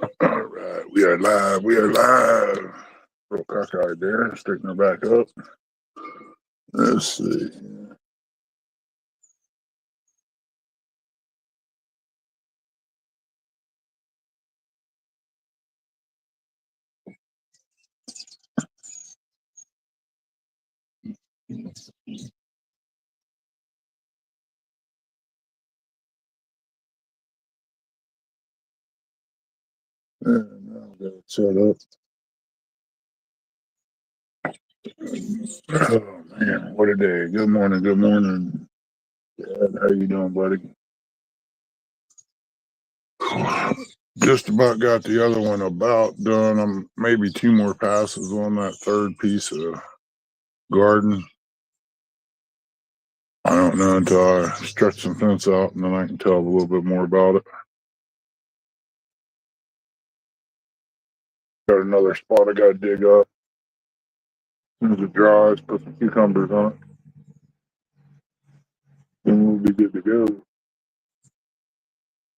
All right, we are live. We are live. Real cockeyed there. Straighten her back up. Let's see. And now we got it set up. Oh man, what a day! Good morning. Good morning. Dad, how you doing, buddy? Just about got the other one about done. I'm maybe two more passes on that third piece of garden. I don't know until I stretch some fence out, and then I can tell a little bit more about it. Got another spot I got to dig up. As soon as it dries, put some cucumbers on it. Then we'll be good to go.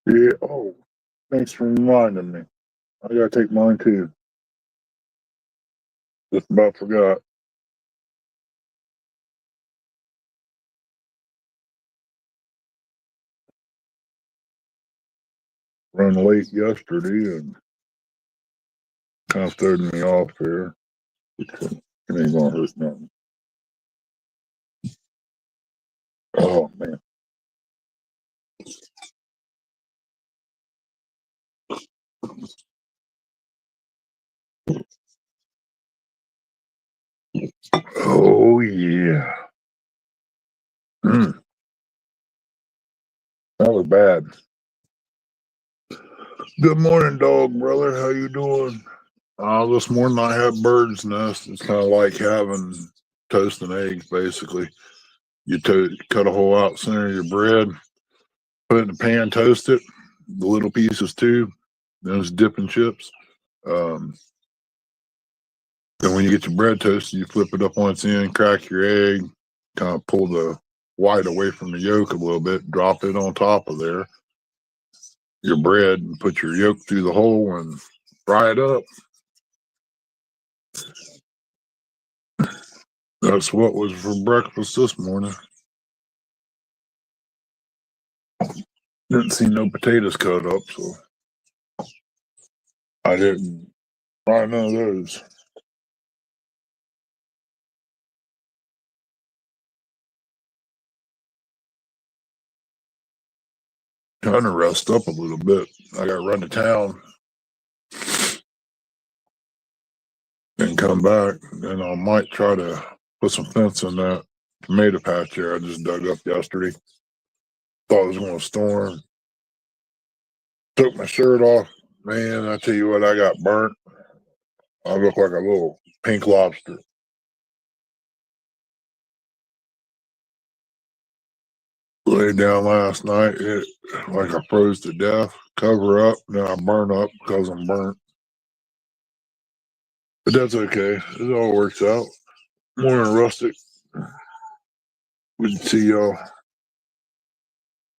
Yeah. Oh, thanks for reminding me. I gotta take mine too. Just about forgot. Run late yesterday and kind of throwed me off here. It ain't gonna hurt nothing. Oh man. Oh yeah. Mm, that was bad. Good morning, dog brother. How you doing? This morning I had bird's nest. It's kind of like having toast and eggs, basically. You cut a hole out center of your bread, put it in the pan, toast it, the little pieces too. Those dipping chips. Um, then when you get your bread toasted, you flip it up on its end, crack your egg, kind of pull the white away from the yolk a little bit, drop it on top of there, your bread, and put your yolk through the hole and fry it up. That's what was for breakfast this morning. Didn't see no potatoes cut up, so I didn't fry none of those. Trying to rest up a little bit. I got to run to town and come back, and I might try to put some fence in that tomato patch here I just dug up yesterday. Thought it was going to storm. Took my shirt off. Man, I tell you what, I got burnt. I look like a little pink lobster. Laid down last night, it like I froze to death. Cover up, then I burn up because I'm burnt. But that's okay. It all works out. Morning, Rustic. Good to see y'all.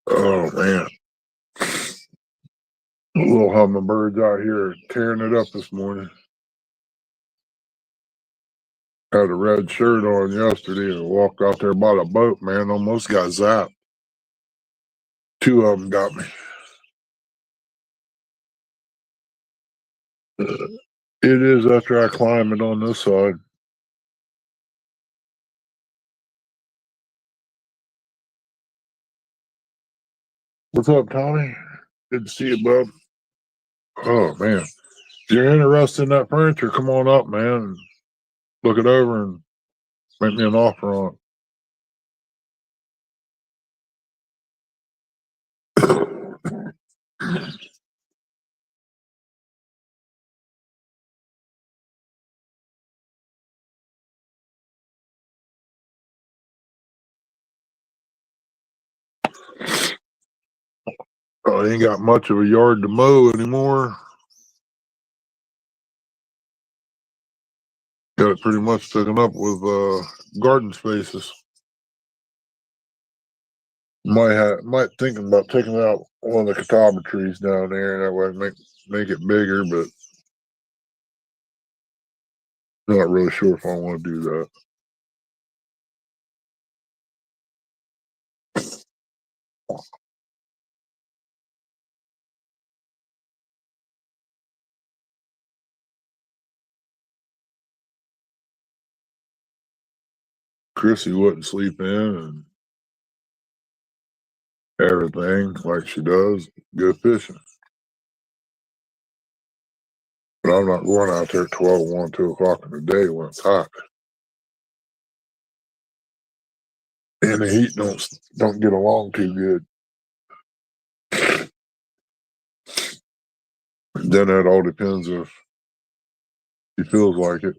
Oh man, little hummingbirds out here tearing it up this morning. Had a red shirt on yesterday and walked out there by the boat. Man, almost got zapped. Two of them got me. It is after I climb it on this side. What's up, Tommy? Good to see you, bub. Oh man, if you're interested in that furniture, come on up, man. And look it over and make me an offer on it. I ain't got much of a yard to mow anymore. Got it pretty much taken up with garden spaces. Might thinking about taking out one of the catawba trees down there, and that way make make it bigger, but not really sure if I want to do that. Chrissy wouldn't sleep in and everything like she does. Go fishing. But I'm not going out there at 12, 1, 2 o'clock in the day when it's hot. And the heat don't get along too good. Then that all depends if he feels like it.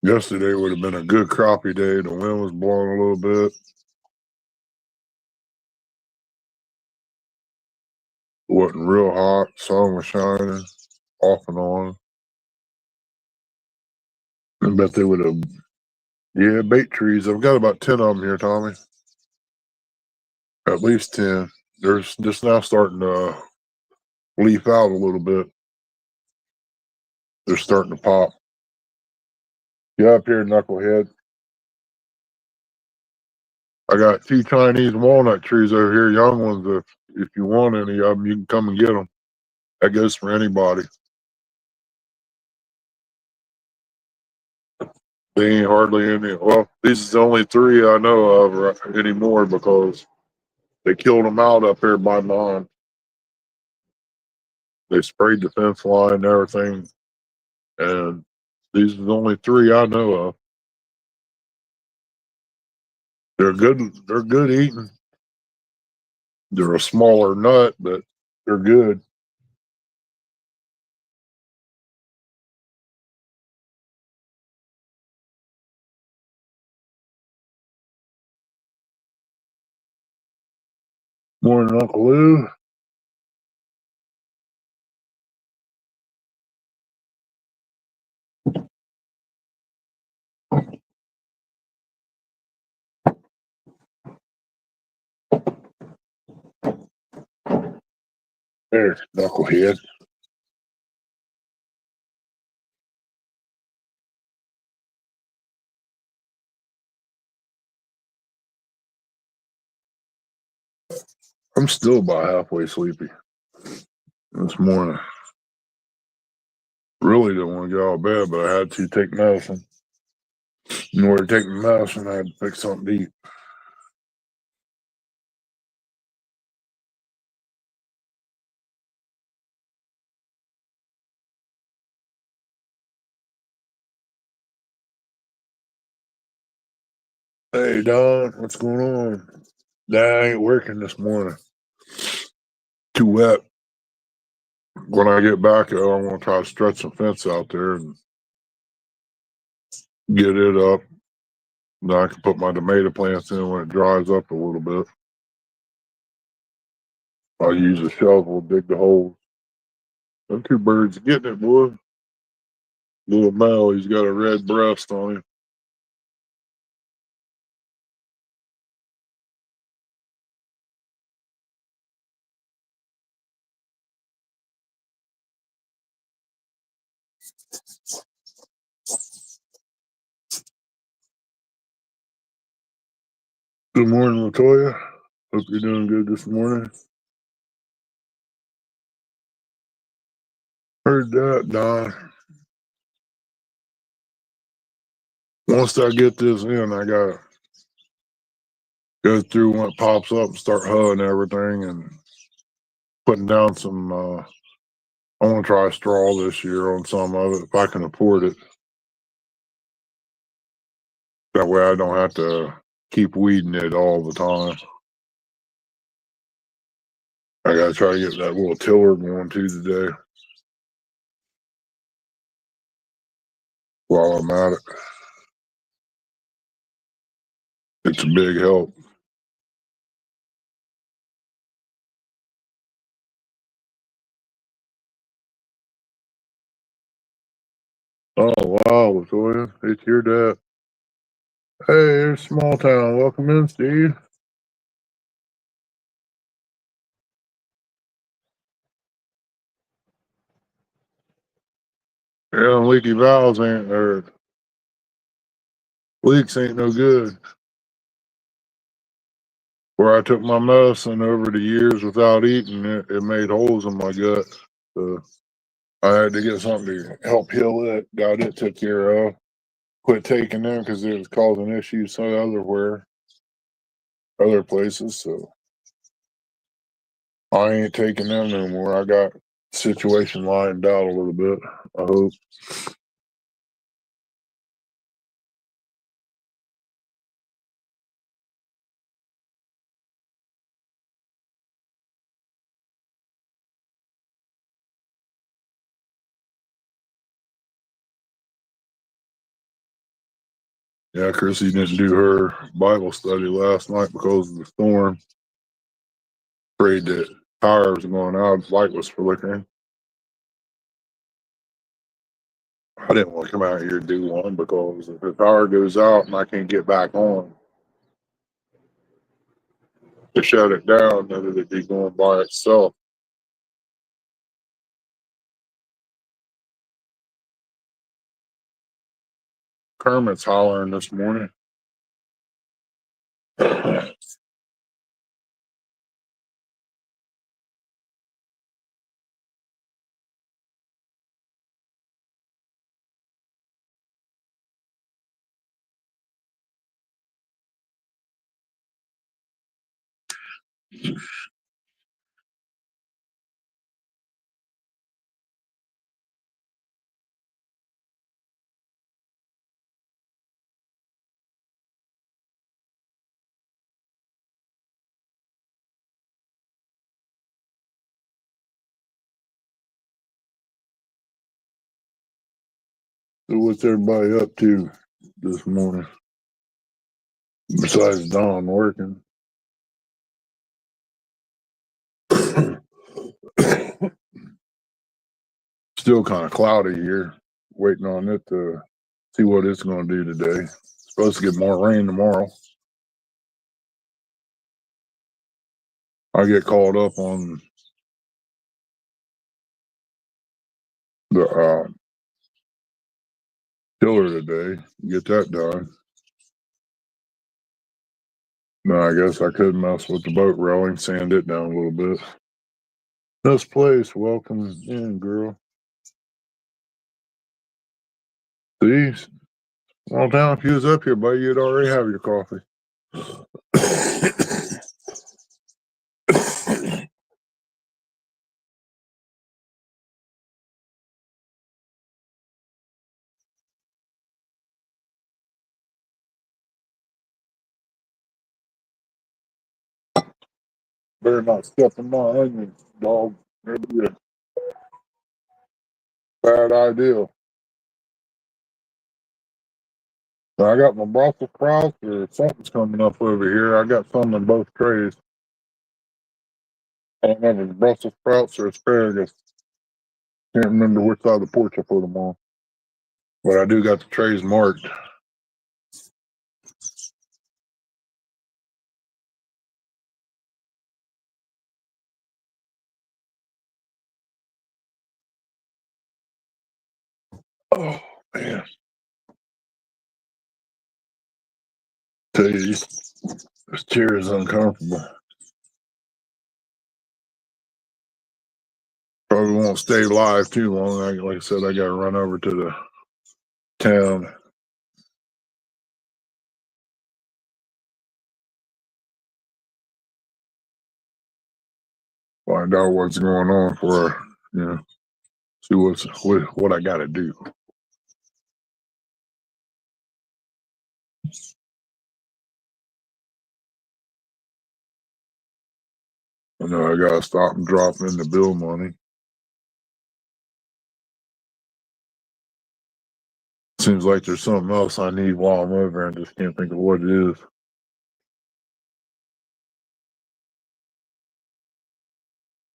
Yesterday would have been a good crappie day. The wind was blowing a little bit. It wasn't real hot. Sun was shining off and on. I bet they would have. Yeah, bait trees. I've got about 10 of them here, Tommy. At least 10. They're just now starting to leaf out a little bit. They're starting to pop. Get up here, knucklehead. I got 2 Chinese walnut trees over here, young ones. If you want any of them, you can come and get them. That goes for anybody. They ain't hardly any. Well, these is the only 3 I know of anymore because they killed them out up here by mine. They sprayed the fence line and everything, and these are the only 3 I know of. They're good. They're good eating. They're a smaller nut, but they're good. Morning, Uncle Lou. There, knucklehead. I'm still about halfway sleepy this morning. Really didn't want to get out of bed, but I had to take medicine. In order to take the medicine, I had to pick something to eat. Hey, Don, what's going on? That ain't working this morning. Too wet. When I get back, I want to try to stretch some fence out there and get it up. Then I can put my tomato plants in when it dries up a little bit. I'll use a shovel, dig the holes. Them 2 birds getting it, boy. Little Mel, he's got a red breast on him. Good morning, Latoya. Hope you're doing good this morning. Heard that, Don. Once I get this in, I gotta go through when it pops up and start hugging everything and putting down some. I want to try straw this year on some of it if I can afford it. That way, I don't have to keep weeding it all the time. I gotta try to get that little tiller going too today while I'm at it. It's a big help. Oh wow, Latoya, it's your dad. Hey, here's small town. Welcome in, Steve. Yeah, leaky valves ain't or leaks ain't no good. Where I took my medicine over the years without eating it, it made holes in my gut. So I had to get something to help heal it. Got it took care of. Quit taking them because it was causing issues some other places. So I ain't taking them no more. I got situation lined out a little bit. I hope. Yeah, Chrissy didn't do her Bible study last night because of the storm. Afraid that tire was going out, light was flickering. I didn't want to come out here and do one because if the power goes out and I can't get back on to shut it down, then it'd be going by itself. Kermit's hollering this morning. So what's everybody up to this morning? Besides Don working. Still kind of cloudy here. Waiting on it to see what it's going to do today. Supposed to get more rain tomorrow. I get called up on the tiller today. Get that done. No, I guess I could mess with the boat railing, sand it down a little bit. This place, welcome in, girl. See? Well, down if you was up here, buddy, you'd already have your coffee. Better not step in my onions, dog. That'd be a bad idea. So I got my Brussels sprouts or something's coming up over here. I got some in both trays. I don't know if it's Brussels sprouts or asparagus. Can't remember which side of the porch I put them on. But I do got the trays marked. Oh, man. Tell you, this chair is uncomfortable. Probably won't stay live too long. Like I said, I got to run over to the town. Find out what's going on for, see what I got to do. I know I got to stop and drop in the bill money. Seems like there's something else I need while I'm over and just can't think of what it is.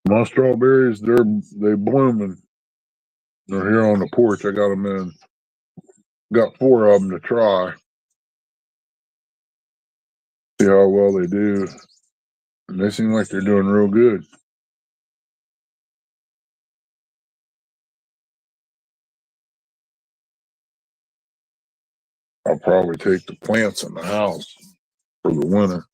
My strawberries, they blooming. They're here on the porch. I got them in. Got 4 of them to try. See how well they do. And they seem like they're doing real good. I'll probably take the plants in the house for the winter.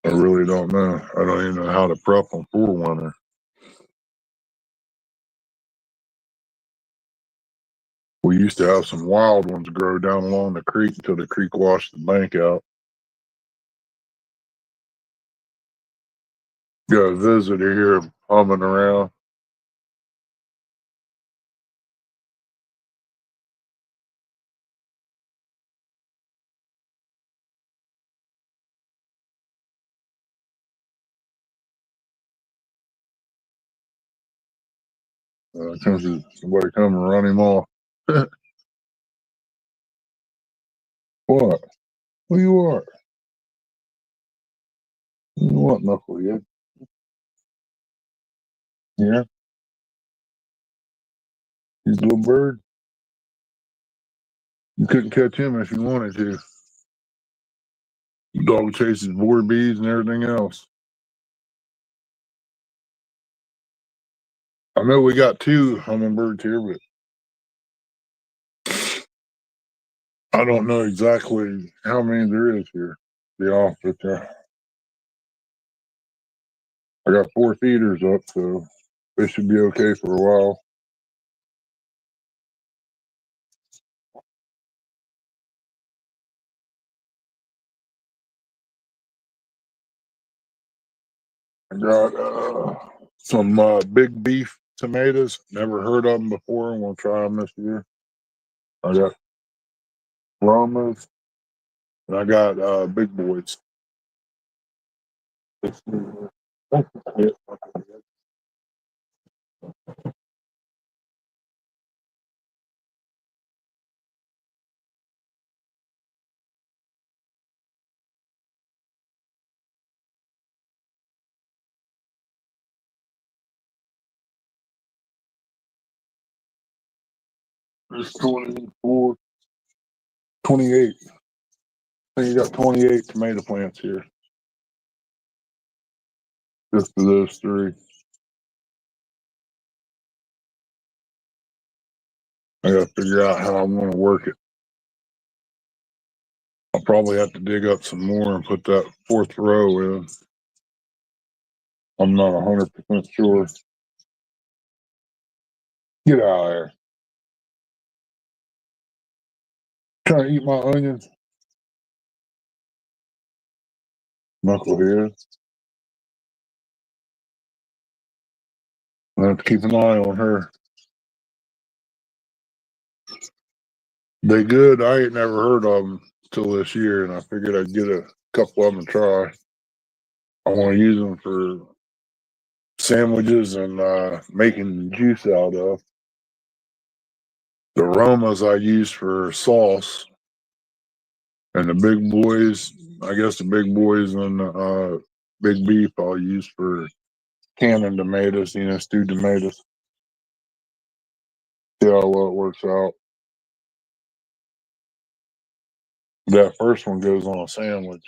I really don't know. I don't even know how to prep them for winter. We used to have some wild ones grow down along the creek until the creek washed the bank out. Got a visitor here humming around. Comes somebody come and run him off. What? Who you are? Who you want, knucklehead? Yeah, he's a little bird. You couldn't catch him if you wanted to. The dog chases boar bees and everything else. I know we got 2 hummingbirds here, but I don't know exactly how many there is here. To be honest with you, I got 4 feeders up, so they should be okay for a while. I got some big beef tomatoes. Never heard of them before. I'm gonna try them this year. I got Romas and I got big boys. There's 24, 28. I think you got 28 tomato plants here. Just for those 3. I gotta figure out how I'm gonna work it. I'll probably have to dig up some more and put that 4th row in. I'm not 100% sure. Get out of there. Trying to eat my onions. Knucklehead. I have to keep an eye on her. They good. I ain't never heard of them till this year, and I figured I'd get a couple of them and try. I want to use them for sandwiches and making juice out of. The aromas I use for sauce, and the big boys, I guess the big boys and big beef I'll use for canning tomatoes, stewed tomatoes. See how well it works out. That first one goes on a sandwich.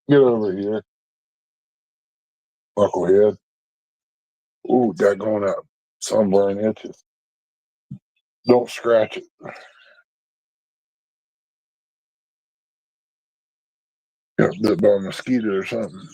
Get over here, knucklehead. Ooh, that going out. Sunburn itches. Don't scratch it. Got bit by a mosquito or something.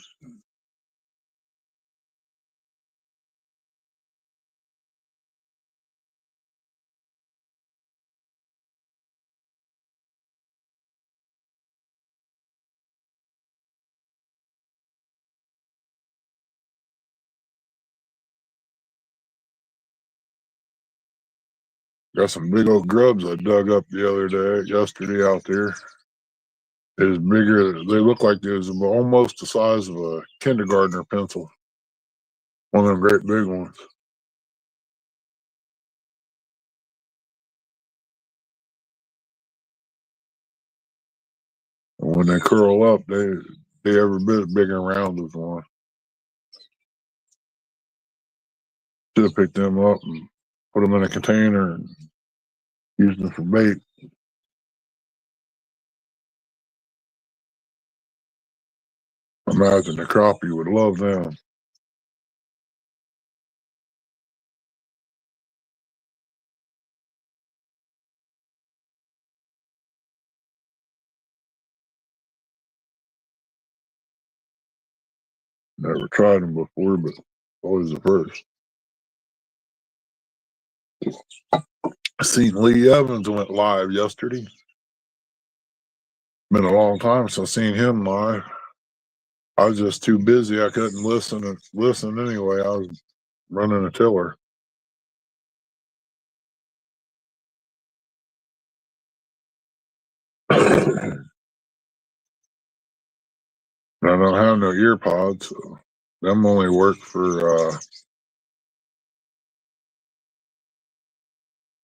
Got some big old grubs I dug up yesterday out there. It was bigger. They look like it was almost the size of a kindergartner pencil. One of them great big ones. And when they curl up, they every bit big and round as one. Should have picked them up and put them in a container and used them for bait. Imagine the crappie would love them. Never tried them before, but always the first. I seen Lee Evans went live yesterday. Been a long time since I seen him live. I was just too busy. I couldn't listen anyway. I was running a tiller. I don't have no ear pods. So them only work for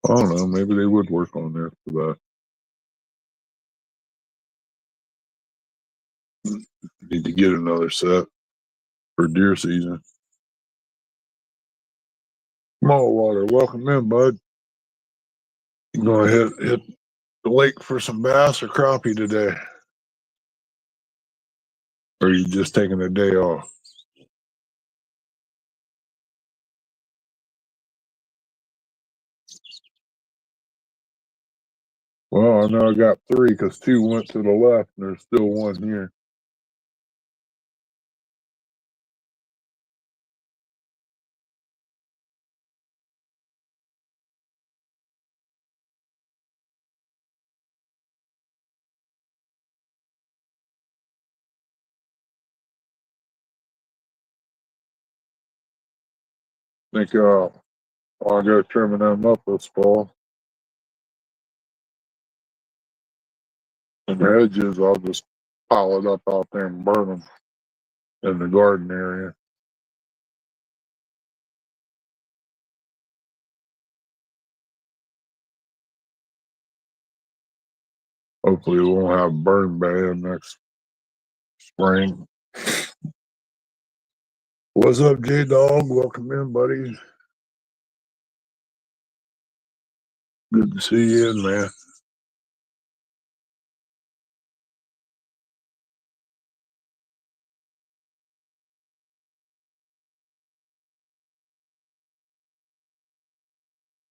I don't know, maybe they would work on there for that. Need to get another set for deer season. Small water, welcome in, bud. You gonna hit the lake for some bass or crappie today? Or are you just taking a day off? Well, I know I got 3 because 2 went to the left and there's still 1 here. Think I'll go trimming them up this fall. And the hedges, I'll just pile it up out there and burn them in the garden area. Hopefully, we won't have burn ban next spring. What's up, J Dog? Welcome in, buddy. Good to see you in, man.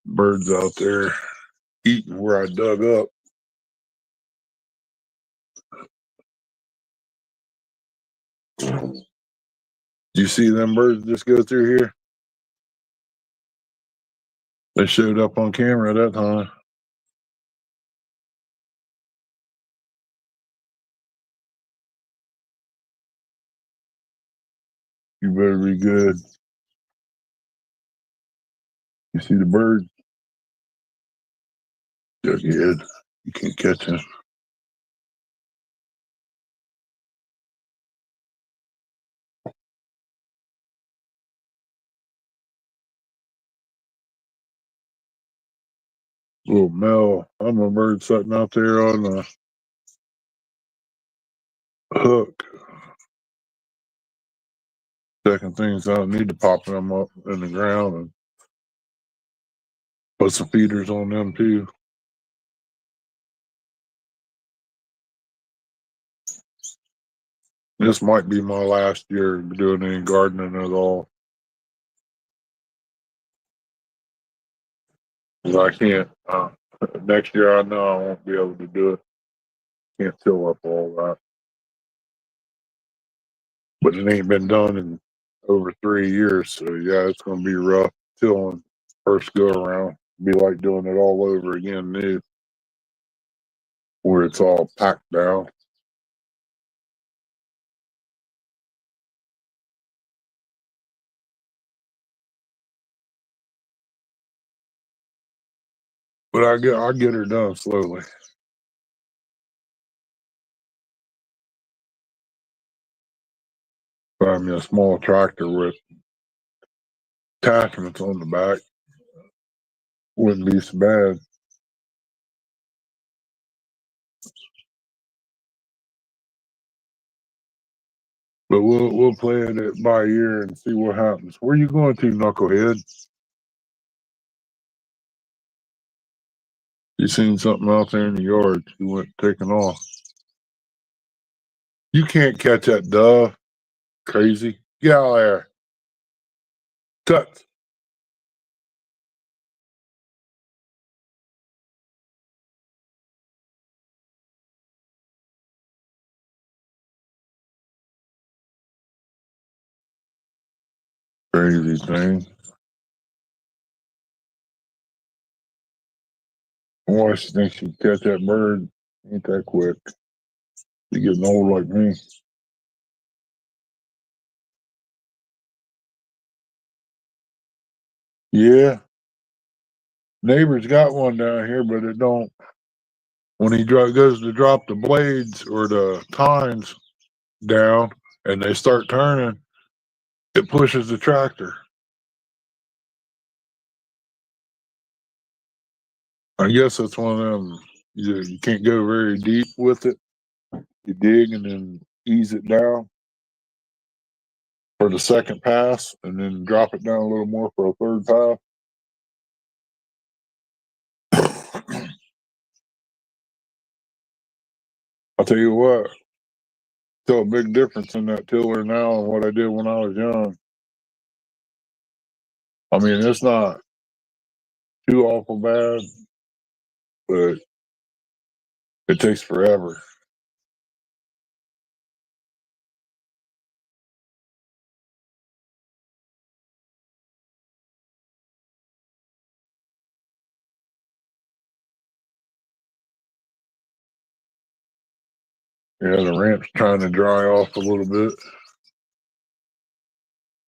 Birds out there eating where I dug up. You see them birds just go through here? They showed up on camera that time. You better be good. You see the bird? Jughead. You can't catch him. Little Mel, I'm a bird sitting out there on the hook. Checking things out. Need to pop them up in the ground and put some feeders on them too. This might be my last year doing any gardening at all. 'Cause I can't. Next year, I know I won't be able to do it. Can't till up all that. But it ain't been done in over 3 years, so yeah, it's gonna be rough tilling first go around. Be like doing it all over again new, where it's all packed down. But I get her done slowly. Find me a small tractor with attachments on the back. Wouldn't be so bad. But we'll play it by ear and see what happens. Where you going to, knucklehead? You seen something out there in the yard. You went taking off. You can't catch that dove. Crazy. Get out of there. Tut. Crazy thing. Why she thinks she can catch that bird? Ain't that quick. She getting old like me. Yeah, neighbor's got one down here, but it don't. When he goes to drop the blades or the tines down, and they start turning, it pushes the tractor. I guess that's one of them. You can't go very deep with it. You dig and then ease it down for the second pass, and then drop it down a little more for a third pass. I'll tell you what, tell a big difference in that tiller now and what I did when I was young. I mean, it's not too awful bad, but it takes forever. Yeah, the ramp's trying to dry off a little bit.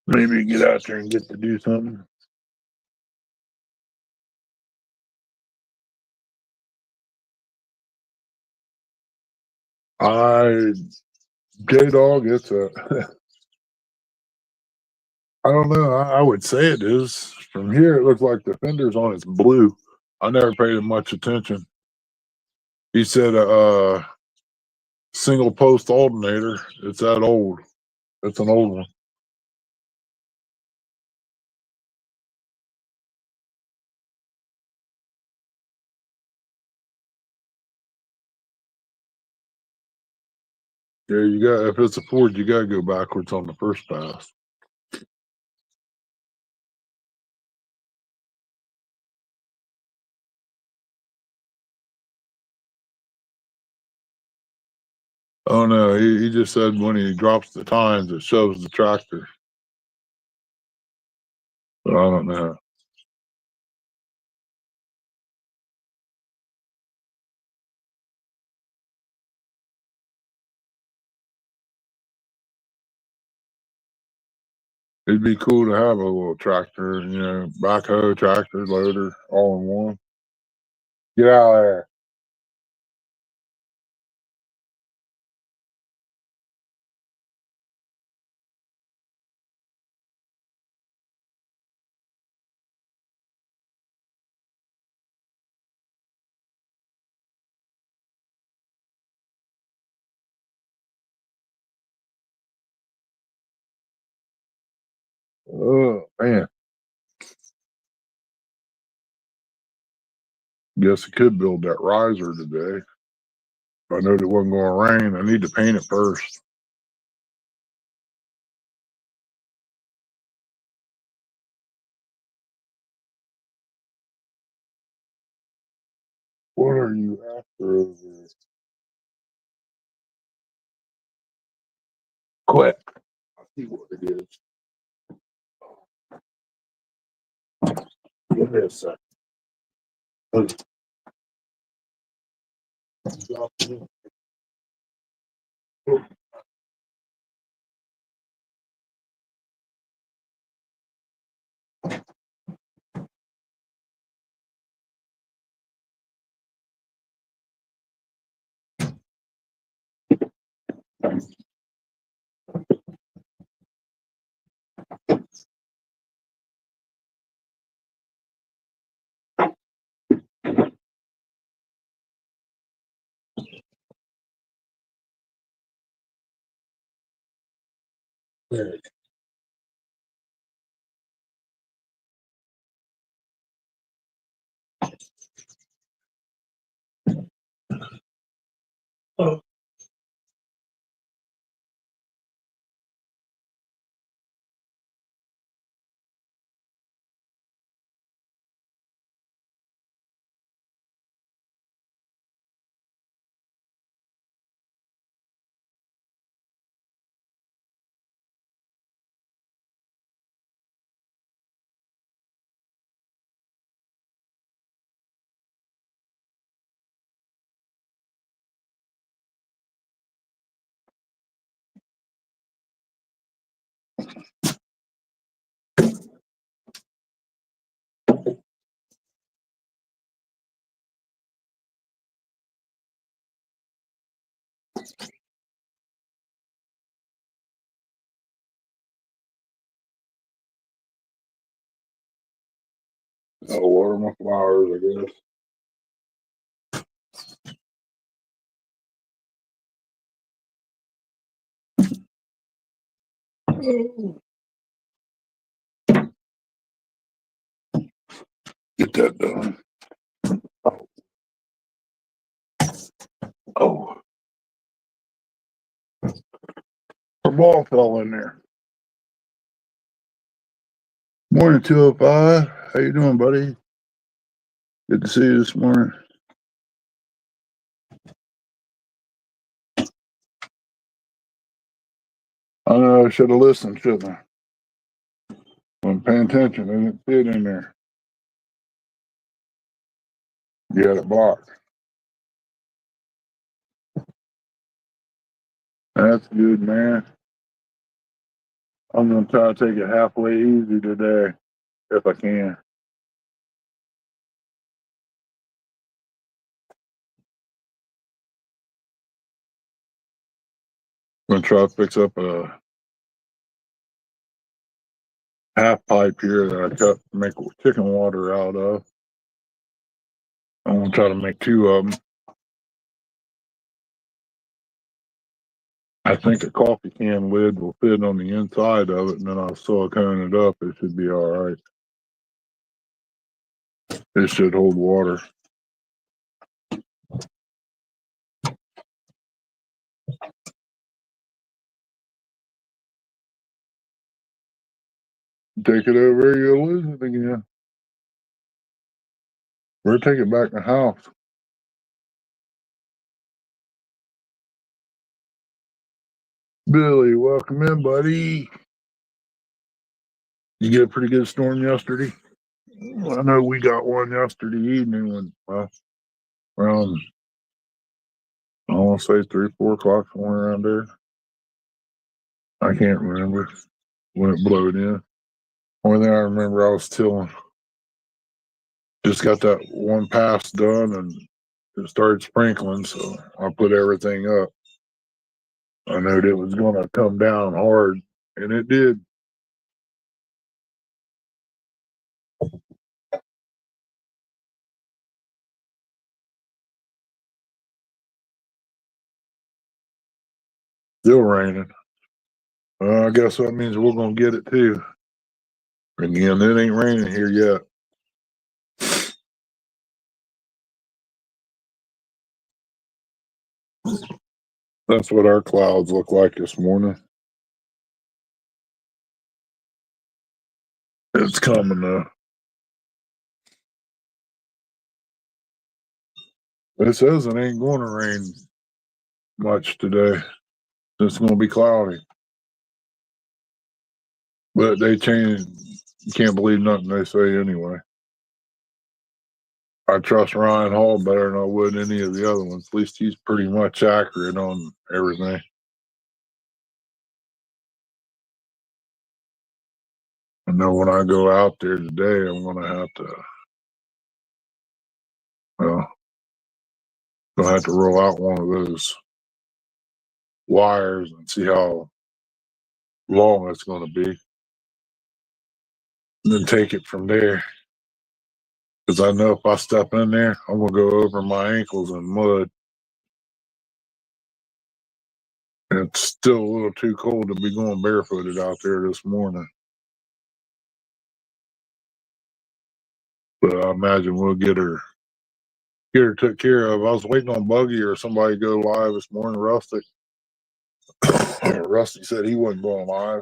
Maybe get out there and get to do something. I J Dog, it's a I don't know. I would say it is. From here, it looks like the fenders on it's blue. I never paid much attention. He said single post alternator. It's that old. It's an old one. Yeah, you got if it's a Ford, you got to go backwards on the first pass. Oh no, he just said when he drops the tines, it shoves the tractor. But I don't know. It'd be cool to have a little tractor, backhoe, tractor, loader, all in one. Get out of there. Oh man. Guess I could build that riser today. I know it wasn't going to rain. I need to paint it first. What are you after over there? Quick. I'll see what it is. Give me a second. There. Oh. I'll water my flowers, I guess. Get that done. Oh, our ball fell in there. Morning, 205. How you doing, buddy? Good to see you this morning. I know I should have listened, shouldn't I? Wasn't paying attention. I didn't see it in there. You had it blocked. That's good, man. I'm gonna try to take it halfway easy today, if I can. I'm gonna try to fix up a half pipe here that I cut to make chicken water out of. I'm gonna try to make two of them. I think a coffee can lid will fit on the inside of it, and then I'll silicone it up. It should be all right. It should hold water. Take it over, you'll lose it again. We'll take it back in the house. Billy, welcome in, buddy. You get a pretty good storm yesterday? I know we got one yesterday evening when, around, I want to say 3, 4 o'clock, somewhere around there. I can't remember when it blowed in. Only thing I remember, I was tilling. Just got that one pass done and it started sprinkling, so I put everything up. I knew it was going to come down hard, and it did. Still raining. I guess that means we're going to get it too. Again, it ain't raining here yet. That's what our clouds look like this morning. It's coming though. It says it ain't going to rain much today. It's going to be cloudy. But they changed. You can't believe nothing they say anyway. I trust Ryan Hall better than I would any of the other ones. At least he's pretty much accurate on everything. I know when I go out there today, I'm gonna have to roll out one of those wires and see how long it's gonna be, and then take it from there. Because I know if I step in there, I'm gonna go over my ankles in mud. And it's still a little too cold to be going barefooted out there this morning. But I imagine we'll get her took care of. I was waiting on Buggy or somebody to go live this morning. Rusty. Rusty said he wasn't going live.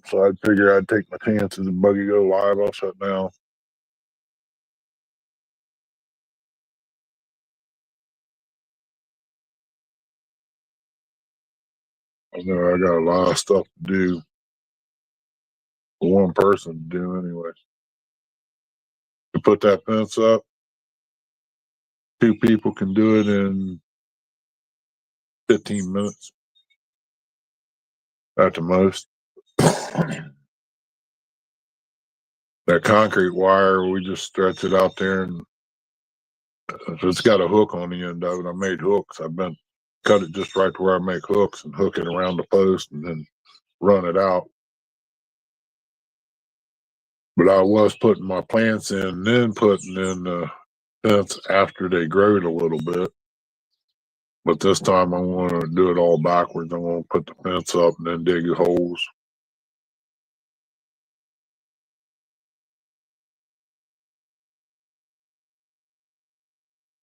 So I'd figure I'd take my chances and Buggy go live. I'll shut down. I know I got a lot of stuff to do. For one person to do anyway. To put that fence up, 2 people can do it in 15 minutes at the most. That concrete wire, we just stretch it out there, and if it's got a hook on the end of it, I made hooks. I've been cut it just right to where I make hooks and hook it around the post and then run it out. But I was putting my plants in and then putting in the fence after they growed a little bit. But this time I want to do it all backwards. I want to put the fence up and then dig the holes.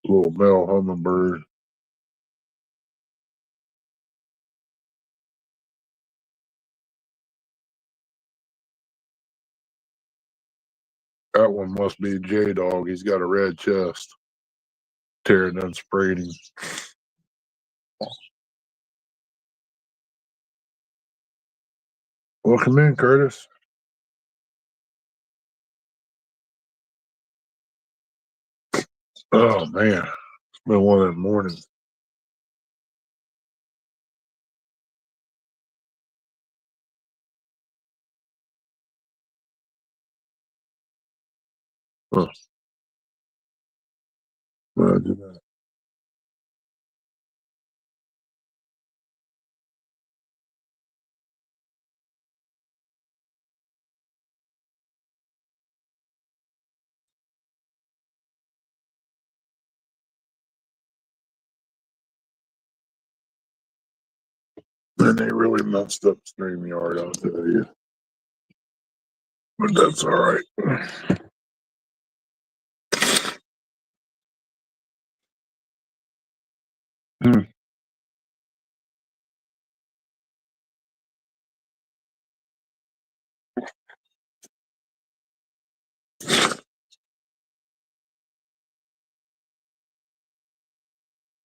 Little male hummingbird. That one must be J-Dog. He's got a red chest. Terry done sprayed him. Welcome in, Curtis. Oh, man. It's been one of them mornings. Huh. Imagine that. And they really messed up StreamYard, I'll tell you. But that's all right. Hmm.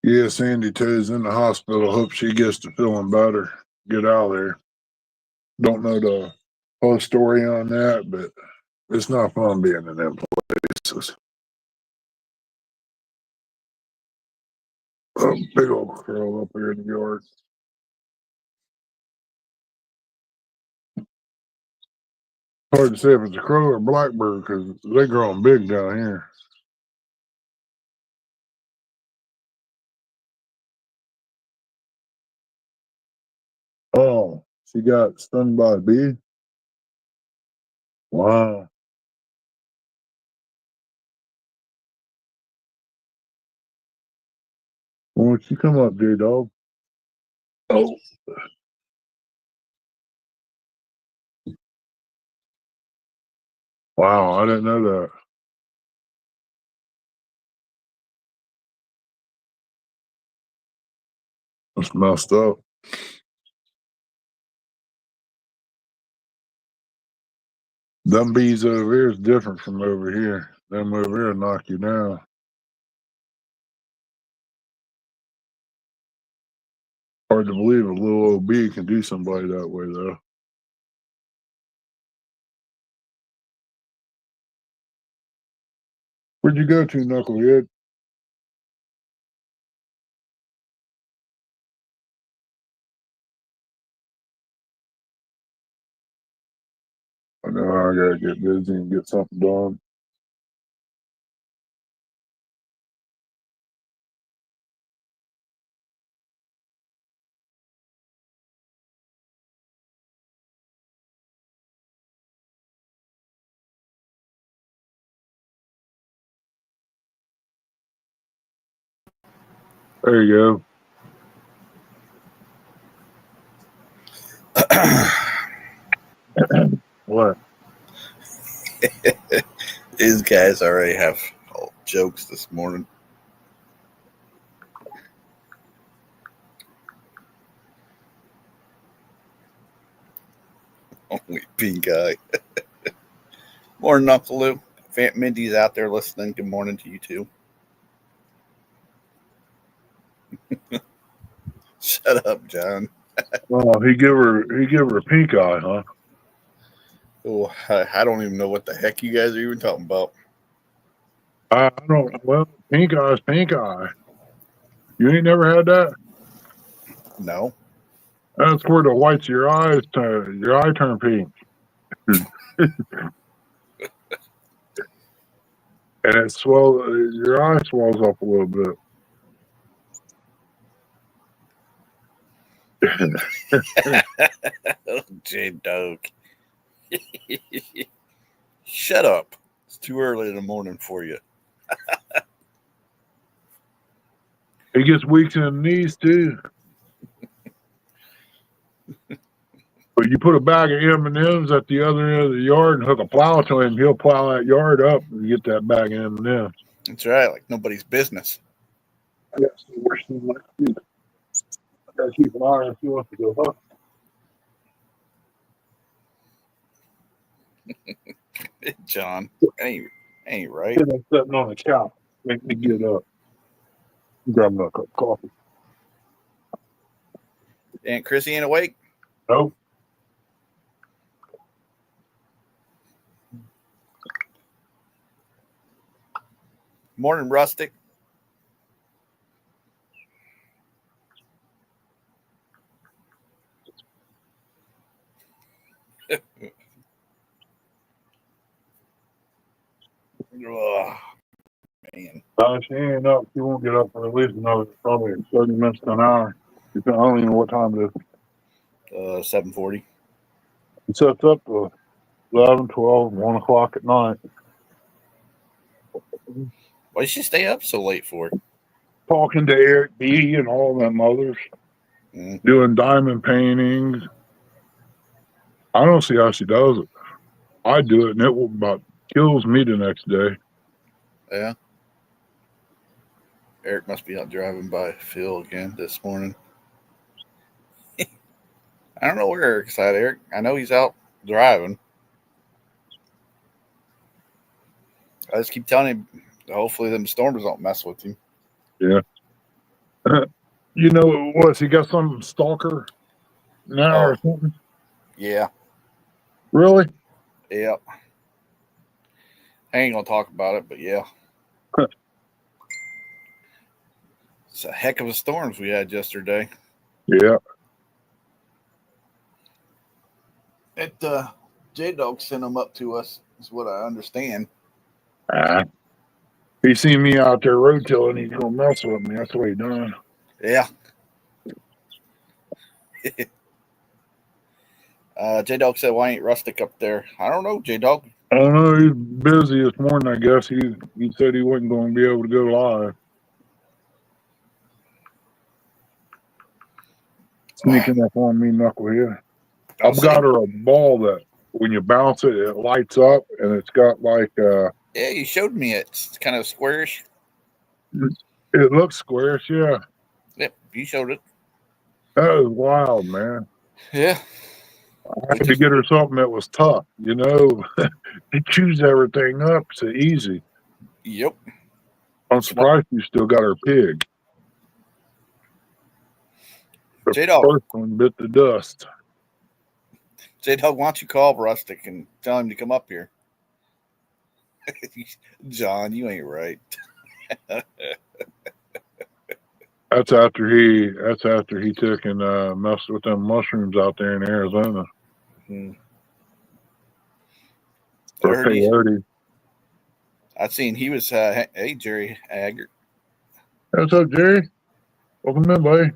Yeah, Sandy Too's in the hospital. Hope she gets to feeling better. Get out of there. Don't know the whole story on that, but it's not fun being in them places. A big old crow up here in the yard. Hard to say if it's a crow or a blackbird because they're growing big down here. Oh, she got stung by a bee? Wow. Why don't you come up, J-Dog? Oh, wow. I didn't know that. That's messed up. Them bees over here is different from over here. Them over here knock you down. Hard to believe a little old bee can do somebody that way, though. Where'd you go to, Knucklehead? I know I gotta get busy and get something done. There you go. What? These guys already have jokes this morning. Only pink eye. Morning, Uncle Lou. Aunt Mindy's out there listening. Good morning to you too. Shut up, John. Oh, he give her pink eye, huh? Oh, I don't even know what the heck you guys are even talking about. I don't. Well, pink eye's pink eye. You ain't never had that? No. That's where the whites of your eyes turn. Your eye turn pink, and it swells. Your eye swells up a little bit. J Dog. Shut up. It's too early in the morning for you. He gets weak in the knees too. But you put a bag of M&Ms at the other end of the yard and hook a plow to him, he'll plow that yard up and get that bag of M&Ms. That's right, like nobody's business. I got some worse than that too. I gotta keep an eye on if he wants to go hunt. John, ain't right. I'm sitting on the couch. Make me get up. Grab me a cup of coffee. Aunt Chrissy ain't awake? Nope. Morning, Rustic. Oh, man. She ain't up. She won't get up for at least another probably 30 minutes to an hour. I don't even know what time it is. 7:40. It sets up to 11, 12, 1 o'clock at night. Why did she stay up so late for? Talking to Eric B. and all them others. Doing diamond paintings. I don't see how she does it. I do it, and it will about kills me the next day. Yeah. Eric must be out driving by Phil again this morning. I don't know where Eric's at, Eric. I know he's out driving. I just keep telling him, hopefully them storms don't mess with him. Yeah. You know what? He got some stalker now or something? Yeah. Really? Yeah. I ain't going to talk about it, but yeah. It's a heck of a storms we had yesterday. Yeah. J-Dog sent them up to us, is what I understand. He seen me out there roadtilling, he's going to mess with me. That's what he done. Yeah. J-Dog said, why ain't Rustic up there? I don't know, J-Dog. I don't know. He's busy this morning, I guess. He said he wasn't going to be able to go live. Sneaking up on me, knucklehead. I've got her a ball that when you bounce it, it lights up, and it's got like yeah, you showed me it. It's kind of squarish. It looks squarish, yeah. Yep, you showed it. That was wild, man. Yeah. I had to get her something that was tough, you know. It chews everything up so easy. Yep. I'm surprised you still got her pig. The J-Dog. first one bit the dust. J-Dog, why don't you call Rustic and tell him to come up here? John, you ain't right. That's after he took and messed with them mushrooms out there in Arizona. Ernie. I've seen he was hey Jerry Haggard. What's up, Jerry? Welcome in, buddy.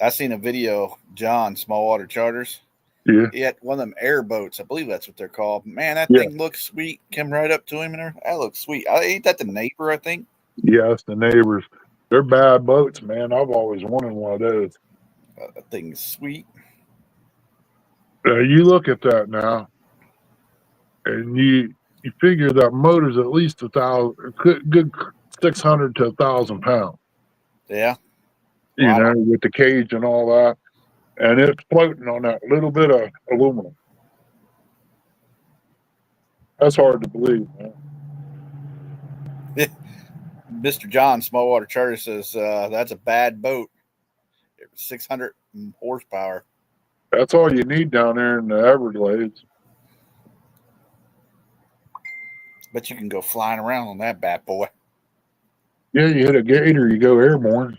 I seen a video of John, Small Water Charters. Yeah. He had one of them airboats. I believe that's what they're called. Man, that thing looks sweet. Came right up to him and everything. That looks sweet. Ain't that the neighbor, I think? Yeah, it's the neighbors. They're bad boats, man. I've always wanted one of those. That thing's sweet. You look at that now, and you figure that motor's at least 1,000, good 600 to 1,000 pounds. Yeah. You know, with the cage and all that. And it's floating on that little bit of aluminum. That's hard to believe, man. Mr. John, Small Water Charter says that's a bad boat. 600 horsepower. That's all you need down there in the Everglades. But you can go flying around on that bad boy. Yeah, you hit a gator, you go airborne.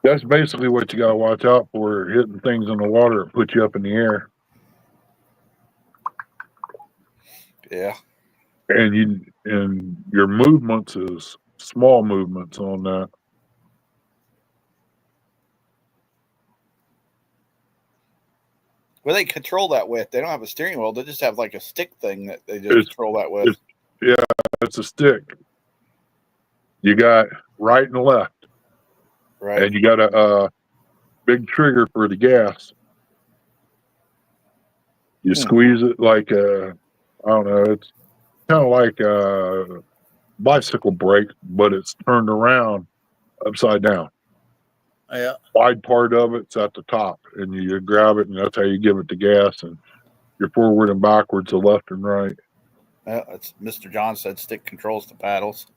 That's basically what you got to watch out for, hitting things in the water that put you up in the air. Yeah. And your movements is small movements on that. Well, they control that with. They don't have a steering wheel. They just have like a stick thing that they just control that with. Yeah, it's a stick. You got right and left. Right. And you got a big trigger for the gas. You squeeze it like I don't know, it's kind of like a bicycle brake, but it's turned around upside down. Yeah. Wide part of it's at the top, and you grab it, and that's how you give it the gas, and you're forward and backwards, to left and right. Yeah, it's Mr. John said stick controls the paddles.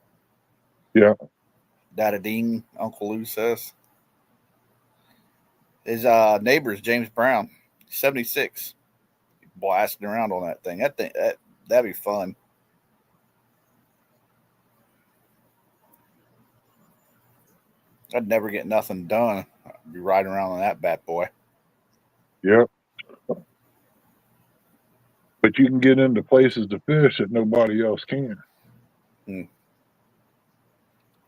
Yeah. Dada Ding, Uncle Lou says. His neighbor's James Brown, 76. Blasting around on that thing. That'd be fun. I'd never get nothing done. I'd be riding around on that bad boy. Yep. But you can get into places to fish that nobody else can. Yeah,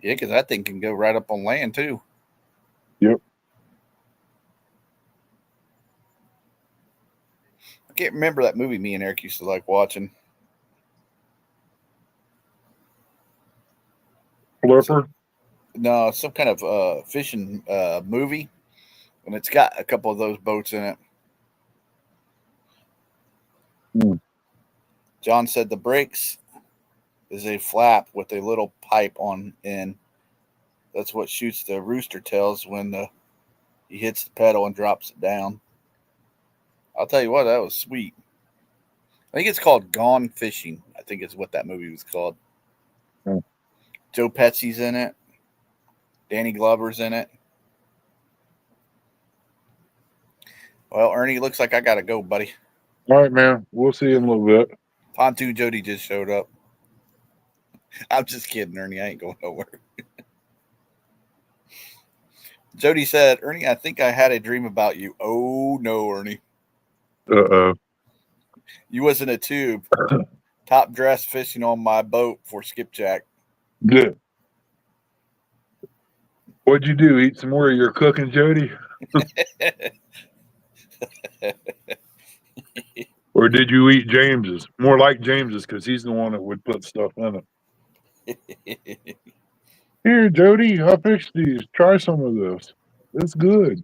because that thing can go right up on land too. Yep. I can't remember that movie me and Eric used to like watching. Flipper? No, some kind of fishing movie, and it's got a couple of those boats in it. John said the brakes is a flap with a little pipe on end. That's what shoots the rooster tails when he hits the pedal and drops it down. I'll tell you what, that was sweet. I think it's called Gone Fishing. I think it's what that movie was called. Joe Pesci's in it. Danny Glover's in it. Well, Ernie, looks like I got to go, buddy. All right, man. We'll see you in a little bit. Pontoon Jody just showed up. I'm just kidding, Ernie. I ain't going nowhere. Jody said, Ernie, I think I had a dream about you. Oh, no, Ernie. Uh-oh. You was in a tube, top dress fishing on my boat for skipjack. Good. What'd you do? Eat some more of your cooking, Jody? Or did you eat James's? More like James's, because he's the one that would put stuff in it. Here, Jody, I fixed these. Try some of this. It's good.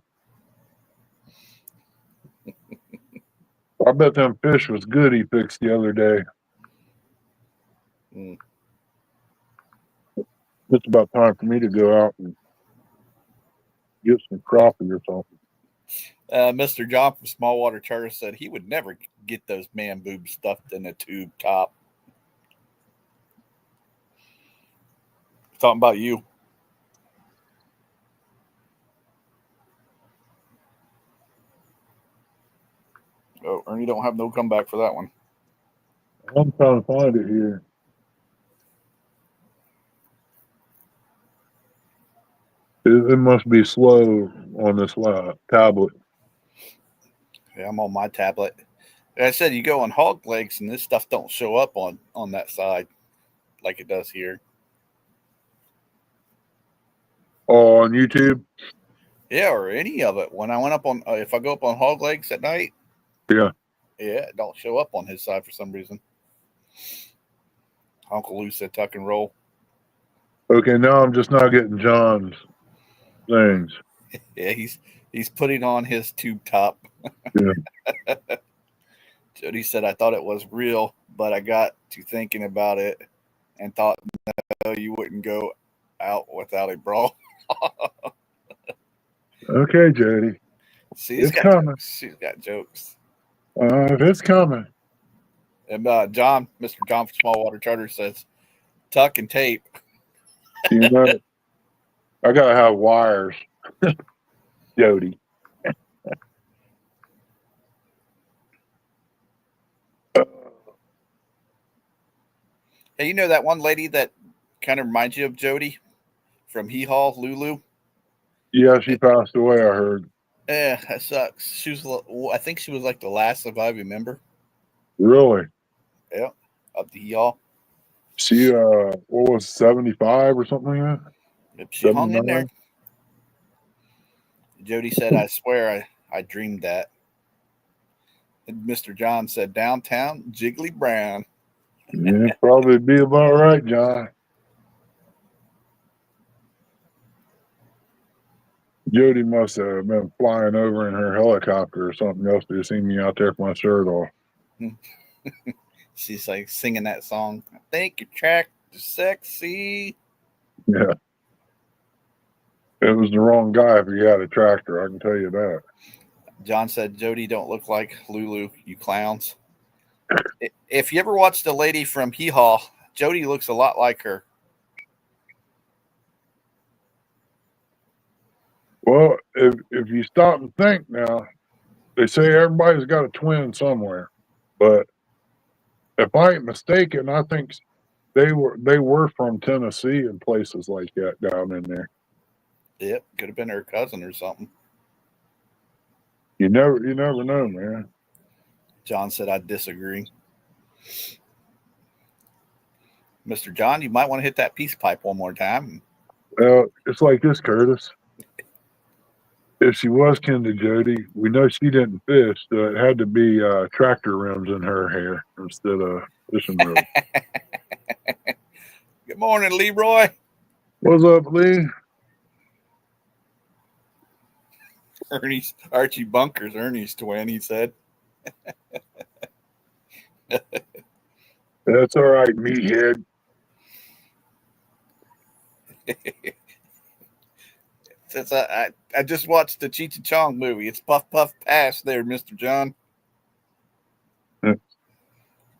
I bet them fish was good he fixed the other day. It's about time for me to go out and get some crappie or something. Mr. John from Smallwater Charter said he would never get those man boobs stuffed in a tube top. Talking about you. Oh, Ernie don't have no comeback for that one. I'm trying to find it here. It must be slow on this tablet. Yeah, I'm on my tablet. Like I said, you go on hog legs and this stuff don't show up on that side like it does here. Oh, on YouTube? Yeah, or any of it. When I went up on, if I go up on hog legs at night, yeah, it don't show up on his side for some reason. Uncle Lou said tuck and roll. Okay, now I'm just not getting John's things. Yeah, he's putting on his tube top. Yeah. Jody said, I thought it was real, but I got to thinking about it and thought, no, you wouldn't go out without a bra. Okay, Jody. See, it's coming. Jokes. She's got jokes. It's coming. And Mr. John from Smallwater Charter says, tuck and tape. You know, I gotta have wires, Jody. Hey, you know that one lady that kind of reminds you of Jody from Hee Haw, Lulu? Yeah, she passed away, I heard. Yeah, that sucks. She was, I think she was like the last surviving member. Really? Yeah, of the Hee Haw. She, what was 75 or something like that? Yep, she hung in there. Jody said, I swear I dreamed that. And Mr. John said, downtown Jiggly Brown. Yeah, probably be about right, John. Jody must have been flying over in her helicopter or something else to see me out there with my shirt off. She's like singing that song. I think your tractor's sexy. Yeah. It was the wrong guy if he had a tractor, I can tell you that. John said, Jody don't look like Lulu, you clowns. If you ever watched the lady from Hee Haw, Jody looks a lot like her. Well, if you stop and think now, they say everybody's got a twin somewhere. But if I ain't mistaken, I think they were from Tennessee and places like that down in there. Yep, could have been her cousin or something. You never know, man. John said, I disagree. Mr. John, you might want to hit that peace pipe one more time. Well, it's like this, Curtis. If she was kin to Jody, we know she didn't fish, so it had to be tractor rims in her hair instead of fishing reels. Good morning, Leroy. What's up, Lee? Ernie's Archie Bunker's Ernie's twin, he said. That's all right, meathead. Since I just watched the Cheech and Chong movie. It's Puff Puff Pass there, Mr. John.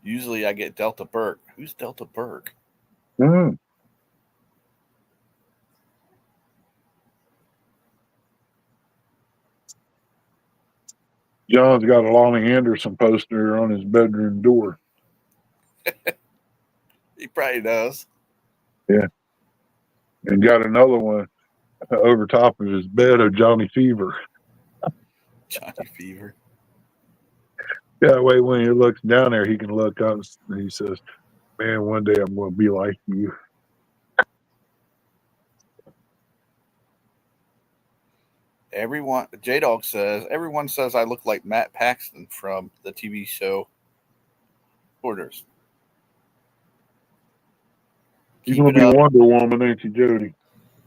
Usually I get Delta Burke. Who's Delta Burke? Mm. John's got a Lonnie Anderson poster on his bedroom door. He probably does. Yeah. And got another one over top of his bed of Johnny Fever. Johnny Fever. That way when he looks down there, he can look up and he says, man, one day I'm going to be like you. Everyone, J-Dog says, everyone says I look like Matt Paxton from the TV show Hoarders. You're going to be Wonder Woman, ain't you, Jody?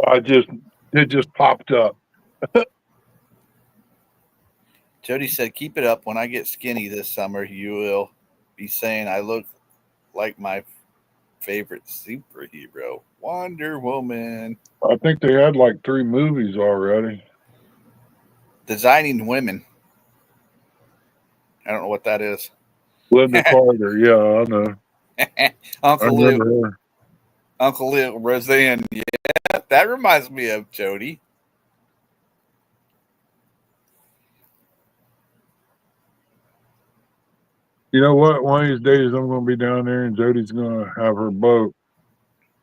It just popped up. Jody said, keep it up. When I get skinny this summer, you will be saying I look like my favorite superhero, Wonder Woman. I think they had like 3 movies already. Designing Women. I don't know what that is. Linda Carter, yeah, I know. Uncle Lou. Uncle Lou, Roseanne. Yeah, that reminds me of Jody. You know what? One of these days I'm going to be down there and Jody's going to have her boat.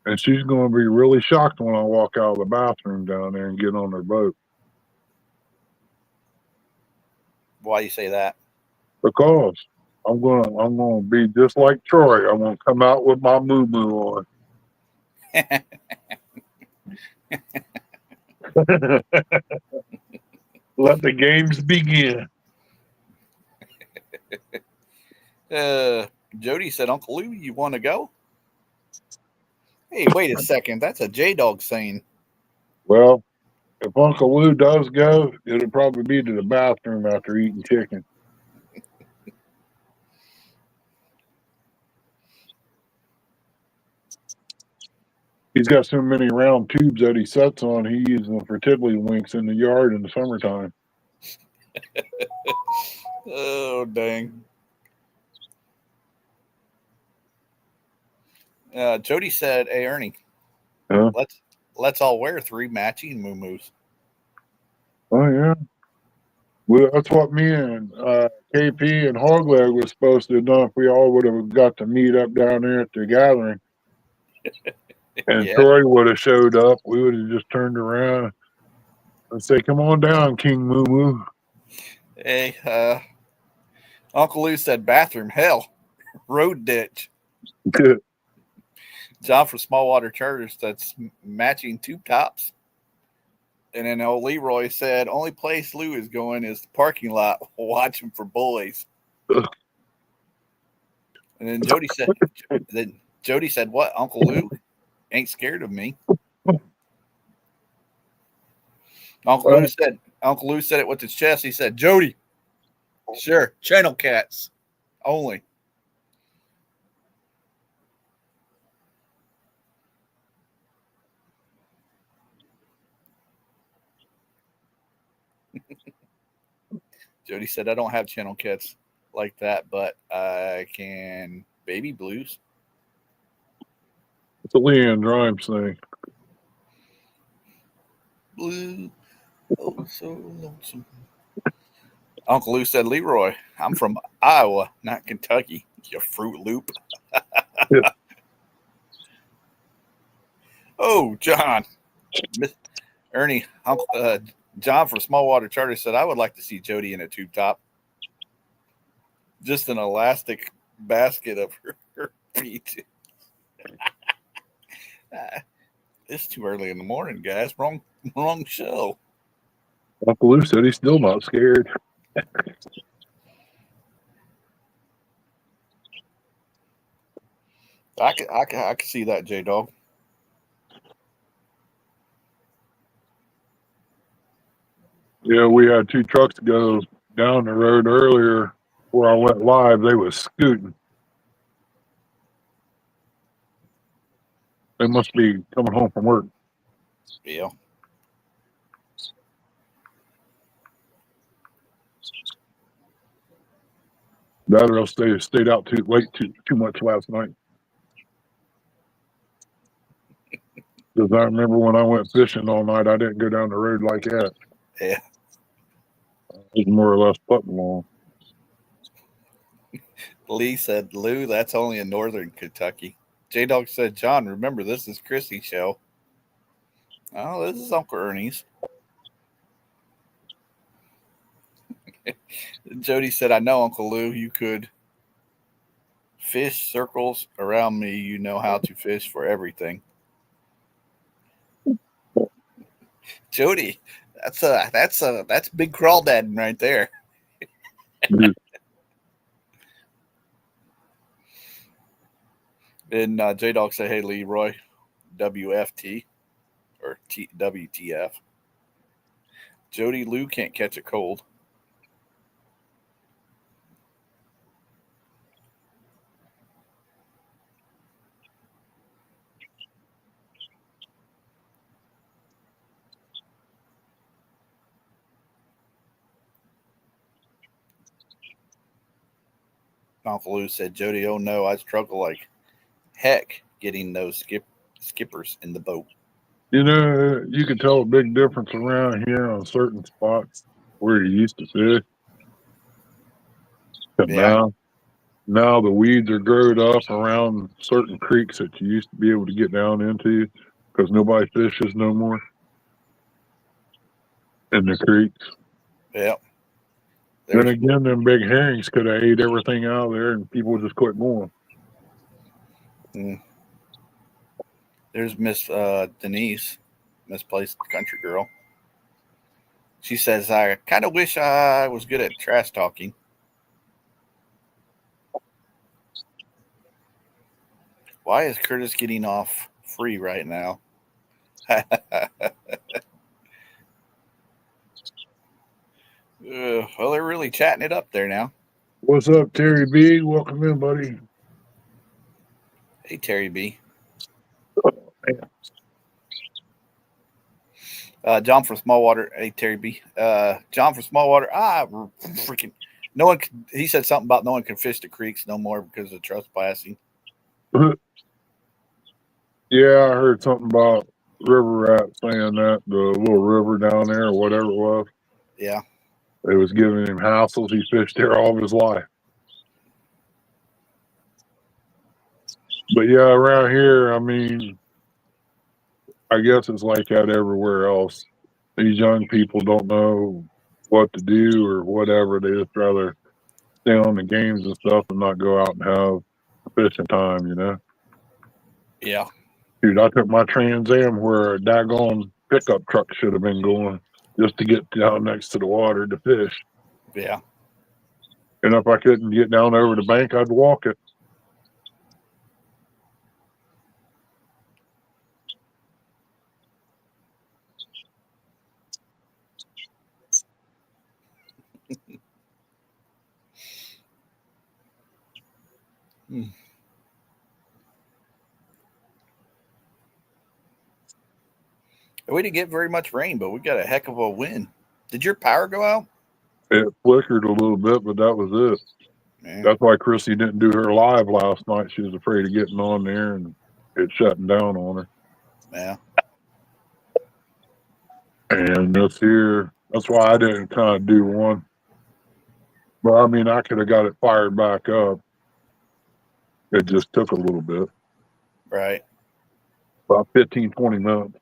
And she's going to be really shocked when I walk out of the bathroom down there and get on her boat. Why you say that? Because I'm gonna be just like Troy. I'm gonna come out with my moo-moo on. Let the games begin. Jody said, Uncle Lou, you want to go? Hey, wait a second. That's a J-Dog saying. Well, if Uncle Lou does go, it'll probably be to the bathroom after eating chicken. He's got so many round tubes that he sets on, he uses them for tiddlywinks in the yard in the summertime. Oh, dang. Jody said, hey, Ernie, let's all wear 3 matching moo-moos. Oh, yeah. Well, that's what me and KP and Hogleg was supposed to have done if we all would have got to meet up down there at the gathering. And yeah. Troy would have showed up. We would have just turned around and say, come on down, King Moo Moo. Hey, Uncle Lou said bathroom, hell, road ditch. John from Small Water Charters, that's matching tube tops. And then old Leroy said, only place Lou is going is the parking lot watching for boys. And then Jody said, "What? Uncle Lou ain't scared of me." Uncle Lou said it with his chest. He said, "Jody, sure, channel cats only." Jody said, "I don't have channel cats like that, but I can baby blues." It's a Leanne Grimes thing. Blue, oh so lonesome. Uncle Lou said, "Leroy, I'm from Iowa, not Kentucky. You Fruit Loop." Yeah. Oh, John, Ernie, John from Smallwater Charter said, "I would like to see Jody in a tube top, just an elastic basket of her feet." It's too early in the morning, guys. Wrong show. Uncle Lou said he's still not scared. I could see that, J Dog. Yeah, we had 2 trucks go down the road earlier where I went live. They was scooting. They must be coming home from work. Yeah. That or else they stayed out too late too much last night. Because I remember when I went fishing all night, I didn't go down the road like that. Yeah. It was more or less putting along. Lee said, "Lou, that's only in northern Kentucky." J Dog said, "John, remember this is Chrissy's show." Oh, this is Uncle Ernie's. Jody said, "I know, Uncle Lou, you could fish circles around me. You know how to fish for everything." Jody, that's big crawdad right there. And J Dog said, "Hey, Leroy, WFT or WTF. Jody, Lou can't catch a cold." Uncle Lou said, "Jody, oh no, I struggle like heck getting those skippers in the boat." You know, you can tell a big difference around here on certain spots where you used to fish. But Yeah. now the weeds are growed up around certain creeks that you used to be able to get down into because nobody fishes no more in the creeks. Yeah. Then again, them big herrings could have ate everything out of there and people just quit going. There's Miss Denise, Misplaced Country Girl. She says, "I kind of wish I was good at trash talking." Why is Curtis getting off free right now? Well, they're really chatting it up there now. What's up, Terry B? Welcome in, buddy. Hey, Terry B. John from Smallwater. Hey, Terry B. John from Smallwater. Freaking. No one. He said something about no one can fish the creeks no more because of trespassing. Yeah, I heard something about River Rat saying that, the little river down there or whatever it was. Yeah. They was giving him hassles. He fished there all of his life. But yeah, around here, I mean, I guess it's like that everywhere else. These young people don't know what to do or whatever. They just rather stay on the games and stuff and not go out and have fishing time, you know? Yeah. Dude, I took my Trans Am where a daggone pickup truck should have been going just to get down next to the water to fish. Yeah. And if I couldn't get down over the bank, I'd walk it. We didn't get very much rain, but we got a heck of a wind. Did your power go out? It flickered a little bit, but that was it. Yeah. That's why Chrissy didn't do her live last night. She was afraid of getting on there and it shutting down on her. Yeah. And this here, that's why I didn't kind of do one. But I mean, I could have got it fired back up. It just took a little bit, Right. about 15, 20 minutes.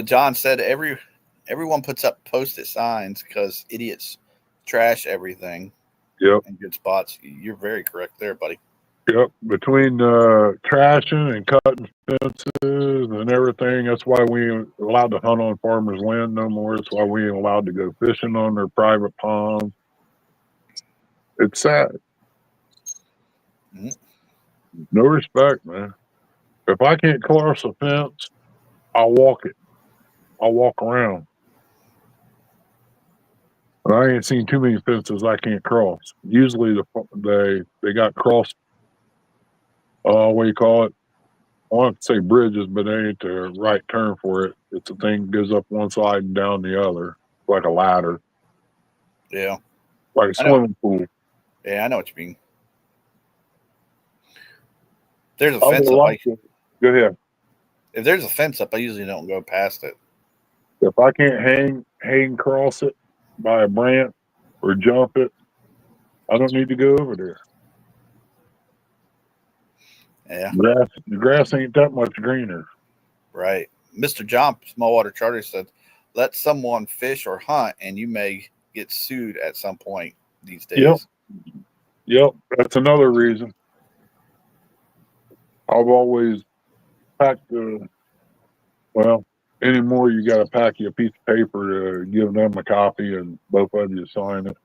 John said everyone puts up post-it signs because idiots trash everything. Yep. And good spots. You're very correct there, buddy. Yep. Between trashing and cutting fences and everything, that's why we ain't allowed to hunt on farmers' land no more. That's why we ain't allowed to go fishing on their private ponds. It's sad. Mm-hmm. No respect, man. If I can't cross a fence, I'll walk it. I'll walk around. But I ain't seen too many fences I can't cross. Usually they got crossed. What do you call it? I want to say bridges, but they ain't the right term for it. It's a thing that goes up one side and down the other, like a ladder. Yeah. Like a swimming pool. Yeah, I know what you mean. There's a I fence would up. like to. Go ahead. If there's a fence up, I usually don't go past it. If I can't hang across it by a branch or jump it, I don't need to go over there. Yeah. The grass ain't that much greener. Right. Mr. John, Smallwater Charter said, let someone fish or hunt and you may get sued at some point these days. Yep. That's another reason. I've always packed anymore you got to pack you a piece of paper to give them a copy and both of you sign it.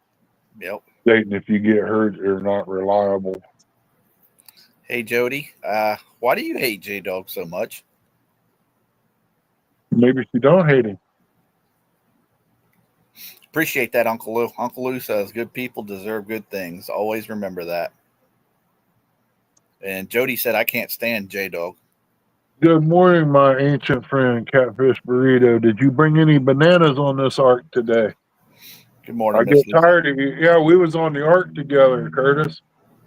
Yep. Stating if you get hurt, you're not reliable. Hey, Jody, why do you hate J-Dog so much? Maybe she don't hate him. Appreciate that, Uncle Lou. Uncle Lou says good people deserve good things. Always remember that. And Jody said, I can't stand J-Dog. Good morning, my ancient friend, Catfish Burrito. Did you bring any bananas on this ark today? Good morning, I get tired of you. Yeah, we was on the ark together, Curtis.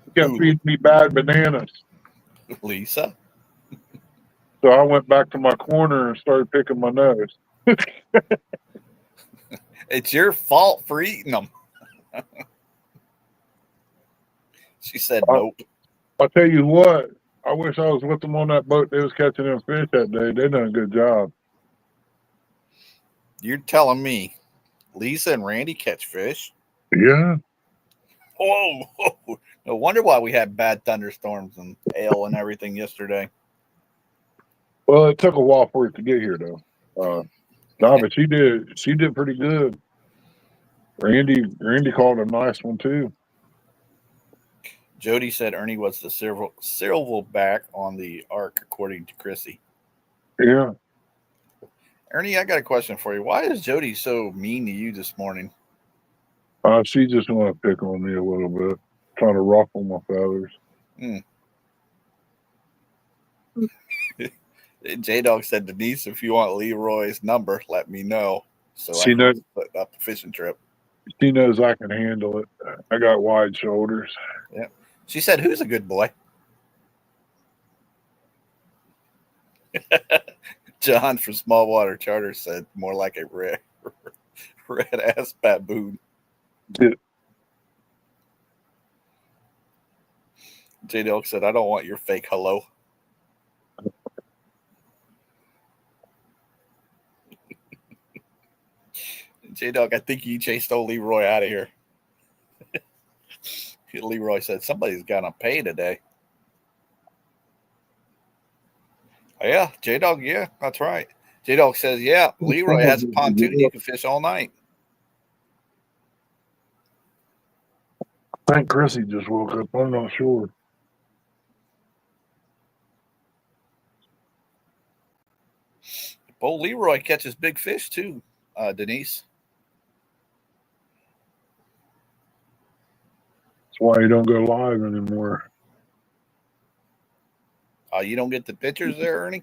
You kept feeding me bad bananas. Lisa? So I went back to my corner and started picking my nose. It's your fault for eating them. She said, nope. I'll tell you what, I wish I was with them on that boat. They was catching them fish that day. They done a good job. You're telling me Lisa and Randy catch fish? Yeah. Whoa. No wonder why we had bad thunderstorms and hail and everything yesterday. Well, it took a while for it to get here, though. No, but she did pretty good. Randy caught a nice one too. Jody said Ernie was the silverback on the ark, according to Chrissy. Yeah. Ernie, I got a question for you. Why is Jody so mean to you this morning? She just want to pick on me a little bit, trying to ruffle my feathers. J-Dog said, Denise, if you want Leroy's number, let me know. So she I can put up a fishing trip. She knows I can handle it. I got wide shoulders. Yeah. She said, who's a good boy? John from Smallwater Charter said, more like a red ass baboon. Yeah. J-Dog said, I don't want your fake hello. J-Dog, I think you chased old Leroy out of here. Leroy said, somebody's got to pay today. Yeah, J-Dog, yeah, that's right. J-Dog says, yeah, Leroy has a pontoon. You can fish all night. I think Chrissy just woke up. I'm not sure. Bo Leroy catches big fish too, Denise. That's why he don't go live anymore. You don't get the pictures there, Ernie?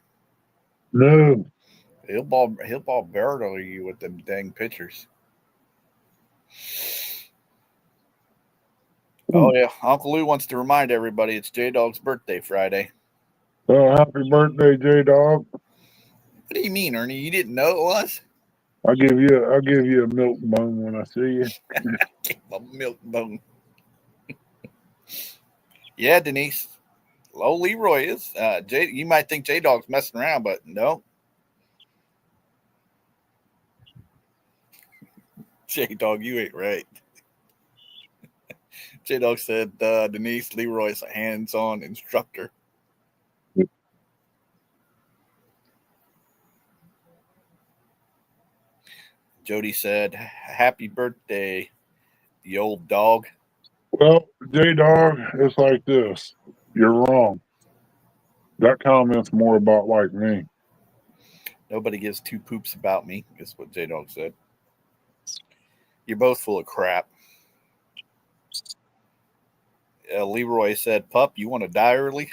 No. He'll ball barrel you with them dang pictures. Oh yeah, Uncle Lou wants to remind everybody it's J Dog's birthday Friday. Oh, happy birthday, J Dog. What do you mean, Ernie? You didn't know it was? I'll give you a milk bone when I see you. A milk bone. Yeah, Denise. Low Leroy is. You might think J Dog's messing around, but no. J Dog, you ain't right. J Dog said Denise Leroy's a hands-on instructor. Jody said, "Happy birthday, the old dog." Well, J Dog, it's like this. You're wrong. That comment's more about like me. Nobody gives two poops about me, is what J Dog said. You're both full of crap. Leroy said, "Pup, you want to die early?"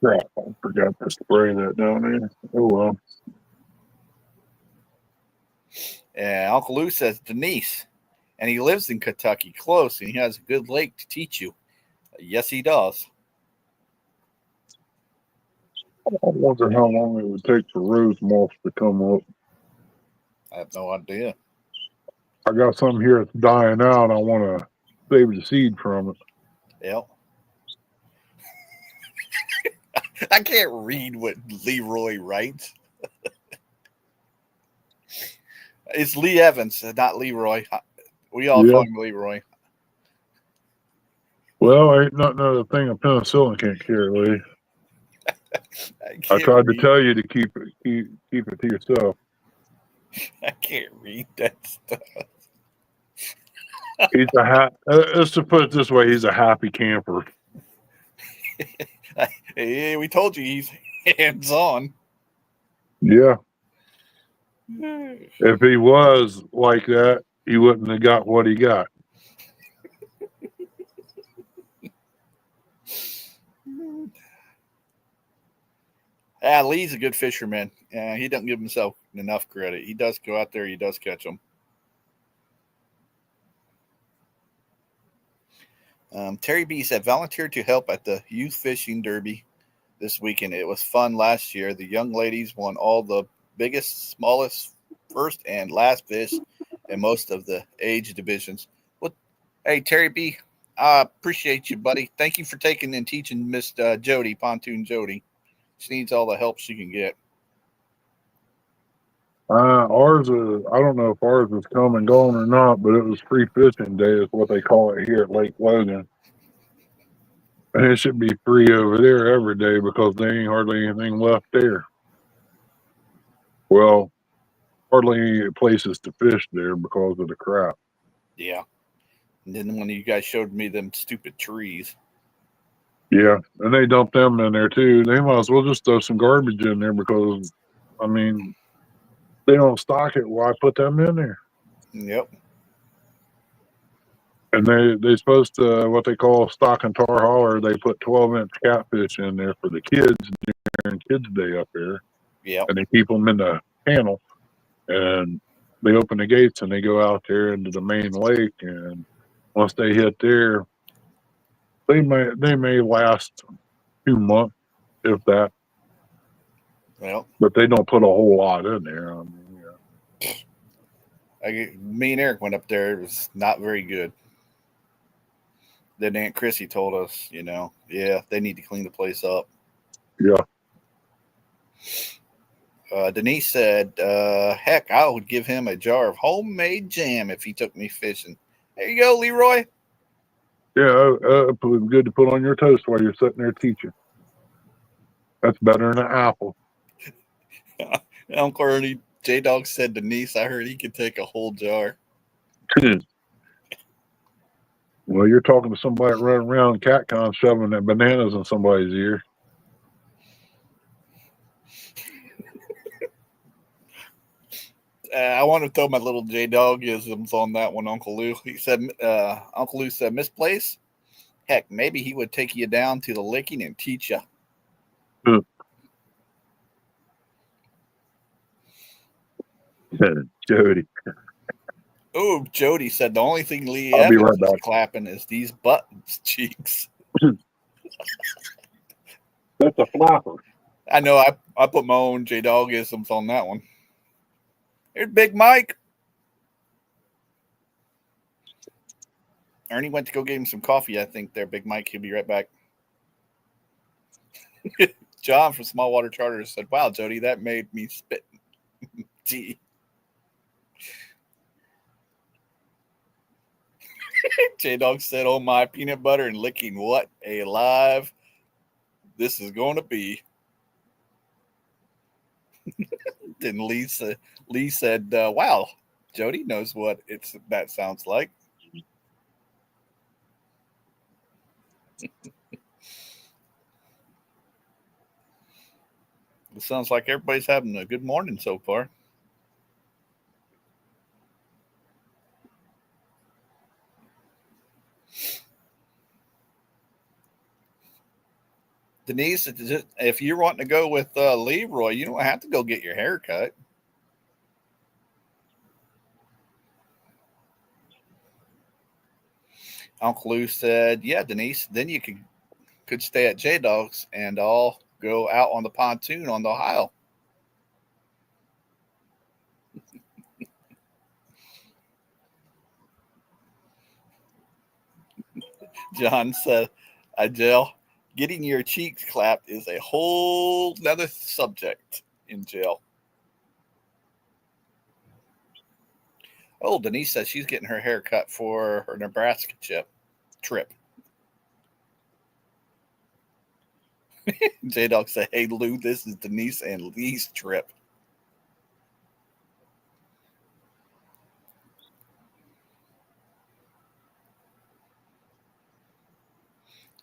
Crap, I forgot to spray that down there. Oh well. Uncle Lou says, "Denise, and he lives in Kentucky, close, and he has a good lake to teach you." Yes, he does. I wonder how long it would take for rose moths to come up. I have no idea. I got some here that's dying out. I want to save the seed from it. Yep. I can't read what Leroy writes. It's Lee Evans, not Leroy. We all call him Leroy. Well, ain't nothing other thing a penicillin can't cure, Lee. I tried to tell you to keep it to yourself. I can't read that stuff. He's let's just put it this way: he's a happy camper. Hey, we told you he's hands on. Yeah. If he was like that, he wouldn't have got what he got. Lee's a good fisherman. He doesn't give himself enough credit. He does go out there. He does catch them. Terry B said, volunteered to help at the youth fishing derby this weekend. It was fun last year. The young ladies won all the biggest, smallest, first and last fish in most of the age divisions. Well, hey, Terry B, I appreciate you, buddy. Thank you for taking and teaching Miss Jody, Pontoon Jody. She needs all the help she can get. Ours is, I don't know if ours is come and gone or not, but it was free fishing day is what they call it here at Lake Logan. And it should be free over there every day because there ain't hardly anything left there. Well, hardly any places to fish there because of the crap. Yeah. And then when you guys showed me them stupid trees. Yeah, and they dump them in there too. They might as well just throw some garbage in there because, I mean, they don't stock it. Why put them in there? Yep. And they're supposed to, what they call stock and tar holler, they put 12-inch catfish in there for the kids during Kids Day up there. Yep. And they keep them in the panel. And they open the gates and they go out there into the main lake. And once they hit there, they may last 2 months, if that. Well, but they don't put a whole lot in there. I mean, me and Eric went up there. It was not very good. Then Aunt Chrissy told us, yeah, they need to clean the place up. Yeah. Denise said, heck, I would give him a jar of homemade jam if he took me fishing. There you go, Leroy. Yeah, good to put on your toast while you're sitting there teaching. That's better than an apple. Uncle Ernie, J-Dog said Denise, I heard he could take a whole jar. Well, you're talking to somebody running around CatCon shoving that bananas in somebody's ear. I want to throw my little J Dog isms on that one, Uncle Lou. He said, Uncle Lou said, misplace? Heck, maybe he would take you down to the licking and teach you. Jody. Oh, Jody said the only thing Lee I'll be Evans right is back. clapping is these buttons cheeks. That's a flapper. I know I put my own J Dog isms on that one. Here's Big Mike. Ernie went to go get him some coffee, I think, there, Big Mike. He'll be right back. John from Small Water Charters said, wow, Jody, that made me spit tea. J Dog said, oh my, peanut butter and licking. What a live this is going to be. Then Lee said, wow, Jody knows what that sounds like. It sounds like everybody's having a good morning so far. Denise, if you're wanting to go with Leroy, you don't have to go get your hair cut. Uncle Lou said, yeah, Denise, then you could stay at J Dog's and all go out on the pontoon on the Ohio. John said, jail, getting your cheeks clapped is a whole nother subject in jail. Oh, Denise says she's getting her hair cut for her Nebraska trip. J-Dog said, hey, Lou, this is Denise and Lee's trip.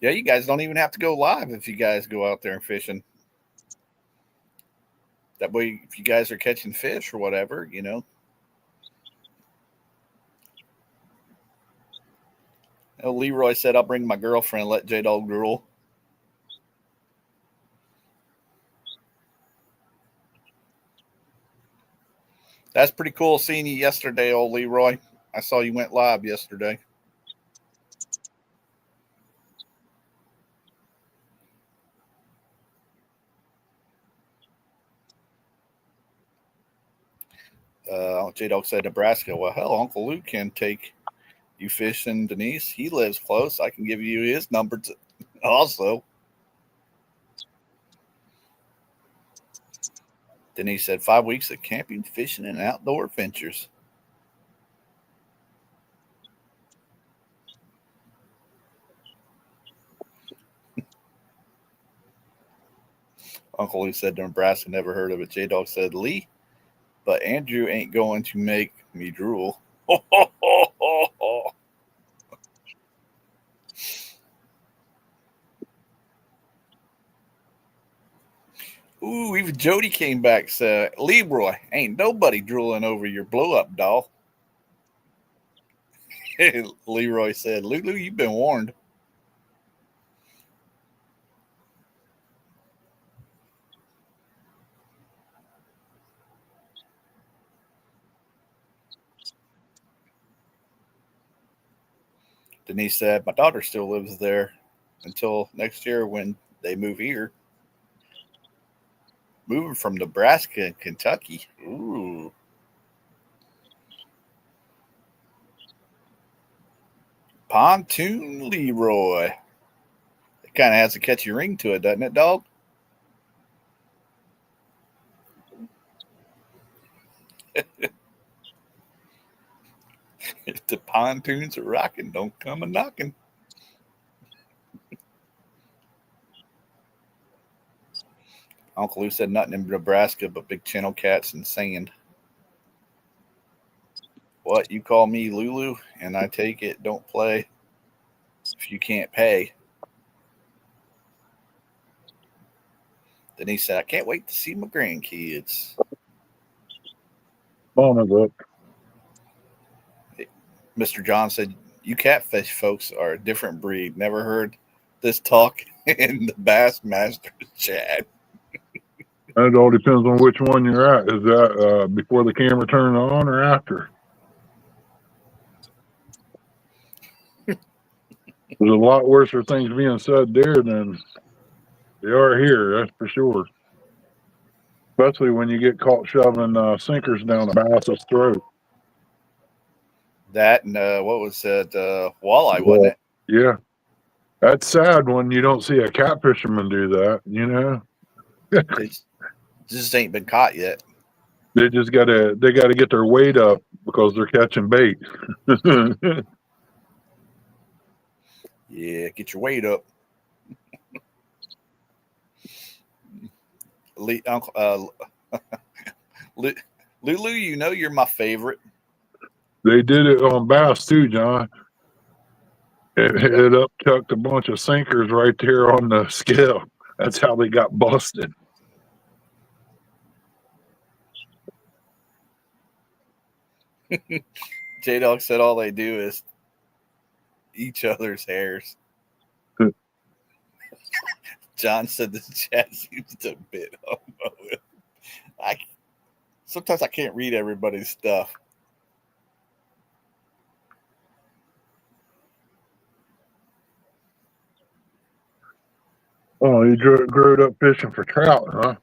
Yeah, you guys don't even have to go live if you guys go out there and fishing. That way, if you guys are catching fish or whatever, you know. Oh, Leroy said, I'll bring my girlfriend, let J-Dog drool. That's pretty cool seeing you yesterday, old Leroy. I saw you went live yesterday. J-Dog said Nebraska. Well, hell, Uncle Luke can take you fishing, Denise. He lives close. I can give you his number also. Denise said 5 weeks of camping, fishing, and outdoor adventures. Uncle Luke said Nebraska, never heard of it. J-Dog said Lee, but Andrew ain't going to make me drool. Ooh, even Jody came back, said, Leroy, ain't nobody drooling over your blow-up doll. Leroy said, Lulu, you've been warned. Denise said, my daughter still lives there until next year when they move here. Moving from Nebraska and Kentucky. Ooh. Pontoon Leroy. It kind of has a catchy ring to it, doesn't it, dog? If the pontoons are rocking, don't come a knocking. Uncle Lou said nothing in Nebraska but big channel cats and sand. What, you call me Lulu and I take it, don't play if you can't pay. Then he said, I can't wait to see my grandkids. Bonus up. Mr. John said, you catfish folks are a different breed. Never heard this talk in the Bassmaster chat. It all depends on which one you're at. Is that before the camera turned on or after? There's a lot worse for things being said there than they are here, that's for sure. Especially when you get caught shoving sinkers down a bass's throat. That and what was it? Walleye, wasn't it? Yeah. That's sad when you don't see a catfisherman do that, you know? They just ain't been caught yet. They gotta get their weight up because they're catching bait. Yeah, get your weight up. Lulu, you know you're my favorite. They did it on bass too, John. It upchucked a bunch of sinkers right there on the scale. That's how they got busted. J-Dog said all they do is each other's hairs. John said the chat seems a bit homo. Sometimes I can't read everybody's stuff. Oh, you growed up fishing for trout, huh?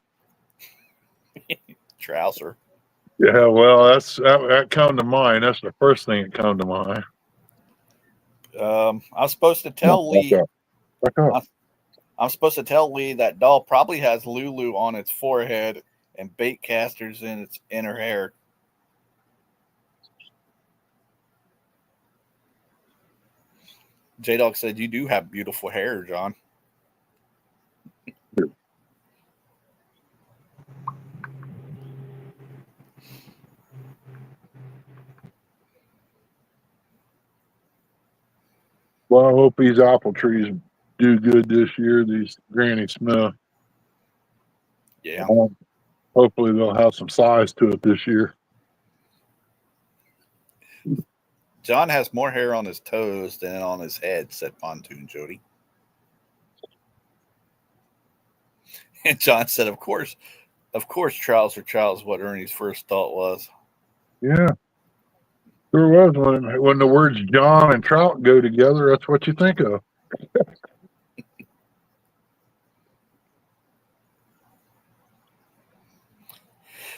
Trouser. Yeah, well, that come to mind. That's the first thing that come to mind. I'm supposed to tell Lee. Back up. I'm supposed to tell Lee that doll probably has Lulu on its forehead and bait casters in her hair. J-Dog said, you do have beautiful hair, John. Well, I hope these apple trees do good this year, these Granny Smith. Yeah. Hopefully they'll have some size to it this year. John has more hair on his toes than on his head, said Pontoon Jody. And John said, of course, trouser is what Ernie's first thought was. Yeah. There was when the words John and trout go together, that's what you think of.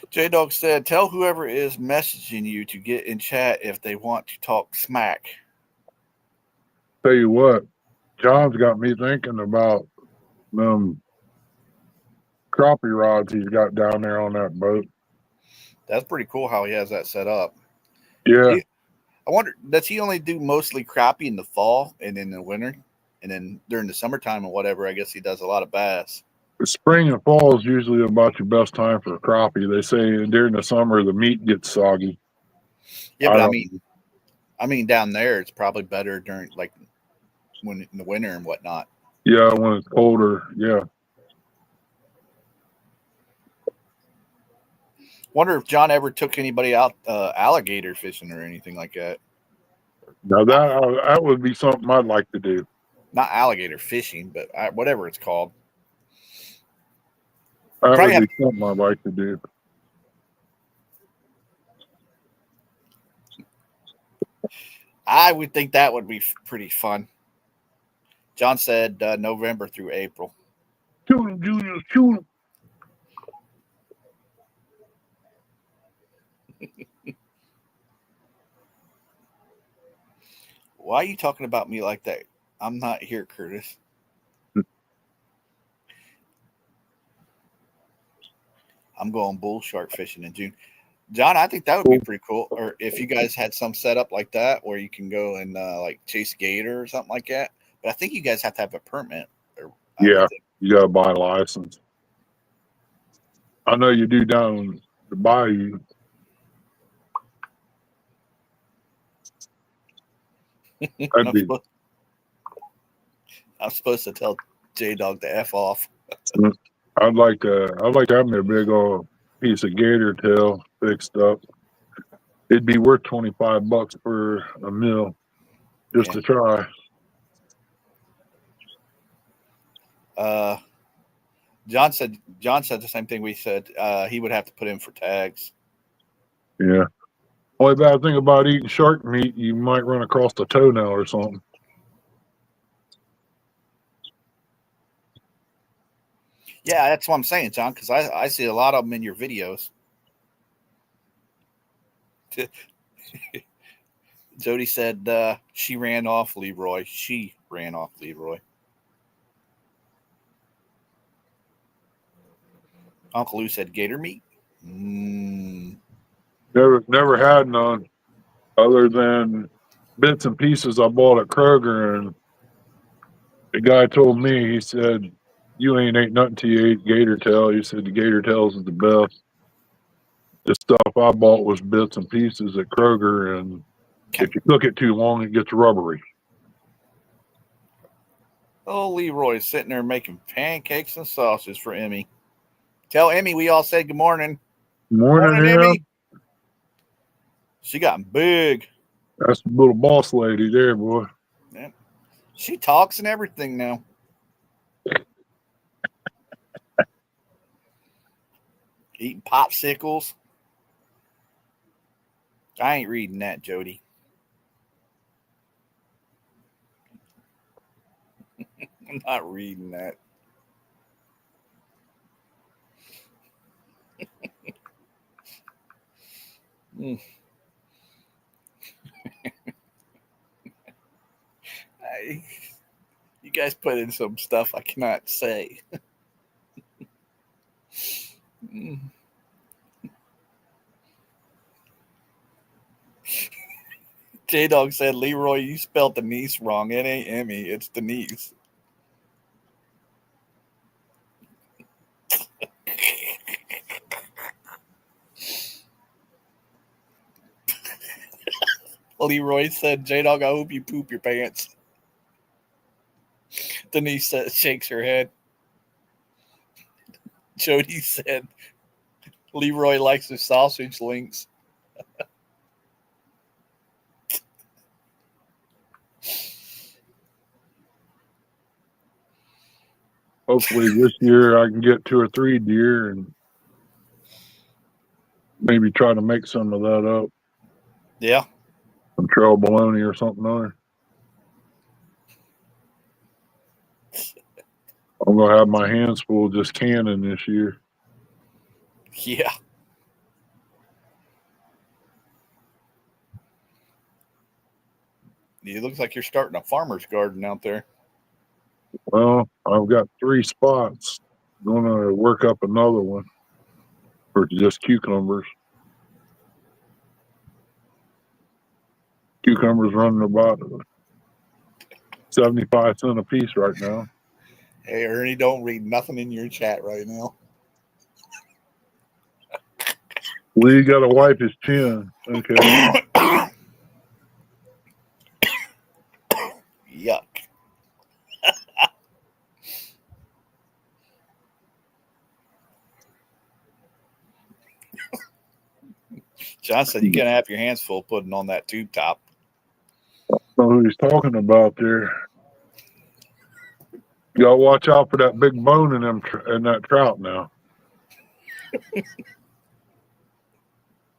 J-Dog said, tell whoever is messaging you to get in chat if they want to talk smack. Tell you what, John's got me thinking about them crappie rods he's got down there on that boat. That's pretty cool how he has that set up. Yeah. I wonder, does he only do mostly crappie in the fall and in the winter? And then during the summertime and whatever, I guess he does a lot of bass. Spring and fall is usually about your best time for crappie. They say during the summer the meat gets soggy. Yeah, but I mean down there it's probably better during like when in the winter and whatnot. Yeah, when it's colder. Yeah. Wonder if John ever took anybody out alligator fishing or anything like that. Now that would be something I'd like to do. Not alligator fishing, but whatever it's called. That would be something I'd like to do. I would think that would be pretty fun. John said November through April. Shoot him, Junior, shoot him. Why are you talking about me like that? I'm not here, Curtis. I'm going bull shark fishing in June. John, I think that would be pretty cool. Or if you guys had some setup like that where you can go and like chase gator or something like that. But I think you guys have to have a permit. Yeah, you got to buy a license. I know you do down the bayou. I'd be. I'm supposed to tell J-Dog to F off. I'd like to have me a big old piece of gator tail fixed up. It'd be worth $25 for a meal just to try. John said the same thing we said. He would have to put in for tags. Yeah. Only bad thing about eating shark meat, you might run across a toenail or something. Yeah, that's what I'm saying, John, because I see a lot of them in your videos. Jody said she ran off Leroy. She ran off Leroy. Uncle Lou said gator meat. Never had none other than bits and pieces I bought at Kroger, and the guy told me, he said, "You ain't ate nothing till you ate gator tail." He said the gator tails is the best. The stuff I bought was bits and pieces at Kroger, and if you cook it too long, it gets rubbery. Oh, Leroy's sitting there making pancakes and sausage for Emmy. Tell Emmy we all said good morning. Morning, Emmy. She got big. That's the little boss lady there, boy. Yeah. She talks and everything now. Eating popsicles. I ain't reading that, Jody. I'm not reading that. You guys put in some stuff I cannot say. J-Dog said, Leroy, you spelled Denise wrong. It ain't Emmy, it's Denise. Leroy said, J-Dog, I hope you poop your pants. Denise shakes her head. Jody said, Leroy likes the sausage links. Hopefully this year I can get 2 or 3 deer and maybe try to make some of that up. Yeah. Some trail bologna or something other. I'm going to have my hands full just canning this year. Yeah. It looks like you're starting a farmer's garden out there. Well, I've got 3 spots. Going to work up another one for just cucumbers. Cucumbers running about 75 cents a piece right now. Hey, Ernie, don't read nothing in your chat right now. Lee got to wipe his chin. Okay. Yuck. John said you can't have your hands full putting on that tube top. I don't know who he's talking about there. You gotta watch out for that big bone in that trout now. It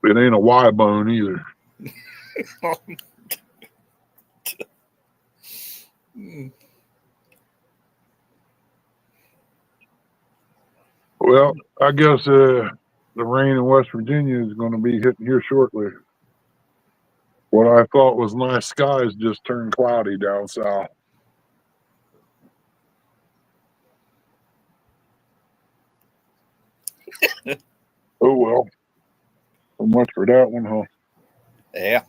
ain't a Y bone either. Well, I guess the rain in West Virginia is going to be hitting here shortly. What I thought was nice skies just turned cloudy down south. Oh, well. So much for that one, huh? Yeah.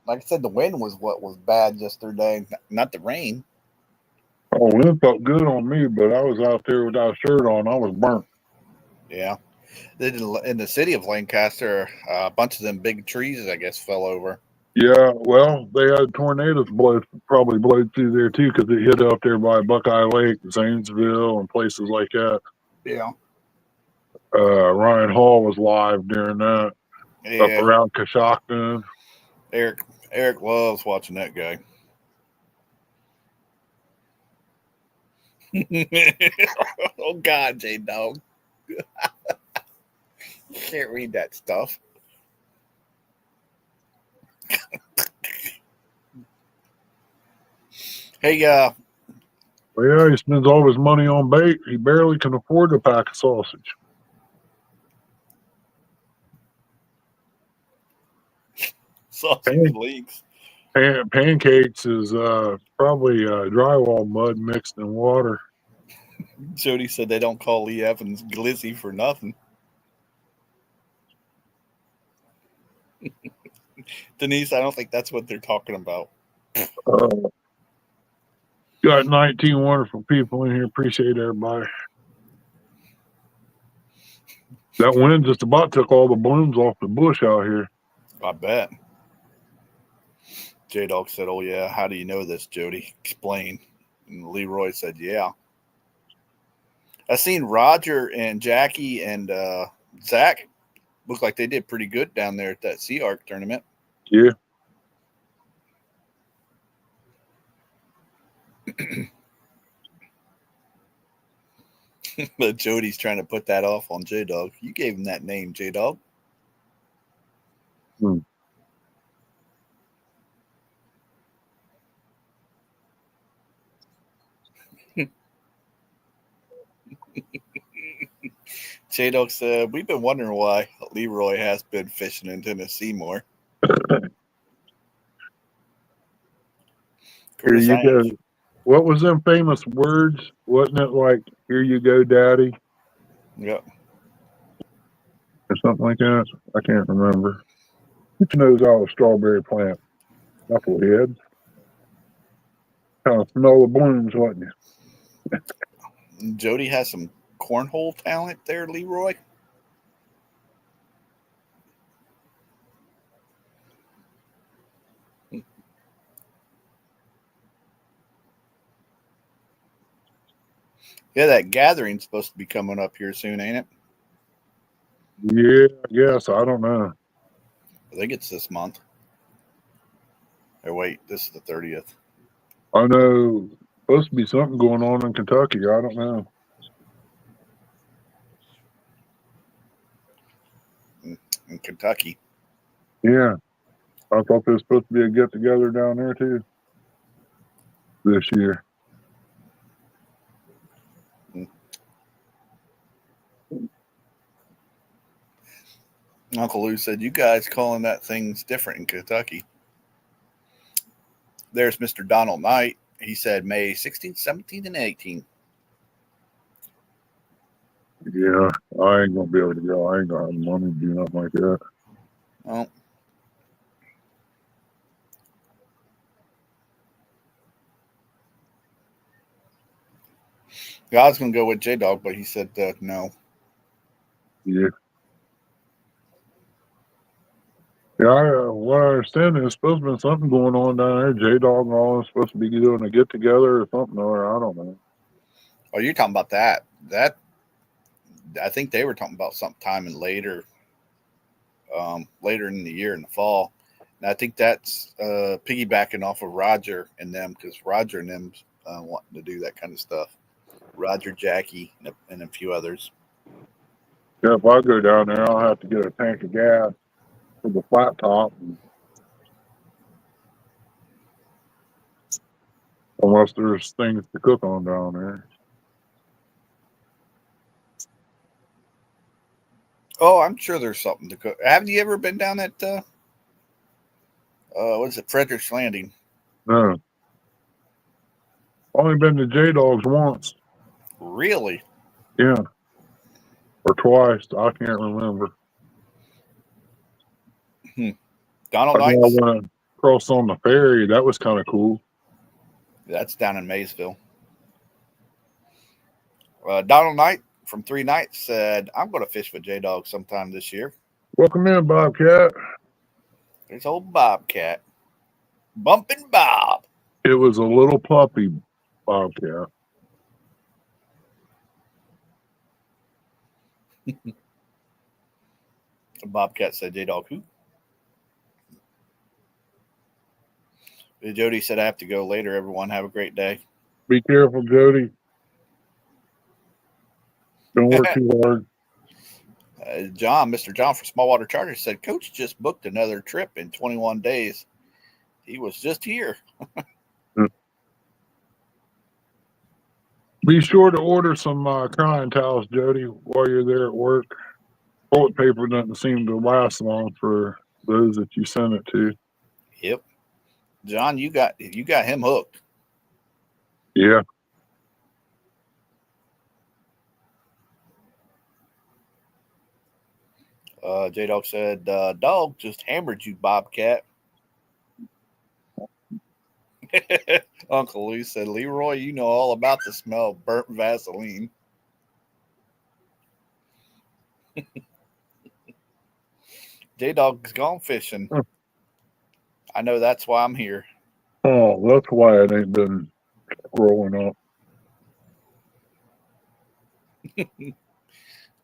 Like I said, the wind was what was bad yesterday, not the rain. Oh, wind felt good on me, but I was out there without a shirt on. I was burnt. Yeah. In the city of Lancaster, a bunch of them big trees, I guess, fell over. Yeah, well, they had tornadoes probably blowed through there too because it hit up there by Buckeye Lake, Zanesville, and places like that. Yeah. Ryan Hall was live during that up Yeah. around Coshocton. Eric loves watching that guy. Oh God, J Dog. You can't read that stuff. Hey, Well, yeah, he spends all his money on bait. He barely can afford a pack of sausage. sausage Pan- leaks. pancakes is probably drywall mud mixed in water. Jody said they don't call Lee Evans glizzy for nothing. Denise, I don't think that's what they're talking about. Uh, got 19 wonderful people in here. Appreciate everybody. That wind just about took all the blooms off the bush out here. I bet. J Dog said, "Oh yeah, how do you know this, Jody? Explain." And Leroy said, "Yeah." I seen Roger and Jackie and Zach look like they did pretty good down there at that Sea Arc tournament. Yeah. But Jody's trying to put that off on J Dog. You gave him that name, J Dog. Hmm. J Dog said, "We've been wondering why Leroy has been fishing in Tennessee more." Here Curtis you go. Hanks. What was them famous words? Wasn't it like, here you go, daddy? Yep. Or something like that? I can't remember. Which knows out of strawberry plant? Knucklehead. Kind of smell the blooms, wasn't you? Jody has some cornhole talent there, Leroy. Yeah, that gathering's supposed to be coming up here soon, ain't it? Yeah, I guess. I don't know. I think it's this month. Or wait, this is the 30th. I know supposed to be something going on in Kentucky. I don't know. In Kentucky. Yeah. I thought there was supposed to be a get together down there too this year. Uncle Lou said, "You guys calling that things different in Kentucky." There's Mr. Donald Knight. He said May 16th, 17th, and 18th. Yeah, I ain't gonna be able to go. I ain't gonna have money to do nothing like that. Oh. God's going to go with J Dog, but he said no. Yeah. Yeah, what I understand is supposed to be something going on down there. J Dog and all is supposed to be doing a get together or something, or I don't know. Oh, you're talking about that? I think they were talking about sometime in later in the year in the fall. And I think that's piggybacking off of Roger and them because Roger and them wanting to do that kind of stuff. Roger, Jackie, and a few others. Yeah, if I go down there, I'll have to get a tank of gas for the flat top, unless there's things to cook on down there. Oh, I'm sure there's something to cook. Haven't you ever been down at what is it, Frederick's Landing? No, only been to J Dog's once. Really? Yeah, or twice. I can't remember. Donald I know I Knight's. went across on the ferry. That was kind of cool. That's down in Maysville. Donald Knight from 3 Nights said, "I'm going to fish with J Dog sometime this year." Welcome in, Bobcat. There's old Bobcat. Bumping Bob. It was a little puppy bobcat. Bobcat said, J-Dog who? Jody said, I have to go later. Everyone have a great day. Be careful, Jody. Don't work too hard. Mr. John from Smallwater Chargers said, Coach just booked another trip in 21 days. He was just here. Be sure to order some crying towels, Jody, while you're there at work. Toilet paper doesn't seem to last long for those that you send it to. Yep. John, you got him hooked. Yeah. J-Dog said, dog just hammered you, Bobcat. Uncle Lee said, Leroy, you know all about the smell of burnt Vaseline. J-Dog's gone fishing. I know that's why I'm here. Oh, that's why it ain't been growing up.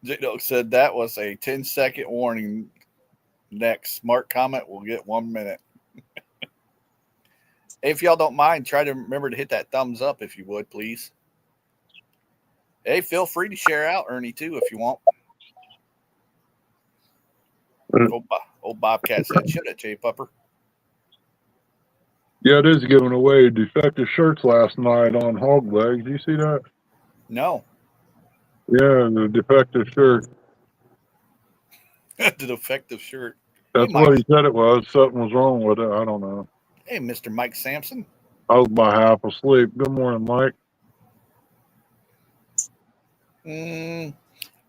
J-Dog said that was a 10-second warning. Next smart comment will get 1 minute. If y'all don't mind, try to remember to hit that thumbs up if you would, please. Hey, feel free to share out, Ernie, too, if you want. Old Bobcat said, should it, J Pupper? Yeah, it is giving away defective shirts last night on Hog Legs. You see that? No. Yeah, the defective shirt. The defective shirt. That's what he said it was. Something was wrong with it. I don't know. Hey, Mr. Mike Sampson. I was about half asleep. Good morning, Mike.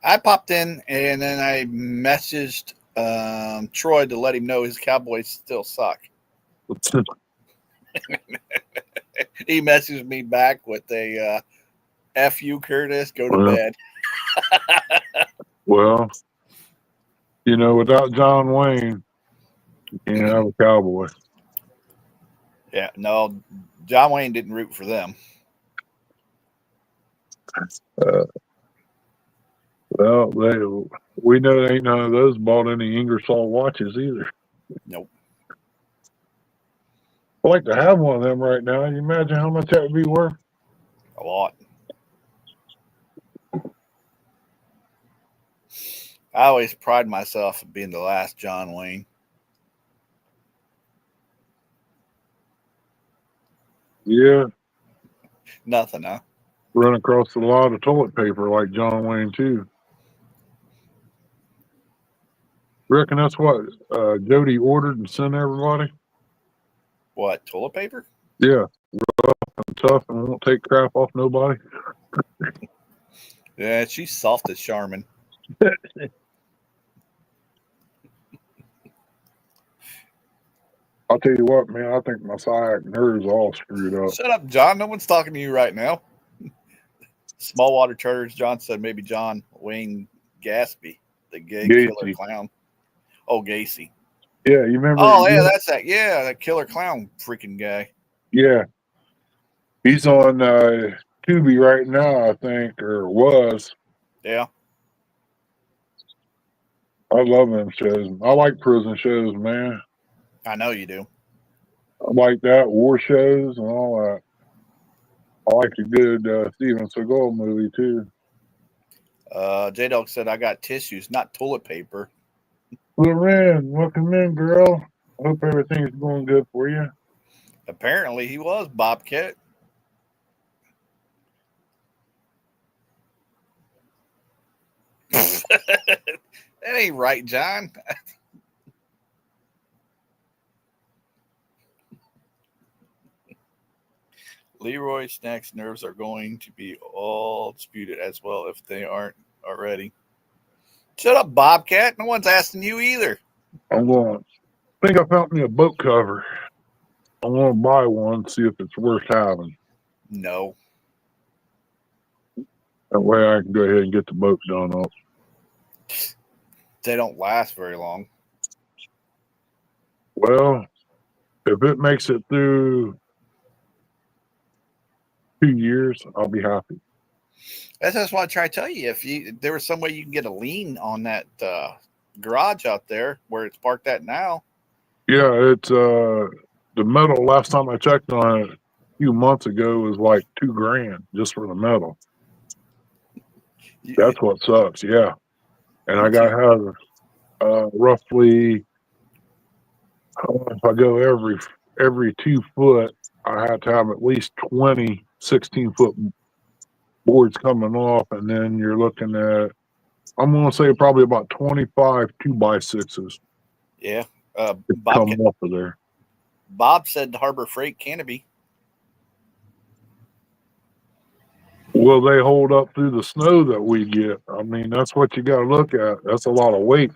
I popped in and then I messaged Troy to let him know his Cowboys still suck. He messaged me back with a F you, Curtis, go to bed. Well, you know, without John Wayne, you can't have a Cowboy. Yeah, no, John Wayne didn't root for them. Well, we know ain't none of those bought any Ingersoll watches either. Nope. I'd like to have one of them right now. Can you imagine how much that would be worth? A lot. I always pride myself in being the last John Wayne. Yeah. Nothing, huh? Run across a lot of toilet paper like John Wayne, too. Reckon that's what Jody ordered and sent everybody? What, toilet paper? Yeah. Rough and tough and won't take crap off nobody. Yeah, she's soft as Charmin. I'll tell you what, man, I think my sciatic nerve's all screwed up. Shut up, John. No one's talking to you right now. Smallwater Chargers, John said maybe John Wayne Gatsby, the gay killer clown. Oh, Gacy. Yeah, you remember? Oh, yeah, that's that. Yeah, that killer clown freaking guy. Yeah. He's on Tubi right now, I think, or was. Yeah. I love them shows. I like prison shows, man. I know you do. I like that, war shows and all that. I like a good Steven Seagal movie, too. J-Dog said, I got tissues, not toilet paper. Loren, welcome in, girl. I hope everything's going good for you. Apparently, he was Bobcat. That ain't right, John. Leroy Snack's nerves are going to be all disputed as well if they aren't already. Shut up, Bobcat. No one's asking you either. I think I found me a boat cover. I want to buy one, see if it's worth having. No. That way I can go ahead and get the boat done up. They don't last very long. Well, If it makes it through 2 years, I'll be happy. That's what I try to tell you. If there was some way you can get a lien on that garage out there where it's parked at now. Yeah, it's the metal. Last time I checked on it a few months ago was like $2,000 just for the metal. That's what sucks. Yeah, and I got to have roughly. If I go every 2 foot, I have to have at least 20 16-foot boards coming off, and then you're looking at. I'm going to say probably about 25 2x6s. Yeah, Come off of there. Bob said Harbor Freight canopy. Will they hold up through the snow that we get? I mean, that's what you got to look at. That's a lot of weight.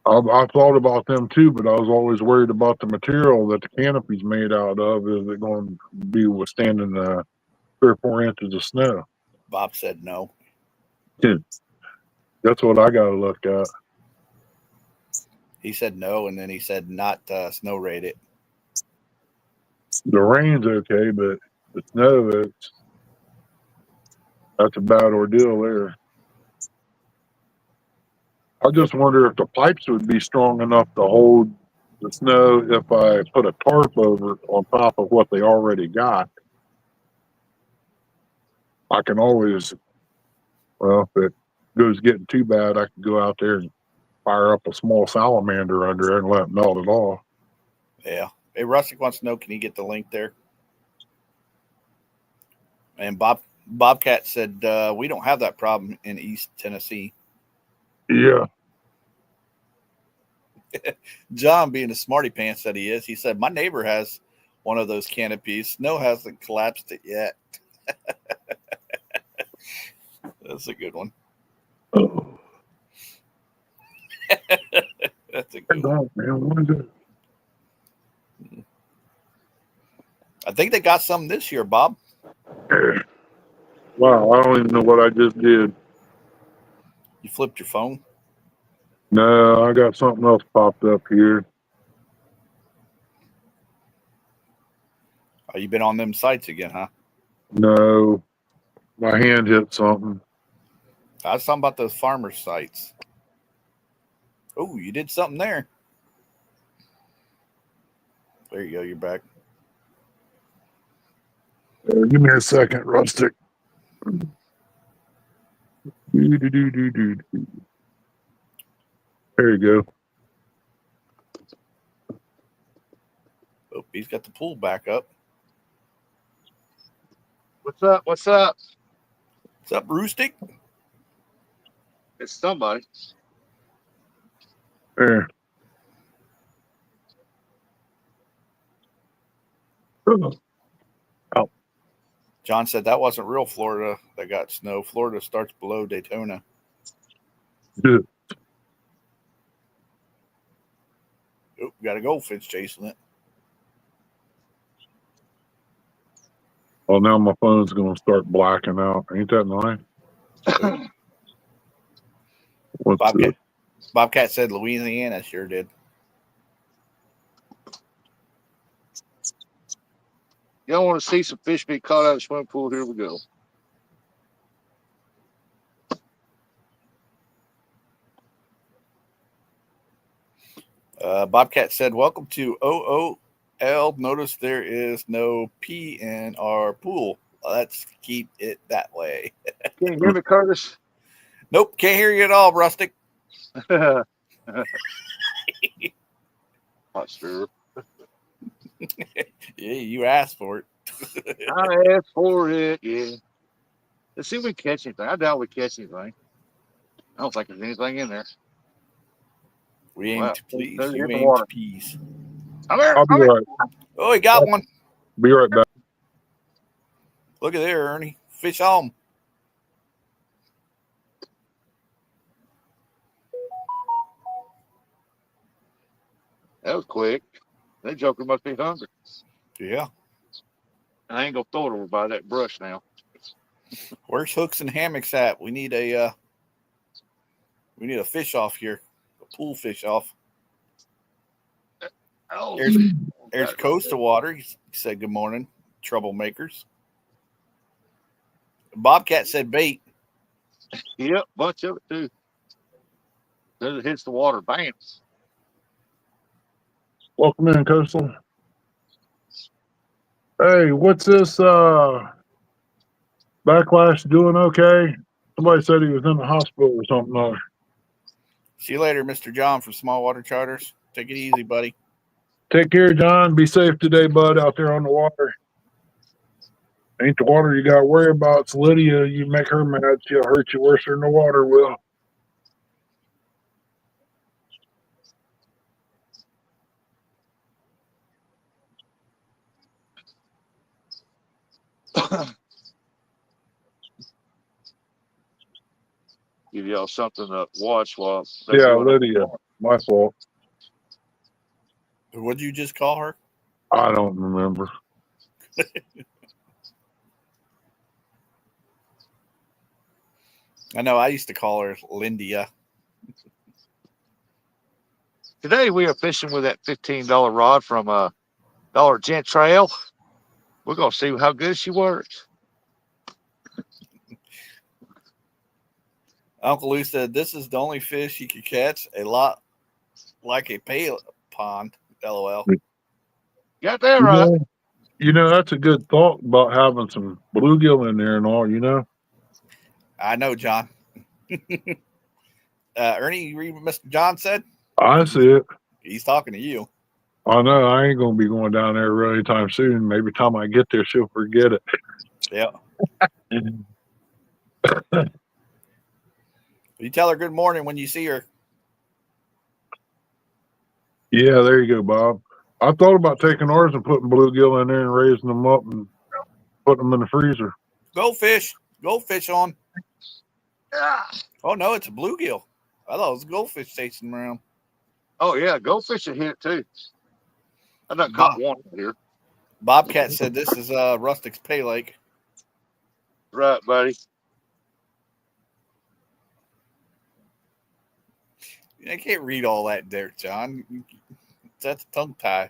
I thought about them too, but I was always worried about the material that the canopy's made out of. Is it going to be withstanding 3 or 4 inches of snow? Bob said no. That's what I got to look at. He said no, and then he said not snow rated. The rain's okay, but the snow, that's a bad ordeal there. I just wonder if the pipes would be strong enough to hold the snow if I put a tarp over it on top of what they already got. I can always, well, if it goes getting too bad, I can go out there and fire up a small salamander under there and let it melt it off. Yeah. Hey, Rustic wants to know, can he get the link there? And Bobcat said, we don't have that problem in East Tennessee. Yeah. John, being the smarty pants that he is, he said, my neighbor has one of those canopies. Snow hasn't collapsed it yet. That's a good one. Oh. That's a good one. Man, what is it? I think they got some this year, Bob. Wow, I don't even know what I just did. You flipped your phone? No, I got something else popped up here. Oh, you been on them sites again, huh? No, my hand hit something. I was talking about those farmer sites. Oh, you did something there. There you go. You're back. Give me a second, Rustic. There you go. Oh, he's got the pool back up. What's up? What's up? What's up, Roostic? It's somebody. There. Oh. John said that wasn't real Florida that got snow. Florida starts below Daytona. Good. Oh, got a goldfinch chasing it. Well, now my phone's going to start blacking out. Ain't that nice? What's Bobcat said Louisiana sure did. Y'all want to see some fish be caught out of the swimming pool? Here we go. Bobcat said, welcome to OOL. Notice there is no P in our pool. Let's keep it that way. Can you hear me, Curtis? Nope, can't hear you at all, Rustic. Not sure. Yeah, you asked for it. I asked for it, yeah. Let's see if we catch anything. I doubt we catch anything. I don't think there's anything in there. We aim to please. There's You in the aim water. to peace. I'm there. I'll be right. Oh, he got one. Be right back. Look at there, Ernie. Fish on. That was quick. That joker must be hungry. Yeah. I ain't gonna throw it over by that brush now. Where's hooks and hammocks at? We need a fish off here. pool fish off. Oh, There's Coastal Water. He said, good morning, troublemakers. Bobcat said bait. yep, bunch of it too. Then it hits the water, bam. Welcome in, Coastal. Hey, what's this? Backlash doing okay? Somebody said he was in the hospital or something. See you later, Mr. John from Small Water Charters. Take it easy, buddy. Take care, John. Be safe today, bud, out there on the water. Ain't the water you got to worry about. It's Lydia. You make her mad, she'll hurt you worse than the water will. Give y'all something to watch while. Yeah, Lydia. My fault. What'd you just call her? I don't remember. I know I used to call her Lindia. Today we are fishing with that $15 rod from Dollar Gent Trail. We're gonna see how good she works. Uncle Lou said this is the only fish you could catch a lot like a pay pond. LOL. Got that right. You know, that's a good thought about having some bluegill in there and all, you know? I know, John. Ernie, you read what Mr. John said? I see it. He's talking to you. I know. I ain't going to be going down there really anytime soon. Maybe time I get there, she'll forget it. Yeah. You tell her good morning when you see her. Yeah, there you go, Bob. I thought about taking ours and putting bluegill in there and raising them up and putting them in the freezer. Go fish. Go fish on. Yeah. Oh, no, it's a bluegill. I thought it was a goldfish chasing around. Oh, yeah. Goldfish are hit too. I done caught one here. Bobcat said this is Rustic's Pay Lake. Right, buddy. I can't read all that there, John. That's a tongue tie.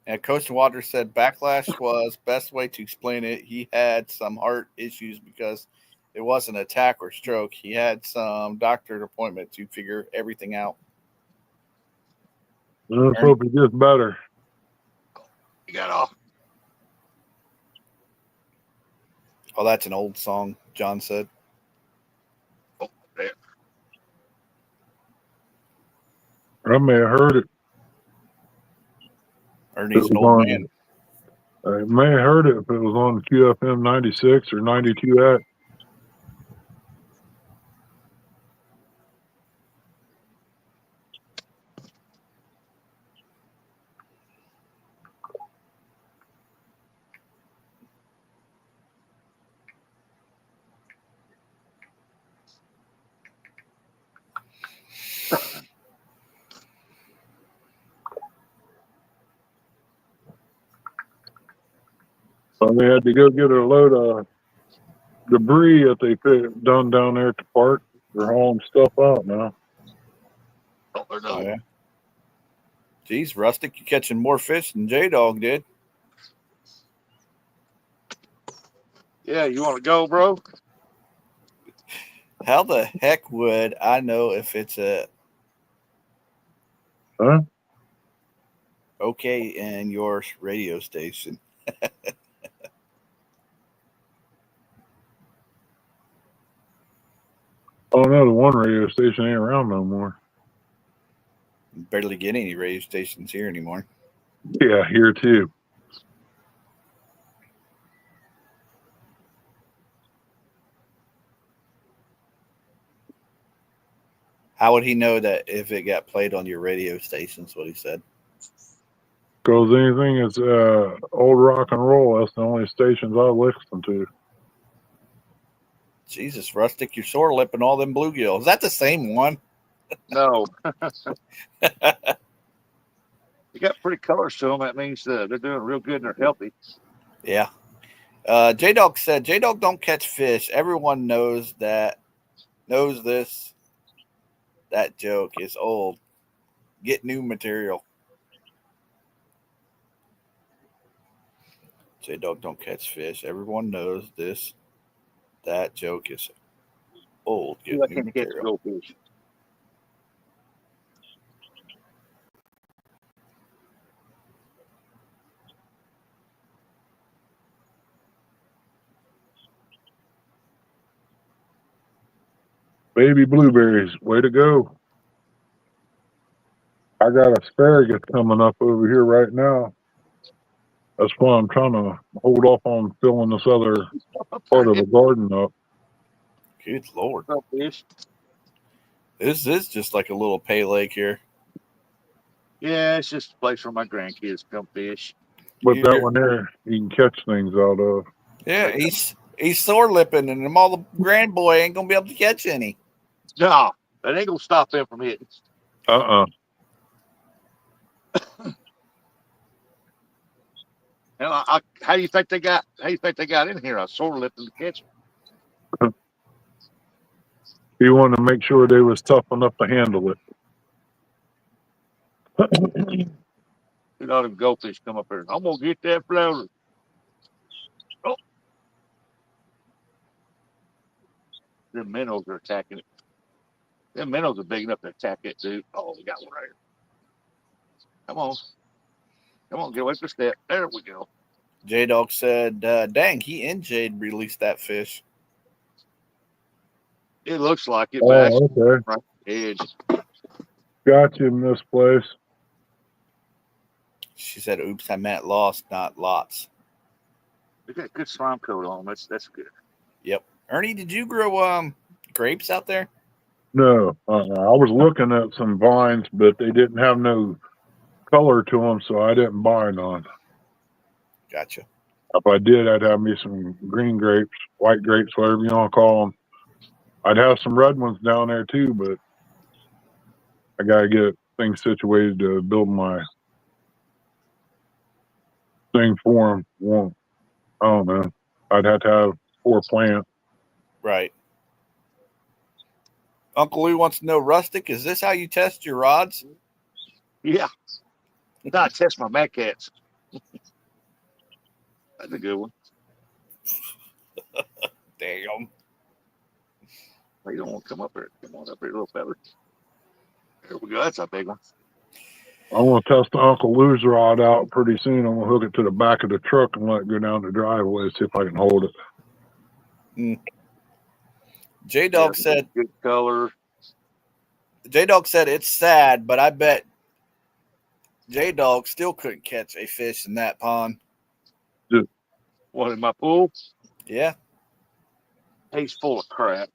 And Coach Water said backlash was best way to explain it. He had some heart issues because it wasn't an attack or stroke. He had some doctor appointment to figure everything out. Let's hope it gets better. You got off. Oh, that's an old song, John said. Oh, there. I may have heard it. Ernie's an old man. I may have heard it if it was on QFM 96 or 92X. So they had to go get a load of debris that they done down there at the park. They're hauling stuff out now. Oh, they're Oh, done. yeah. Geez, Rustic, you're catching more fish than J-Dog did. Yeah, you want to go, bro? How the heck would I know if it's a Huh? okay in your radio station? Oh no, the one radio station ain't around no more. Barely get any radio stations here anymore. Yeah, here too. How would he know that if it got played on your radio stations? What he said. Because anything that's old rock and roll, that's the only stations I listen to. Jesus, Rustic, you're sore lipping all them bluegill. Is that the same one? No. You got pretty colors to them. That means they're doing real good and they're healthy. Yeah. J-Dog said, J-Dog don't catch fish. Everyone knows that. knows this. That joke is old. Get new material. J-Dog don't catch fish. Everyone knows this. That joke is old. Get I new can't catch material. goldfish. Baby blueberries, way to go. I got asparagus coming up over here right now. That's why I'm trying to hold off on filling this other part of the garden up. Good Lord. Goldfish. This is just like a little pay lake here. Yeah, it's just a place where my grandkids come fish. But that You're- one there, you can catch things out of. Yeah, he's sore lipping, and them all the grand boy ain't gonna be able to catch any. No, that ain't gonna stop them from hitting. And how do you think they got? How you think they got in here? I sore lipped them to catch them. He wanted to make sure they was tough enough to handle it. You know them goldfish come up here. I'm gonna get that floater. Oh, the minnows are attacking it. Them minnows are big enough to attack it, dude. Oh, we got one right here. Come on. Come on, get away from the step. There we go. J-Dog said, dang, he and Jade released that fish. It looks like it, but actually Okay. right at the edge. Got you in this place. She said, oops, I meant lost, not lots. They got a good slime coat on them. That's good. Yep. Ernie, did you grow grapes out there? No, I was looking at some vines, but they didn't have no color to them, so I didn't buy none. Gotcha. If I did, I'd have me some green grapes, white grapes, whatever you want to call them. I'd have some red ones down there too, but I got to get things situated to build my thing for them. Well, I don't know. I'd have to have 4 plants. Right. Uncle Lou wants to know, Rustic, is this how you test your rods? Yeah. I test my Mad Cats. That's a good one. Damn. You don't want to come up here. Come on up here, little fella. There we go. That's a big one. I'm going to test the Uncle Lou's rod out pretty soon. I'm going to hook it to the back of the truck and let it go down the driveway and see if I can hold it. J-Dog said, good color. J-Dog said it's sad, but I bet J-Dog still couldn't catch a fish in that pond. One in my pool. Yeah. He's full of crap.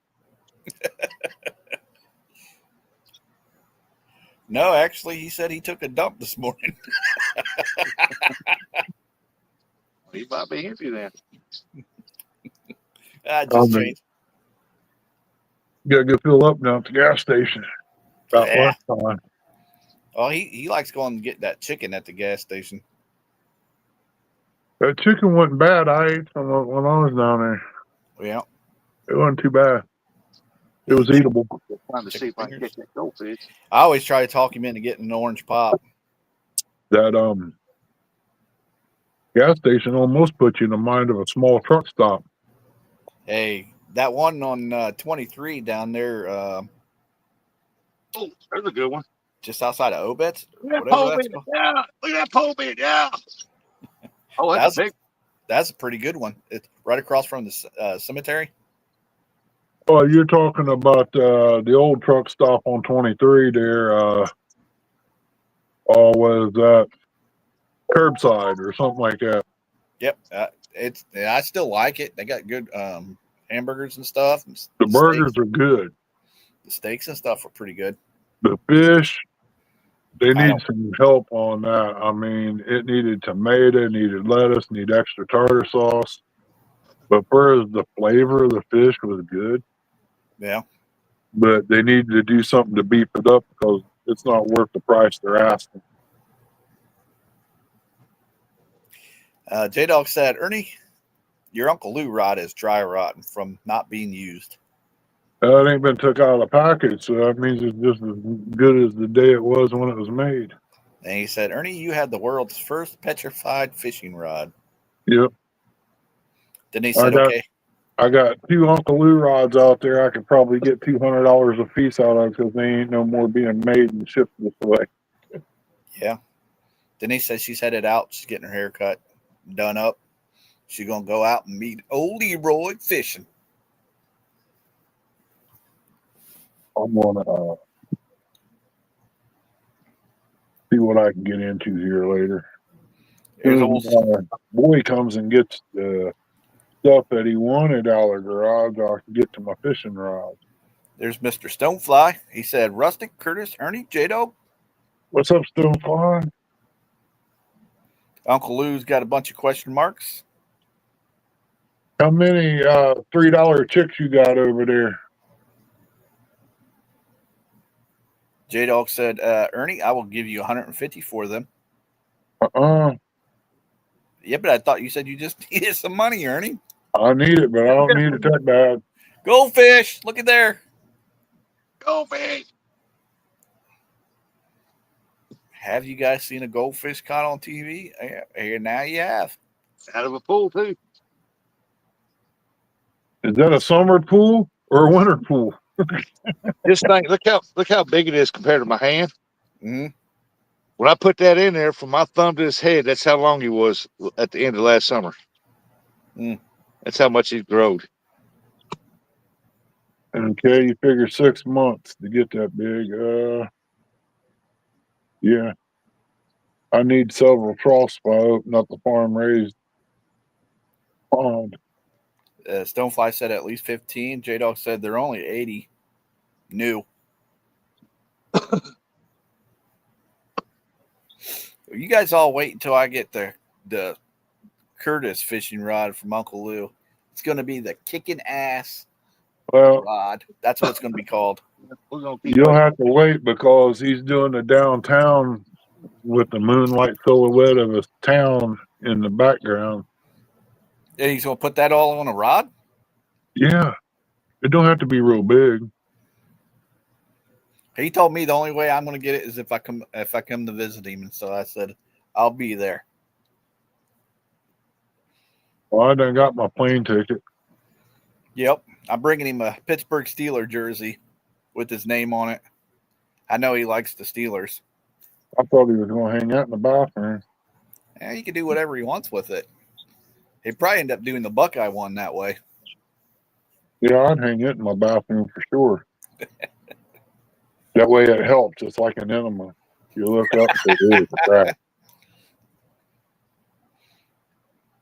No, actually, he said he took a dump this morning. He might be empty then. I just changed. You got to go fill up down at the gas station. About lunchtime. Oh, he likes going and get that chicken at the gas station. That chicken wasn't bad. I ate some when I was down there. Yeah. It wasn't too bad. It was eatable. Trying to see if I can catch that goldfish. I always try to talk him into getting an orange pop. That gas station almost put you in the mind of a small truck stop. Hey, that one on 23 down there, Oh, there's a good one. just outside of Obet's. Look at that pole bit. Yeah. Look at that pole bit. Yeah. Oh, that's a big. That's a pretty good one. It's right across from the cemetery. Oh, you're talking about the old truck stop on 23 there. Was that curbside or something like that? Yep. I still like it. They got good hamburgers and stuff. And The burgers are good. The steaks and stuff are pretty good. The fish, they need some help on that. I mean, it needed tomato, it needed lettuce, needed extra tartar sauce. But for the flavor of the fish was good. Yeah. But they needed to do something to beef it up because it's not worth the price they're asking. J-Dog said, Ernie, your Uncle Lou rod is dry rotten from not being used. It ain't been took out of the package, so that means it's just as good as the day it was when it was made. And he said, Ernie, you had the world's first petrified fishing rod. Yep. Then he said, okay. I got 2 Uncle Lou rods out there. I could probably get $200 a piece out of because they ain't no more being made and shipped this way. Yeah. Denise says she's headed out. She's getting her hair cut, done up. She's going to go out and meet old Leroy fishing. I'm going to see what I can get into here later. Boy comes and gets the stuff that he wanted out of the garage, I can get to my fishing rod. There's Mr. Stonefly. He said, Rustic, Curtis, Ernie, J-Dog. What's up, Stonefly? Uncle Lou's got a bunch of question marks. How many $3 chicks you got over there? J-Dog said, Ernie, I will give you 150 for them. Yeah, but I thought you said you just needed some money, Ernie. I need it, but I don't need it that bad. Goldfish, look at there. Goldfish. Have you guys seen a goldfish caught on TV? Here, now you have. Out of a pool, too. Is that a summer pool or a winter pool? This thing, look how big it is compared to my hand. Mm-hmm. When I put that in there, from my thumb to his head, that's how long he was at the end of last summer. That's how much he's grown. Okay, you figure 6 months to get that big. Yeah. I need several troughs if I open up a farm-raised pond. Stonefly said at least 15. J-Dog said they're only 80 new. You guys all wait until I get the Curtis fishing rod from Uncle Lou. It's going to be the kicking ass rod. That's what it's going to be called. You'll have to wait because he's doing the downtown with the moonlight silhouette of a town in the background. And he's going to put that all on a rod? Yeah. It don't have to be real big. He told me the only way I'm going to get it is if I come to visit him, and so I said I'll be there. Well, I done got my plane ticket. Yep, I'm bringing him a Pittsburgh Steelers jersey with his name on it. I know he likes the Steelers. I thought he was going to hang out in the bathroom. Yeah, he can do whatever he wants with it. He'd probably end up doing the Buckeye one that way. Yeah, I'd hang it in my bathroom for sure. That way it helps. It's like an enema. You look up and say, "Ooh, crap."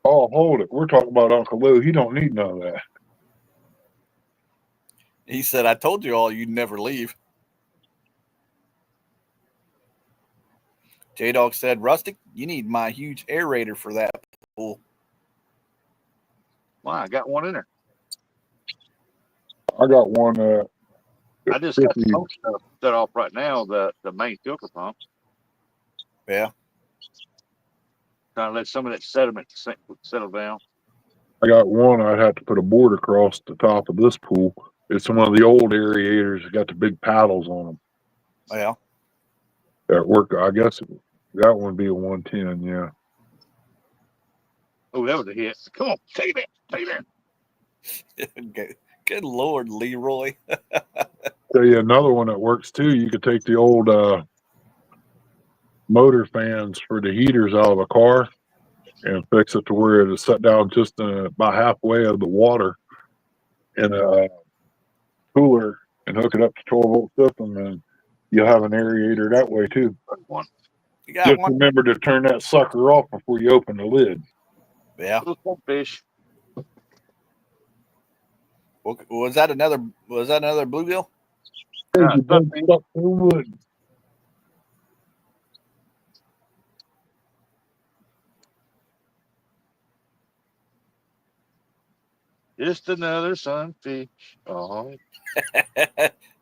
Oh, hold it. We're talking about Uncle Lou. He don't need none of that. He said, I told you all you'd never leave. J-Dog said, Rustic, you need my huge aerator for that pool. Wow, I got one in there. I got one. I just got the pump stuff set off right now, the main filter pump. Yeah. Trying to let some of that sediment settle down. I got one. I'd have to put a board across the top of this pool. It's one of the old aerators. It's got the big paddles on them. Yeah. That work. I guess that one would be a 110. Yeah. Oh, that was a hit. Come on, take that. Good Lord, Leroy. Tell you another one that works too. You could take the old motor fans for the heaters out of a car and fix it to where it is set down just about halfway of the water in a cooler and hook it up to 12-volt system, and you'll have an aerator that way too. Just remember to turn that sucker off before you open the lid. Yeah. Fish. Was that another bluegill? Just another sunfish. Oh.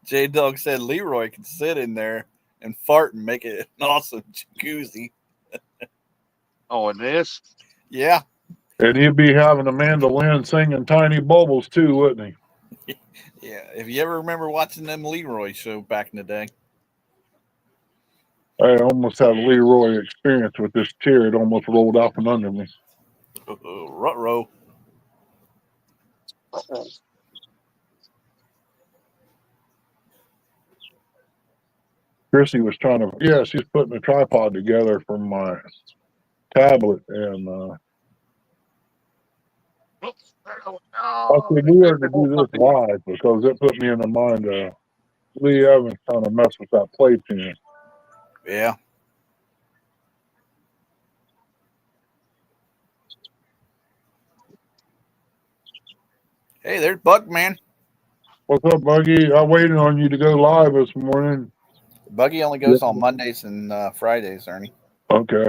J-Dog said Leroy can sit in there and fart and make it an awesome jacuzzi. Oh, and this? Yeah. And he'd be having a mandolin singing Tiny Bubbles too, wouldn't he? Yeah. If you ever remember watching them Leroy show back in the day. I almost had a Leroy experience with this chair. It almost rolled out from under me. Rut-row. Chrissy was trying to, she's putting a tripod together for my tablet, and I said, we are to do this live because it put me in the mind of Lee Evans trying to mess with that playpen. Yeah. Hey, there's Bugman. What's up, Buggy? I waited on you to go live this morning. Buggy only goes on Mondays and Fridays, Ernie. Okay.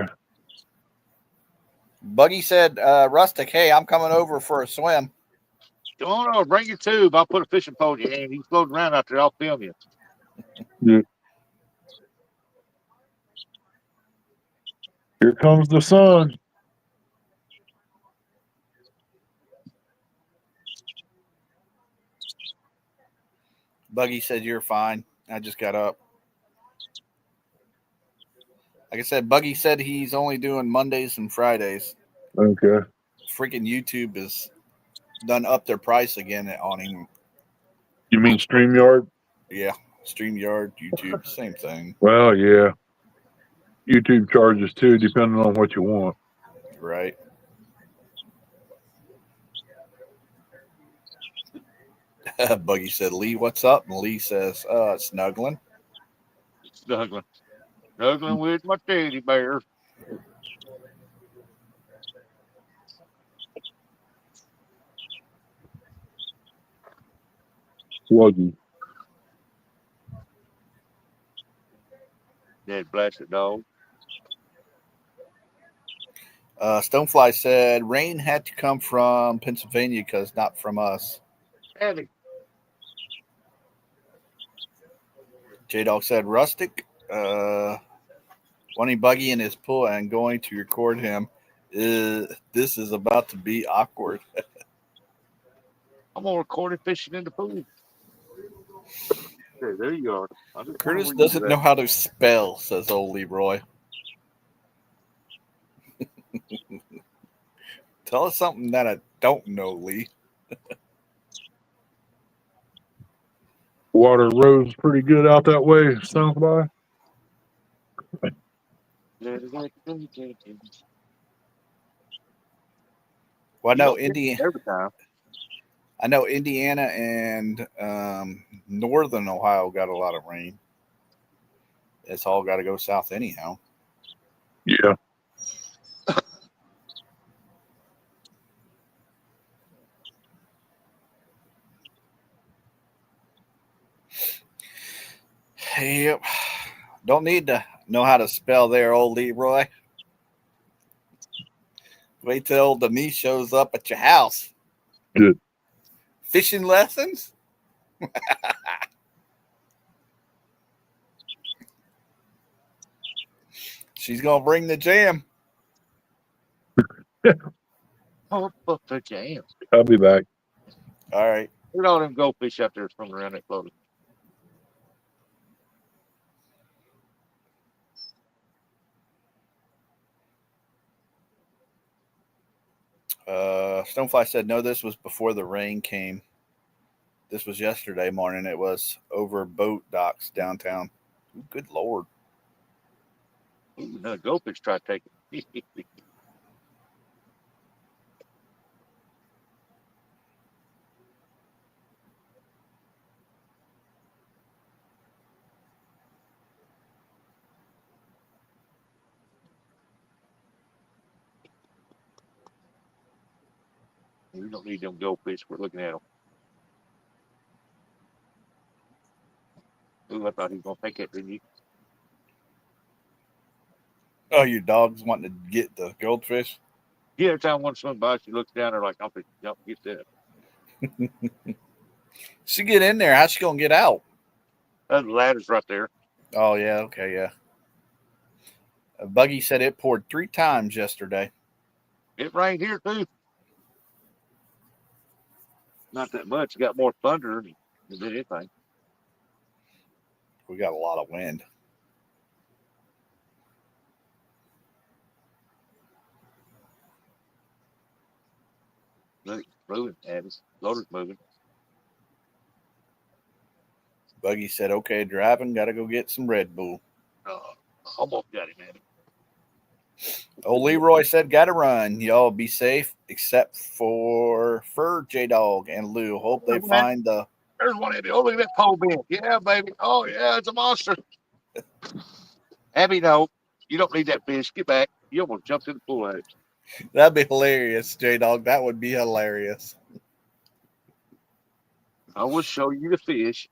Buggy said, Rustic, hey, I'm coming over for a swim. Come on over, bring your tube. I'll put a fishing pole in your hand. He's floating around out there. I'll film you. Yeah. Here comes the sun. Buggy said, you're fine. I just got up. Like I said, Buggy said he's only doing Mondays and Fridays. Okay. Freaking YouTube has done up their price again on him. You mean StreamYard? Yeah. StreamYard, YouTube, same thing. Well, yeah. YouTube charges too, depending on what you want. Right. Buggy said, Lee, what's up? And Lee says, snuggling. Snuggling. Snuggling with my teddy bear. Sluggy. Dead blasted dog. Stonefly said, rain had to come from Pennsylvania because not from us. Eddie. J-Dog said, Rustic, wanting Buggy in his pool and going to record him. This is about to be awkward. I'm going to record it fishing in the pool. There you are. Curtis doesn't know how to spell, says old Leroy. Tell us something that I don't know, Lee. Water rose pretty good out that way, Stonefly. Well, I know Indiana. Every time. I know Indiana and northern Ohio got a lot of rain. It's all got to go south anyhow. Yeah. Yep. Don't need to know how to spell there, old Leroy. Wait till Denise shows up at your house. Good. Fishing lessons? She's going to bring the jam. Oh, fuck the jam. I'll be back. All right. Look at all them goldfish out there swimming around that floating. Stonefly said, no, this was before the rain came. This was yesterday morning. It was over boat docks downtown. Ooh, good Lord. Ooh, another goldfish tried to take it. We don't need them goldfish. We're looking at them. Ooh, I thought he was going to take it, didn't you? Oh, your dog's wanting to get the goldfish? Yeah, every time one swim by, she looks down there like, I'm going to jump get that. She get in there. How's she going to get out? That ladder's right there. Oh, yeah. Okay, yeah. Buggy said it poured 3 times yesterday. It rained here, too. Not that much. Got more thunder than anything. We got a lot of wind. Look, moving, Abby. Loader's moving. Buggy said, okay, driving, got to go get some Red Bull. Almost got him, Abby. Old Leroy said, got to run. Y'all be safe, except for J-Dog and Lou. Hope they find the... There's one, Abby. Oh, look at that pole bend. Yeah, baby. Oh, yeah, it's a monster. Abby, no. You don't need that fish. Get back. You almost jumped in the pool at it. That'd be hilarious, J-Dog. That would be hilarious. I will show you the fish.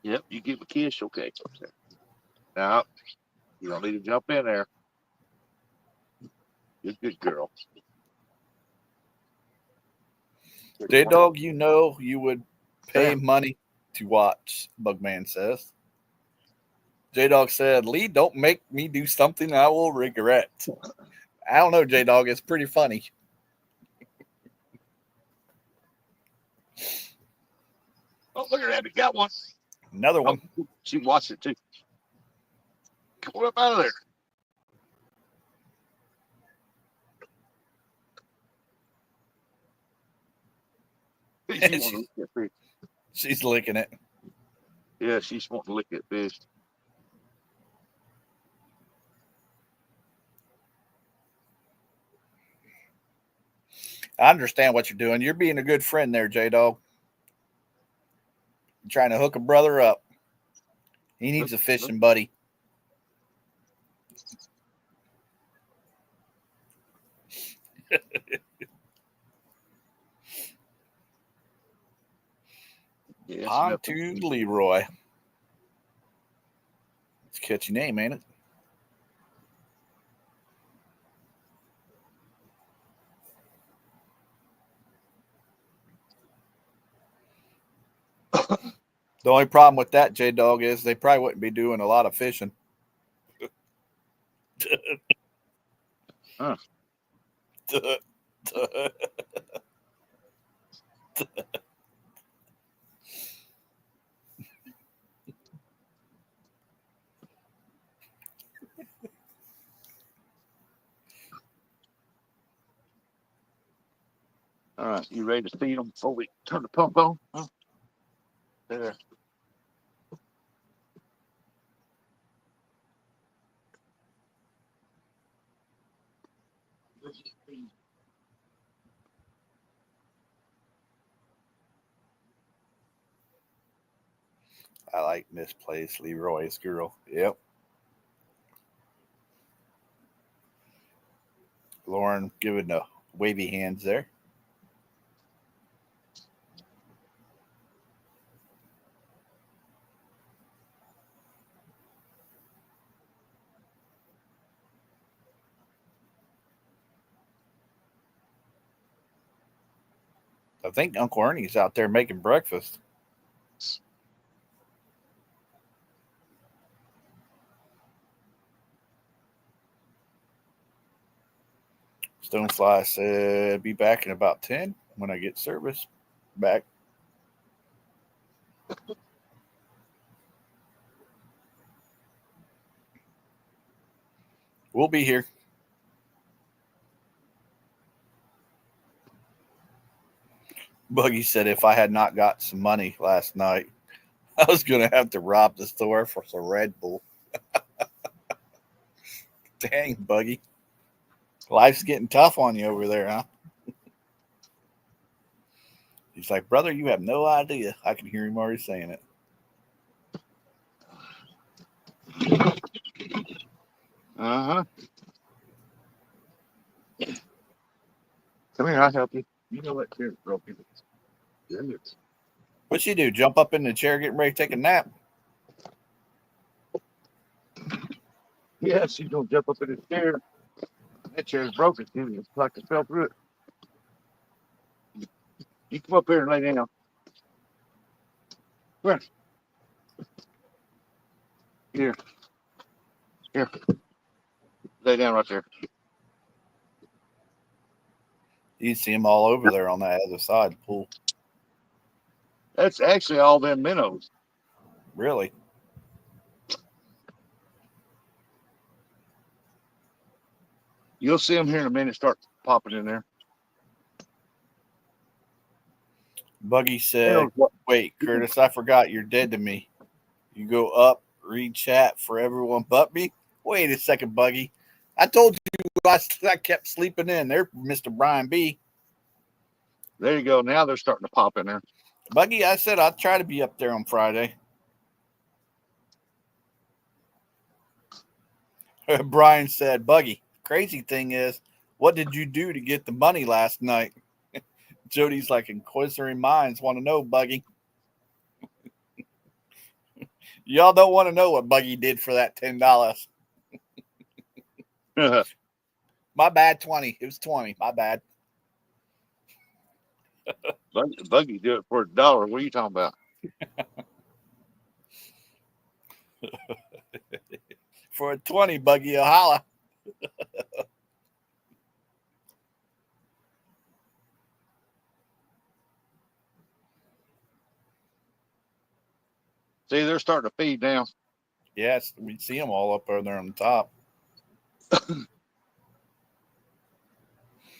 Yep, you give a kiss, okay. Now, you don't need to jump in there. You're a good girl. J-Dog, you know you would pay money to watch, Bugman says. J-Dog said, Lee, don't make me do something I will regret. I don't know, J-Dog. It's pretty funny. Oh, look at that. He got one. Another one. Oh, she watched it, too. Come up out of there. She's licking it. Yeah, she's wanting to lick that fish. I understand what you're doing. You're being a good friend there, J-Dog. You're trying to hook a brother up. He needs a fishing buddy. Yes, Pontoon Leroy. It's a catchy name, ain't it? The only problem with that, J-Dog, is they probably wouldn't be doing a lot of fishing. Huh. All right, you ready to feed them before we turn the pump on? Huh? There. I like misplaced Leroy's girl. Yep. Lauren giving the wavy hands there. I think Uncle Ernie's out there making breakfast. Stonefly said, be back in about 10 when I get service back. We'll be here. Buggy said, if I had not got some money last night, I was going to have to rob the store for some Red Bull. Dang, Buggy. Life's getting tough on you over there, huh? He's like, brother, you have no idea. I can hear him already saying it. Uh-huh. Come here, I'll help you. You know what chair's broken. What'd she do? Jump up in the chair getting ready to take a nap? Yeah, she's going to jump up in the chair. That chair's broken, too. It's like it fell through it. You come up here and lay down. Where? Here. Here. Lay down right there. You see them all over there on that other side of the pool. That's actually all them minnows. Really? You'll see them here in a minute start popping in there. Buggy said, Minnows, what- wait, Curtis, I forgot you're dead to me. You go up, read chat for everyone but me? Wait a second, Buggy. I told you I kept sleeping in there, Mr. Brian B. There you go. Now they're starting to pop in there. Buggy, I said I'd try to be up there on Friday. Brian said, Buggy, crazy thing is, what did you do to get the money last night? Jody's like, inquisitive minds want to know, Buggy. Y'all don't want to know what Buggy did for that $10. My bad, 20. It was 20. My bad. Buggy do it for $1. What are you talking about? For a 20, Buggy, a holla. See, they're starting to feed now. Yes, we see them all up there on the top.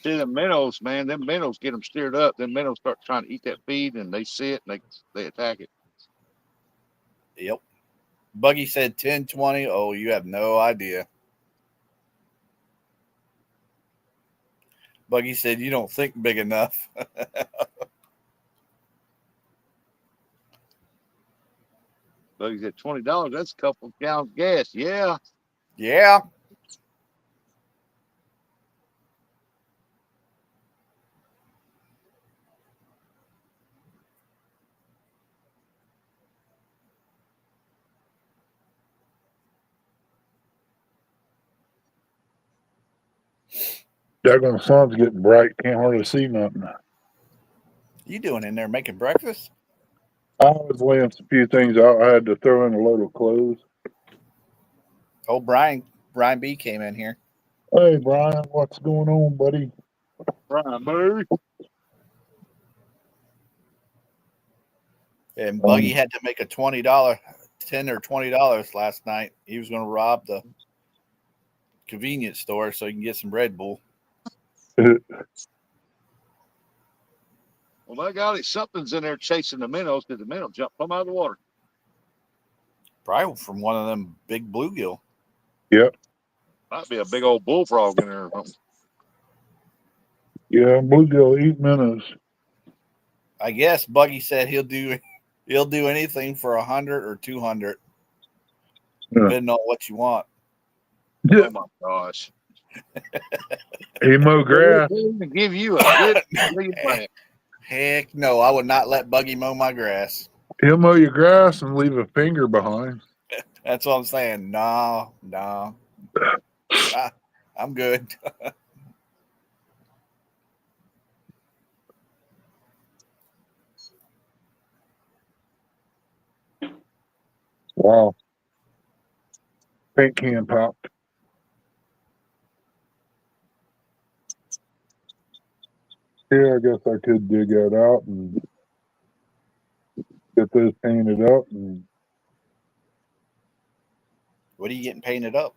See, the minnows, man, them minnows get them steered up. Them minnows start trying to eat that feed, and they see it, and they attack it. Yep. Buggy said 10, 20. Oh, you have no idea. Buggy said, you don't think big enough. Buggy said $20. That's a couple of gallons of gas. Yeah. Yeah. Daggone sun's getting bright. Can't hardly see nothing. You doing in there making breakfast? I was laying a few things out. I had to throw in a load of clothes. Oh, Brian B came in here. Hey, Brian, what's going on, buddy? Brian, Murray. And Buggy had to make a $10 or $20 last night. He was going to rob the convenience store so he can get some Red Bull. Well, my golly, something's in there chasing the minnows because the minnow jumped from out of the water. Probably from one of them big bluegill. Yep. Might be a big old bullfrog in there or something. Yeah, bluegill eat minnows. I guess Buggy said he'll do anything for 100 or 200, depending on what you want. Yeah. Oh my gosh! He mow grass. To give you a good plant. Heck no, I would not let Buggy mow my grass. He'll mow your grass and leave a finger behind. That's what I'm saying. No. I'm good. Wow. Paint can popped. Yeah, I guess I could dig that out and get those painted up. And What are you getting painted up?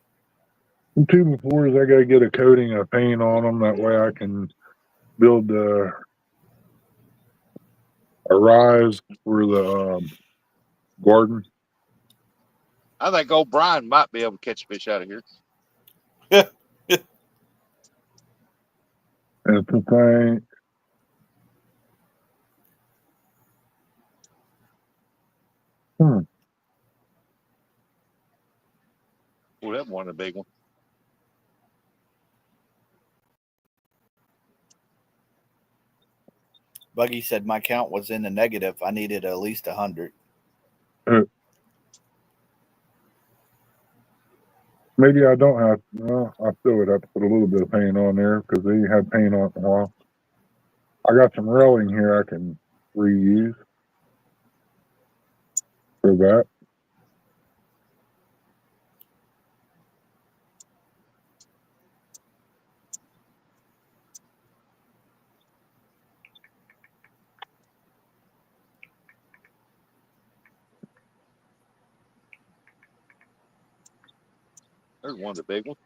the two before is I got to get a coating of paint on them. That way I can build a rise for the garden. I think old Brian might be able to catch fish out of here. And it's the thing. Oh, that one a big one. Buggy said my count was in the negative. I needed at least 100. Maybe I don't have. Well, I still would have to put a little bit of paint on there because they had paint on it in a while. I got some railing here I can reuse for that. There's one of the big ones.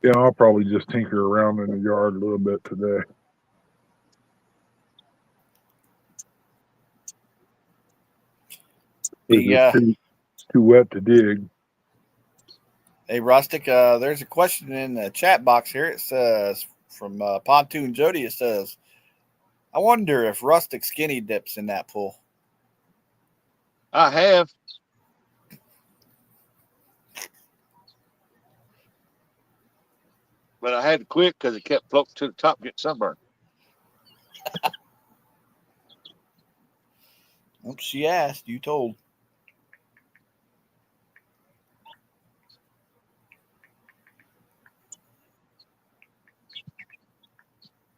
Yeah, I'll probably just tinker around in the yard a little bit today. Yeah. Too wet to dig. Hey, Rustic, there's a question in the chat box here. It says, from Pontoon Jody, it says, I wonder if Rustic skinny dips in that pool. I have. But I had to quit because it kept floating to the top, getting sunburned. Oops, she asked, you told.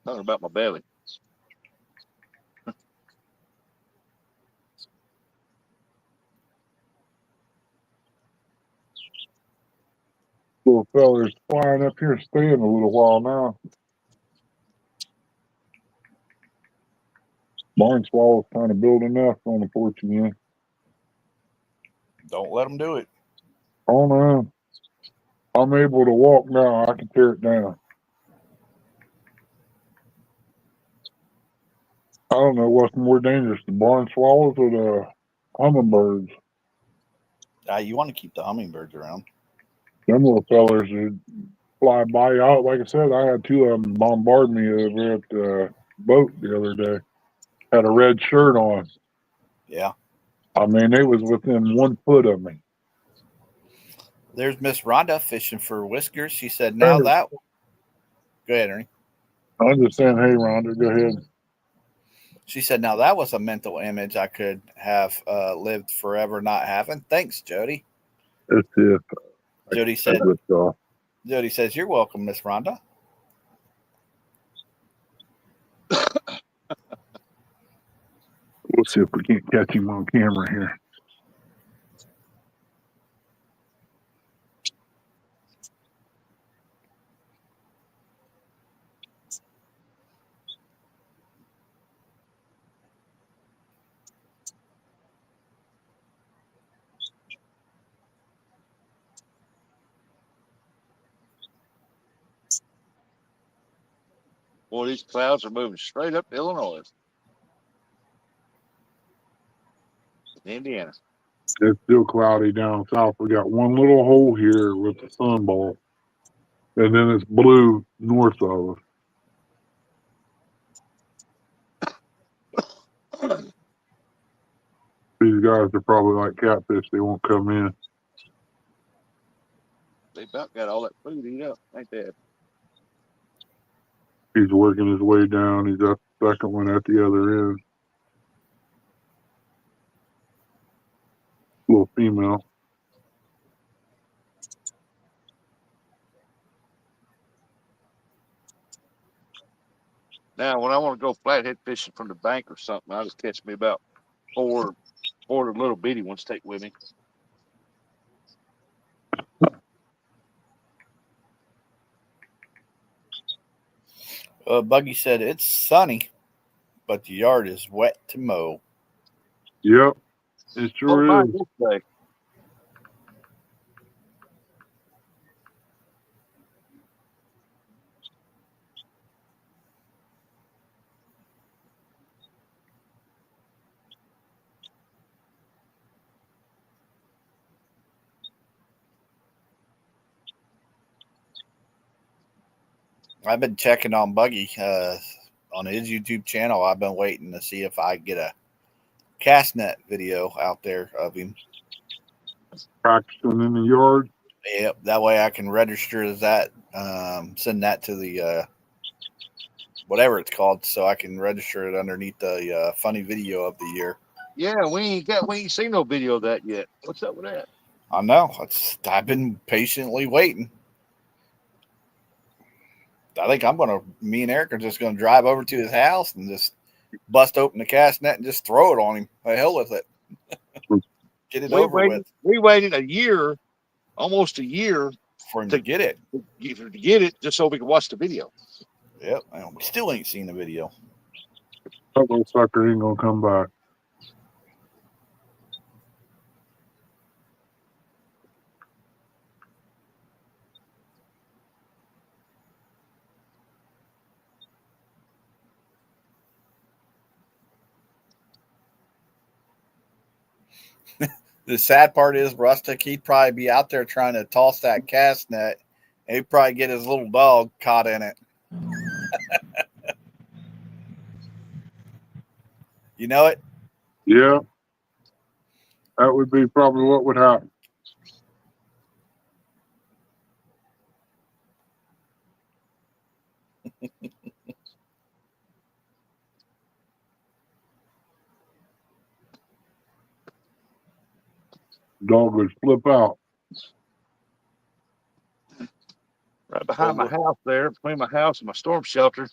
Talking about my belly. Little fella's flying up here, staying a little while now. Barn swallow's trying to build a nest on the porch again. Don't let them do it. Oh no. I'm able to walk now. I can tear it down. I don't know what's more dangerous, the barn swallows or the hummingbirds. You want to keep the hummingbirds around. Them little fellers that fly by out. Like I said, I had two of them bombard me over at the boat the other day. Had a red shirt on. Yeah. I mean, they was within 1 foot of me. There's Miss Rhonda fishing for whiskers. She said, now that... Go ahead, Ernie. I'm just saying, hey, Rhonda, go ahead. She said, now that was a mental image I could have lived forever not having. Thanks, Jody. That's it. Jody says, you're welcome, Miss Rhonda. We'll see if we can't catch him on camera here. Boy, these clouds are moving straight up to Illinois. Indiana. It's still cloudy down south. We got one little hole here with the sun ball. And then it's blue north of us. These guys are probably like catfish. They won't come in. They about got all that food eat up, ain't they? He's working his way down. He's up the second one at the other end. Little female. Now, when I want to go flathead fishing from the bank or something, I just catch me about four of the little bitty ones take with me. Buggy said, it's sunny, but the yard is wet to mow. Yep, it sure is. I've been checking on Buggy on his YouTube channel. I've been waiting to see if I get a cast net video out there of him practicing in the yard. Yep, that way I can register that, send that to the whatever it's called, so I can register it underneath the funny video of the year. Yeah, we ain't seen no video of that yet. What's up with that? I know. I've been patiently waiting. I think me and Eric are just gonna drive over to his house and just bust open the cast net and just throw it on him. The hell with it. Get it over with. We waited a year, almost a year, for him to get it. To get it, just so we could watch the video. Yep, we still ain't seen the video. That little sucker ain't gonna come back. The sad part is, Rustic, he'd probably be out there trying to toss that cast net, and he'd probably get his little dog caught in it. You know it? Yeah, that would be probably what would happen. Dog would flip out. Right behind my house there, between my house and my storm shelter,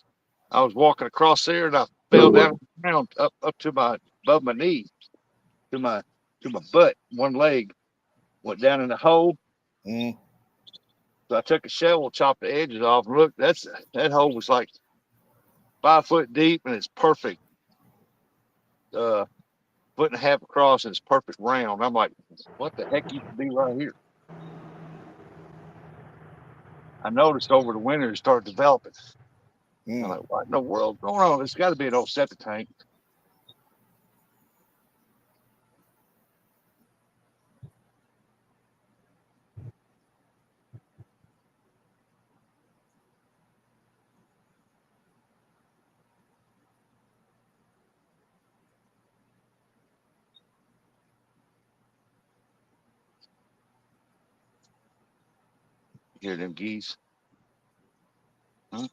I was walking across there and I fell down the ground up to my above my knee, to my butt. One leg went down in the hole. Mm. So I took a shovel, chopped the edges off. Look, that hole was like 5 foot deep and it's perfect. 1.5 foot across and it's perfect round. I'm like, what the heck used to be right here? I noticed over the winter it started developing. I'm like, what in the world going on? It's got to be an old septic tank. Hear them geese? Huh?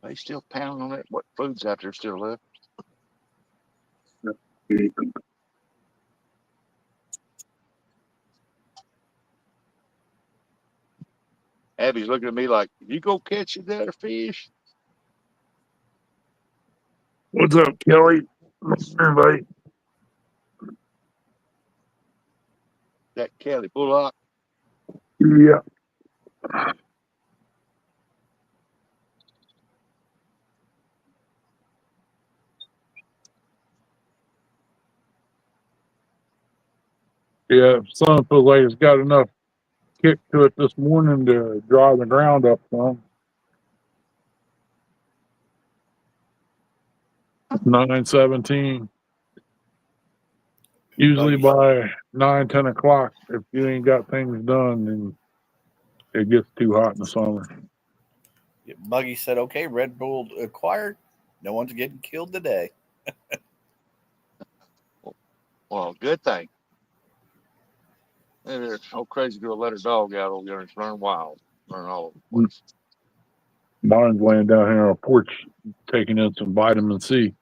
Are they still pounding on it? What food's out there still left? Abby's looking at me like, you go catch that fish? What's up, Kelly? Everybody. That Kelly Bullock. Yeah. Yeah, son feels like it's got enough kick to it this morning to dry the ground up some. 9:17. Usually by 9, 10 o'clock, if you ain't got things done, then it gets too hot in the summer. Buggy said, okay, Red Bull acquired. No one's getting killed today. Well, good thing. And old crazy girl let her dog out over there and it's running wild. Running all over the place. Mine's laying down here on a porch taking in some vitamin C.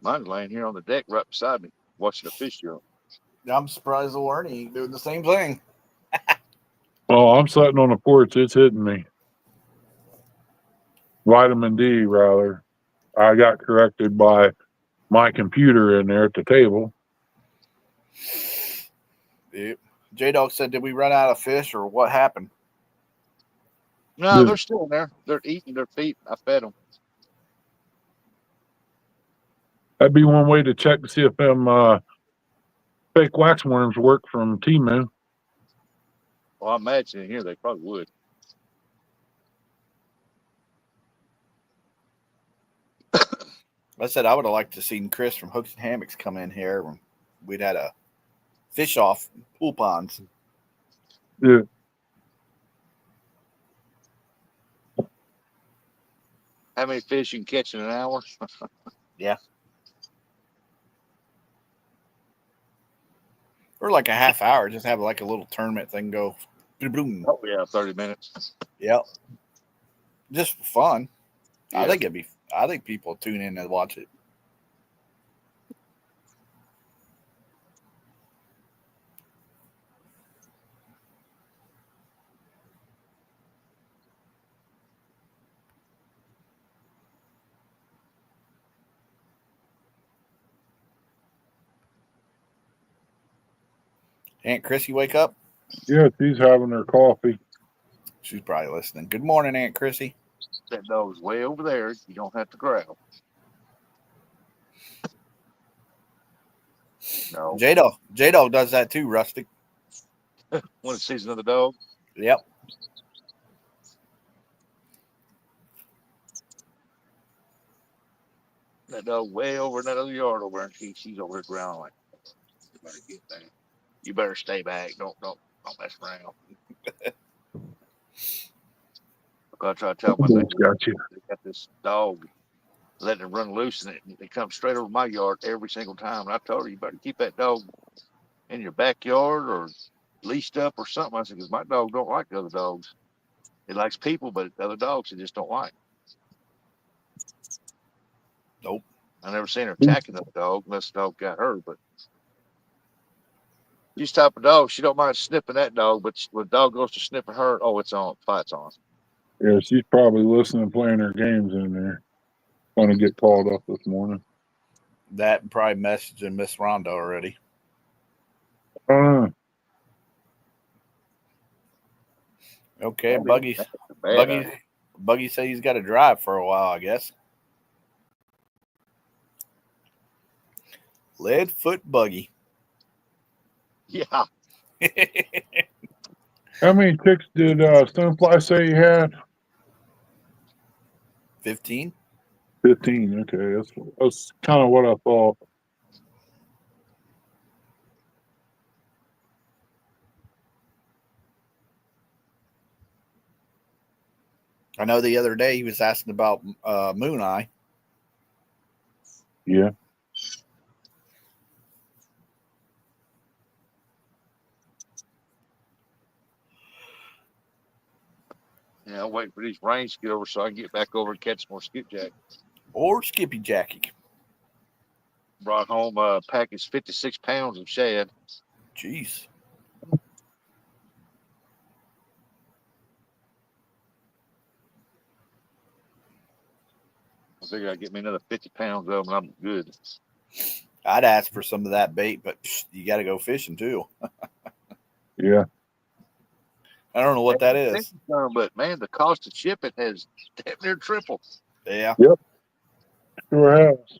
Mine's laying here on the deck right beside me, watching the fish jump. I'm surprised old Ernie ain't doing the same thing. Oh, I'm sitting on the porch. It's hitting me. Vitamin D, rather. I got corrected by my computer in there at the table. Yep. J-Dog said, did we run out of fish or what happened? No, they're still in there. They're eating their feet. I fed them. That'd be one way to check to see if them fake wax worms work from Temu. Well, I imagine in here they probably would. I said I would have liked to seen Chris from Hooks and Hammocks come in here when we'd had a fish off pool ponds. Yeah. How many fish you can catch in an hour? Yeah. Or like a half hour, just have like a little tournament thing go. Boom. Oh yeah, 30 minutes. Yep. Just for fun. Yeah. I think people tune in and watch it. Aunt Chrissy wake up? Yeah, she's having her coffee. She's probably listening. Good morning, Aunt Chrissy. That dog's way over there. You don't have to growl. No. J-Dog does that too, Rustic. Want to see another dog? Yep. That dog way over in that other yard over, and she's over here growling like, "You better get there. You better stay back. Don't mess around." I try to tell my neighbors, Got you. they got this dog letting it run loose, and they come straight over my yard every single time. And I told her, you better keep that dog in your backyard or leashed up or something. I said, because my dog don't like the other dogs. It likes people, but the other dogs it just don't like. Nope. I never seen her attacking the dog unless the dog got her. But she's type of dog. She don't mind snipping that dog, but when the dog goes to snipping her, oh, it's on. Fight's on. Yeah, she's probably listening, playing her games in there. Going to get called up this morning. That probably messaging Miss Rhonda already. Okay, Buggy said he's got to drive for a while, I guess. Leadfoot Buggy. Yeah. How many ticks did Stonefly say he had? 15. 15. Okay, that's kind of what I thought. I know the other day he was asking about Moon Eye. Yeah. Yeah, I'm waiting for these rains to get over so I can get back over and catch more skipjack. Or Skippy Jackie. Brought home a package 56 pounds of shad. Jeez. I figure I'd get me another 50 pounds of them and I'm good. I'd ask for some of that bait, but you got to go fishing too. Yeah. I don't know what that is. But man, the cost of shipping has damn near tripled. Yeah. Yep. Sure has.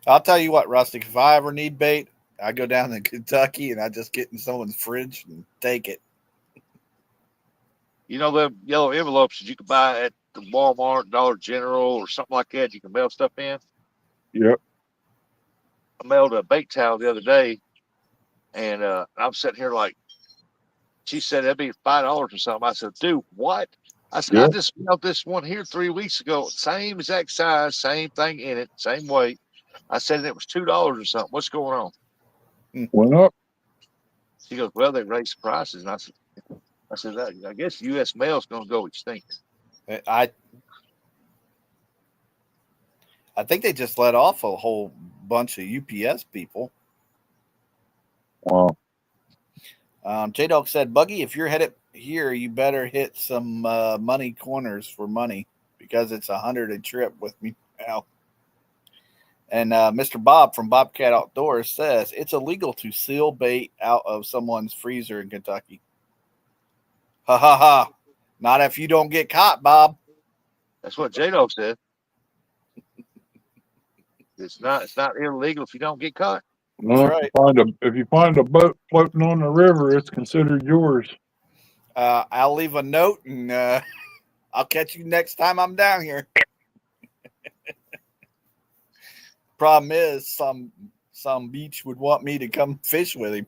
I'll tell you what, Rustic, if I ever need bait, I go down to Kentucky and I just get in someone's fridge and take it. You know the yellow envelopes that you can buy at the Walmart, Dollar General, or something like that. You can mail stuff in. Yep. I mailed a bait towel the other day, and I'm sitting here like, she said that'd be $5 or something. I said, dude, what? I said, Yep. I just mailed this one here 3 weeks ago. Same exact size, same thing in it, same weight. I said it was $2 or something. What's going on? Went up. She goes, well, they raised the prices. And I said, I guess U.S. mail's going to go extinct. I think they just let off a whole bunch of UPS people. Wow. J-Dog said, Buggy, if you're headed here, you better hit some money corners for money because it's $100 a trip with me now. And Mr. Bob from Bobcat Outdoors says it's illegal to seal bait out of someone's freezer in Kentucky. Ha ha ha. Not if you don't get caught, Bob. That's what J-Dog said. It's not illegal if you don't get caught. Well, right. If you find a boat floating on the river, it's considered yours. I'll leave a note and I'll catch you next time I'm down here. Problem is, some beach would want me to come fish with him.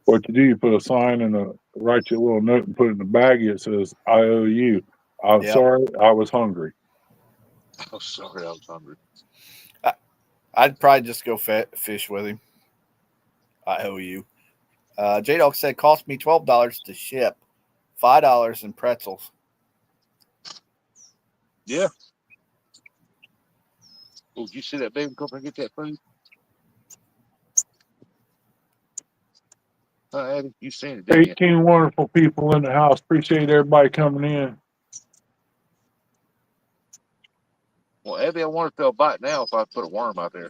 What you do, you put a sign and write you a little note and put it in the baggie. It says, I owe you. I'm sorry, I was hungry. Oh, sorry, I was hungry. I'd probably just go fish with him. I owe you. J-Dog said, cost me $12 to ship, $5 in pretzels. Yeah. Oh, did you see that baby come and get that food? Eddie, you seen it, didn't you? 18 wonderful people in the house. Appreciate everybody coming in. Well, Abby, I wonder if they'll bite now if I put a worm out there.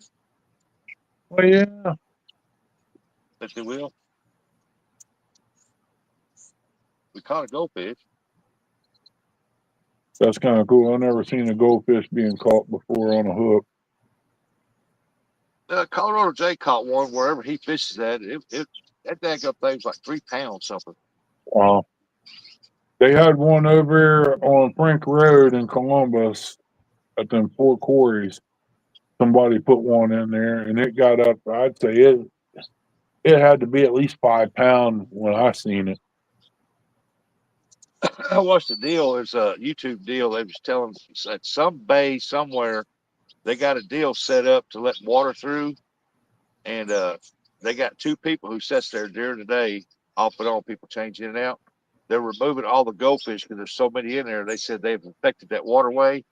Well, yeah. If they will. We caught a goldfish. That's kind of cool. I've never seen a goldfish being caught before on a hook. Colorado Jay caught one wherever he fishes at. That dang up thing was like 3 pounds something. Wow. They had one over on Frank Road in Columbus at them 4 quarries. Somebody put one in there, and it got up. I'd say it had to be at least 5 pounds when I seen it. I watched a deal. There's a YouTube deal. They was telling at some bay somewhere they got a deal set up to let water through, and they got 2 people who sits there during the day, off and on, people change in and out. They're removing all the goldfish because there's so many in there. They said they've affected that waterway,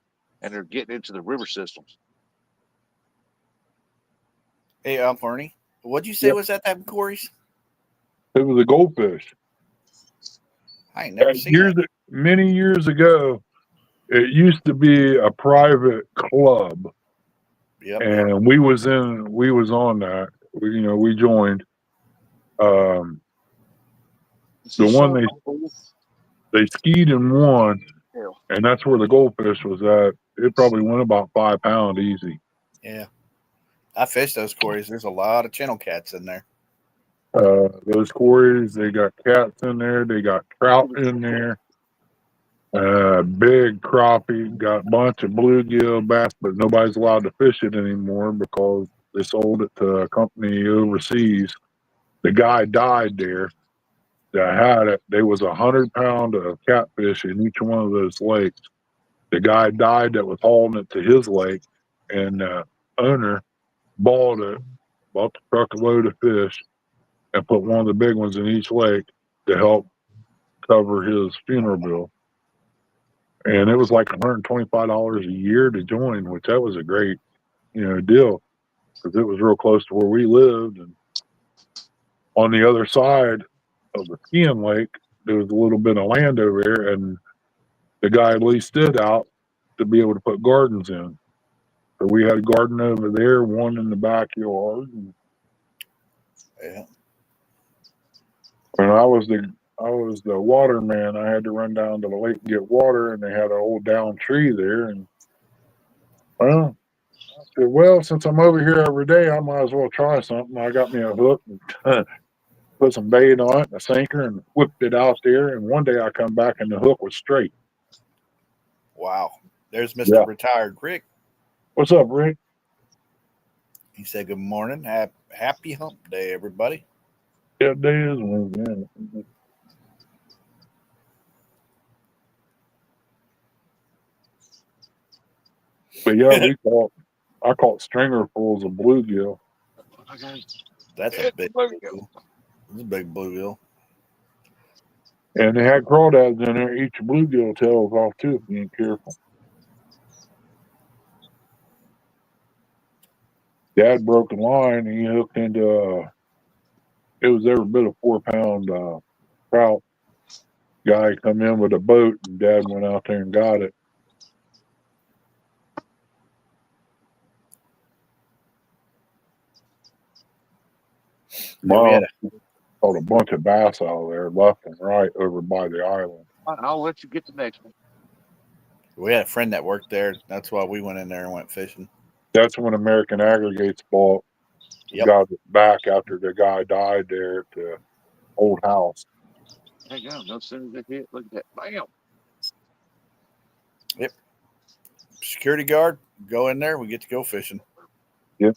and they're getting into the river systems. Hey, Ernie, what'd you say Yep. was at that quarries? It was a goldfish. I ain't never seen it. Many years ago, it used to be a private club. Yep. And we was on that. We joined. The one they skied in one, and that's where the goldfish was at. It probably went about 5 pounds easy. Yeah. I fished those quarries. There's a lot of channel cats in there. Those quarries, they got cats in there. They got trout in there. Big crappie. Got a bunch of bluegill bass, but nobody's allowed to fish it anymore because they sold it to a company overseas. The guy died there that had it. There was 100 pounds of catfish in each one of those lakes. The guy died that was hauling it to his lake, and the owner bought the truck load of fish, and put one of the big ones in each lake to help cover his funeral bill. And it was like $125 a year to join, which that was a great, deal, because it was real close to where we lived. And on the other side of the skiing lake, there was a little bit of land over there, and the guy leased it out to be able to put gardens in. So we had a garden over there, one in the backyard. Yeah. And I was the waterman. I had to run down to the lake and get water, and they had an old down tree there. And I said, since I'm over here every day, I might as well try something. I got me a hook and put some bait on it, a sinker, and whipped it out there. And one day I come back and the hook was straight. Wow. There's Mr. Retired Rick. What's up, Rick? He said, good morning. Happy hump day, everybody. Yeah, day is one. Yeah. But yeah, I caught stringerfuls of bluegill. That's a big bluegill. That's a big bluegill. And they had crawdads in there. Each bluegill tails off too if you ain't careful. Dad broke a line and he hooked into it was every bit of 4 pound trout. Guy come in with a boat and Dad went out there and got it. Mom caught a bunch of bass out of there, left and right, over by the island. I'll let you get the next one. We had a friend that worked there. That's why we went in there and went fishing. That's when American Aggregates bought got it back after the guy died there at the old house. There you go. No sooner as they hit, look at that. Bam. Yep. Security guard, go in there. We get to go fishing. Yep.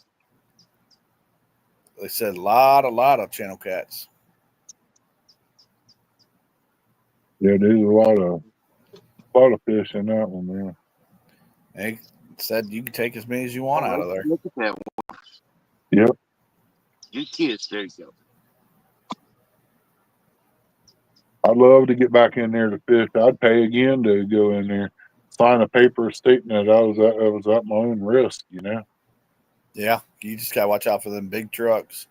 They said a lot of channel cats. Yeah, there's a lot of fish in that one, man. They said you can take as many as you want out of there. Look at that one. Yep. Good kids. There you go. I'd love to get back in there to fish. I'd pay again to go in there, sign a paper stating that I was at my own risk, Yeah, you just gotta watch out for them big trucks.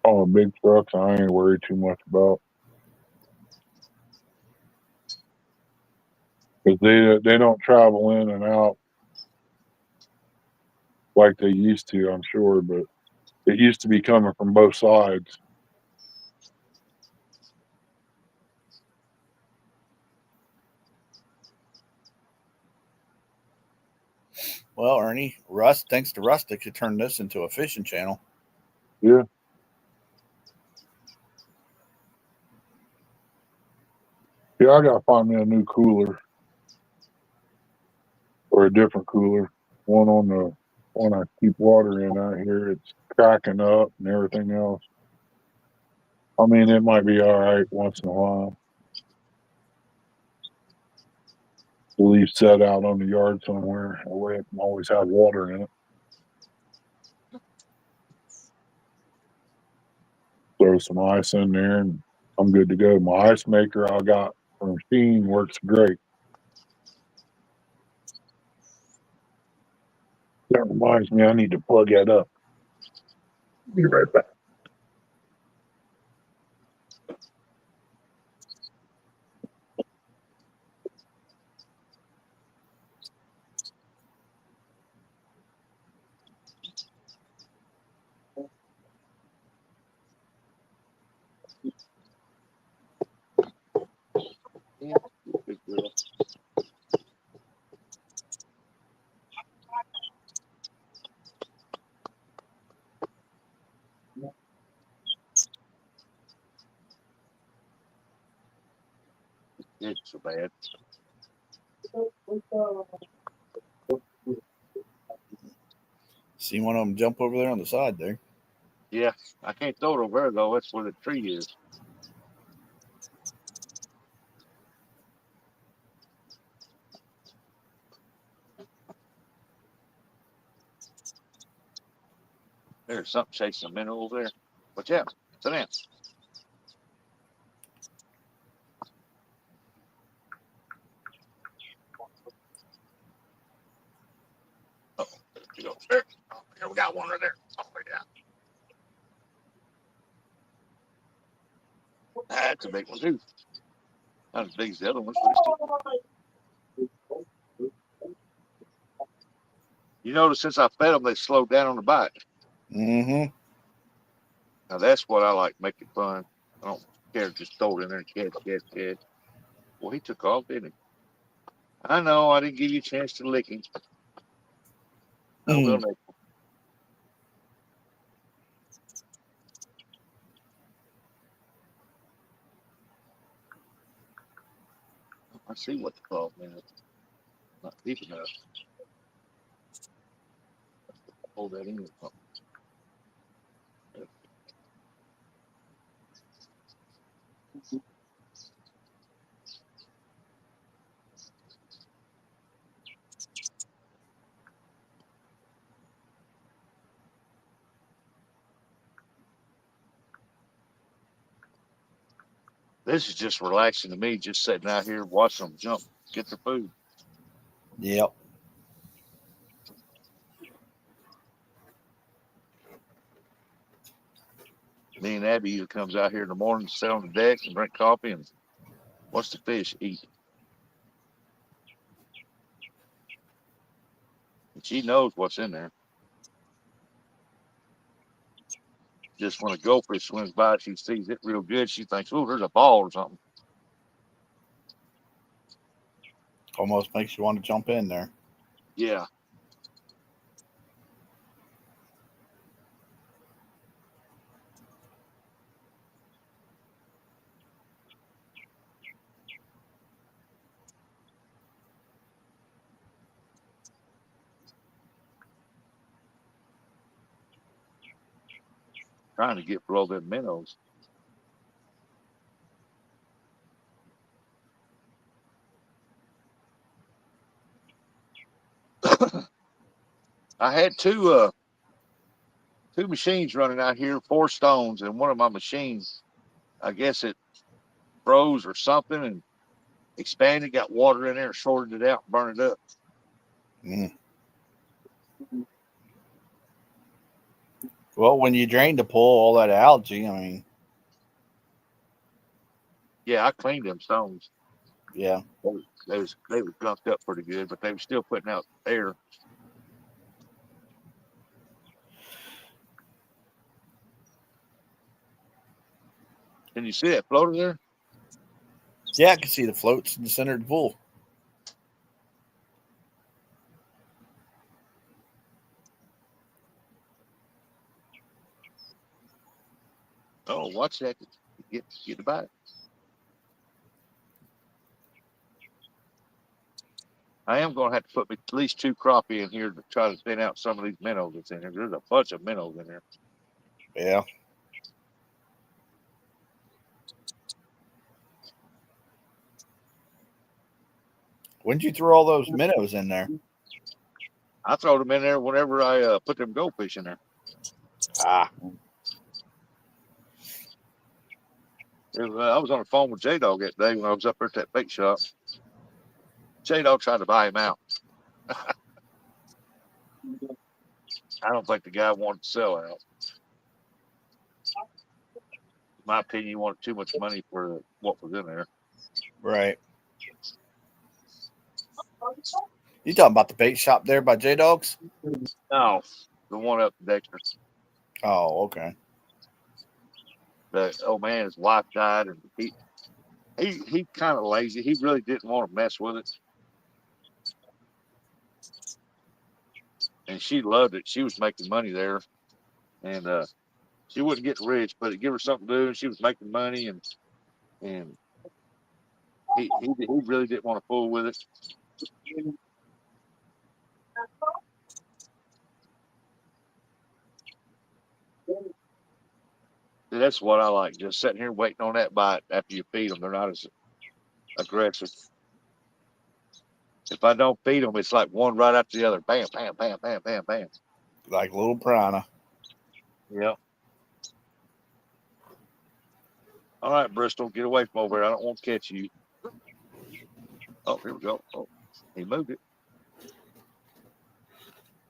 Oh, big trucks, I ain't worried too much about. Because they don't travel in and out like they used to, I'm sure, but it used to be coming from both sides. Well, Ernie, thanks to Rustic, you turned this into a fishing channel. Yeah. Yeah, I gotta find me a new cooler or a different cooler. One on the one I keep water in out here, it's cracking up and everything else. I mean, it might be all right once in a while. Leave set out on the yard somewhere. That way it can always have water in it. Throw some ice in there and I'm good to go. My ice maker I got from Sheen works great. That reminds me, I need to plug that up. Be right back. Yeah, big girl. It's so bad. See one of them jump over there on the side there. Yeah, I can't throw it over there though. That's where the tree is. There's something chasing a minnow over there. Watch out. Sit down. Oh, there you go. There. Oh, here we got one right there. Oh, yeah. That's a big one too. Not as big as the other ones, but it's still. You notice since I fed them, they slowed down on the bite. Mm-hmm. Now that's what I like, make it fun. I don't care to just throw it in there and catch. Well, he took off, didn't he? I know, I didn't give you a chance to lick him. I will next. I see what the problem is. Not deep enough. Hold that in. This is just relaxing to me, just sitting out here watching them jump, get their food. Yep. Me and Abby who comes out here in the morning, sit on the deck and drink coffee and watch the fish eat. And she knows what's in there. Just when a goldfish swims by, she sees it real good. She thinks, "Oh, there's a ball or something." Almost makes you want to jump in there. Yeah. Trying to get below them minnows. I had two machines running out here, 4 stones, and one of my machines, I guess it froze or something and expanded, got water in there, shorted it out, burned it up. Mm. Well, when you drain the pool, all that algae, I mean, Yeah, I cleaned them stones. yeah. They was gunked up pretty good, but they were still putting out air. Can you see that floater there? Yeah, I can see the floats in the center of the pool. Oh, watch that. Get the bite. I am going to have to put at least 2 crappie in here to try to thin out some of these minnows that's in here. There's a bunch of minnows in there. Yeah. When'd you throw all those minnows in there? I throw them in there whenever I put them goldfish in there. Ah. I was on the phone with J-Dog that day when I was up there at that bait shop. J-Dog tried to buy him out. I don't think the guy wanted to sell out. In my opinion, he wanted too much money for what was in there. Right. You talking about the bait shop there by J-Dog's? No, the one up in Dexter. Oh, okay. The old man, his wife died, and he kind of lazy. He really didn't want to mess with it. And she loved it. She was making money there, and she wouldn't get rich, but it gave her something to do, and she was making money, and he really didn't want to fool with it. That's what I like, just sitting here waiting on that bite after you feed them. They're not as aggressive. If I don't feed them, it's like one right after the other. Bam, bam, bam, bam, bam, bam. Like little piranha. Yep. All right, Bristol, get away from over here. I don't want to catch you. Oh, here we go. Oh, he moved it.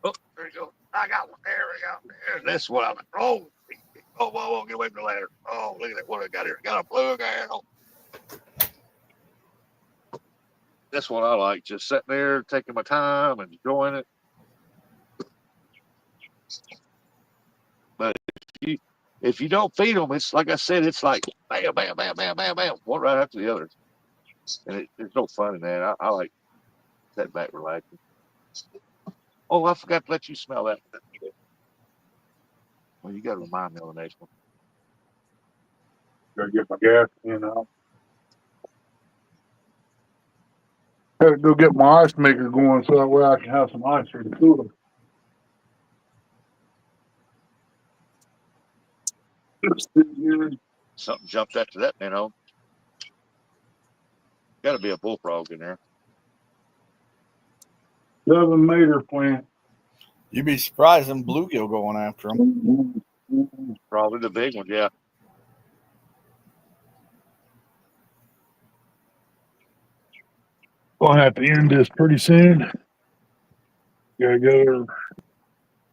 Oh, there you go. I got one. There we go. There. That's what I'm. Oh, whoa, whoa, get away from the ladder. Oh, look at that. What I got here? Got a blue girl. That's what I like. Just sitting there, taking my time, and enjoying it. But if you don't feed them, it's like I said, it's like bam, bam, bam, bam, bam, bam, one right after the other, and there's no fun in that. I like that back relaxing. Oh, I forgot to let you smell that. Well, you got to remind me on the next one. Gotta get my gas in out. Gotta go get my ice maker going so that way I can have some ice for the cooler. Something jumped after that, Got to be a bullfrog in there. 7-meter plant. You'd be surprised them bluegill going after them. Probably the big one, yeah. We'll have to end this pretty soon. Gotta go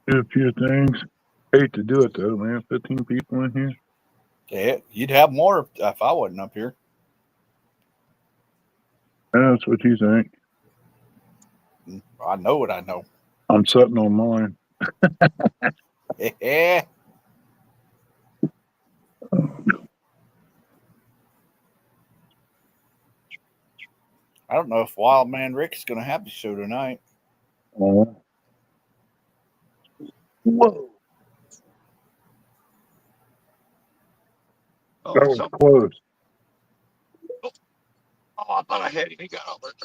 do a few things. Hate to do it though, man. 15 people in here. Yeah, you'd have more if I wasn't up here. That's what you think. I know what I know. I'm sitting on mine. Yeah. I don't know if Wild Man Rick is going to have the show tonight. Whoa. Oh, That was close. Oh, I thought I had him. He got over it.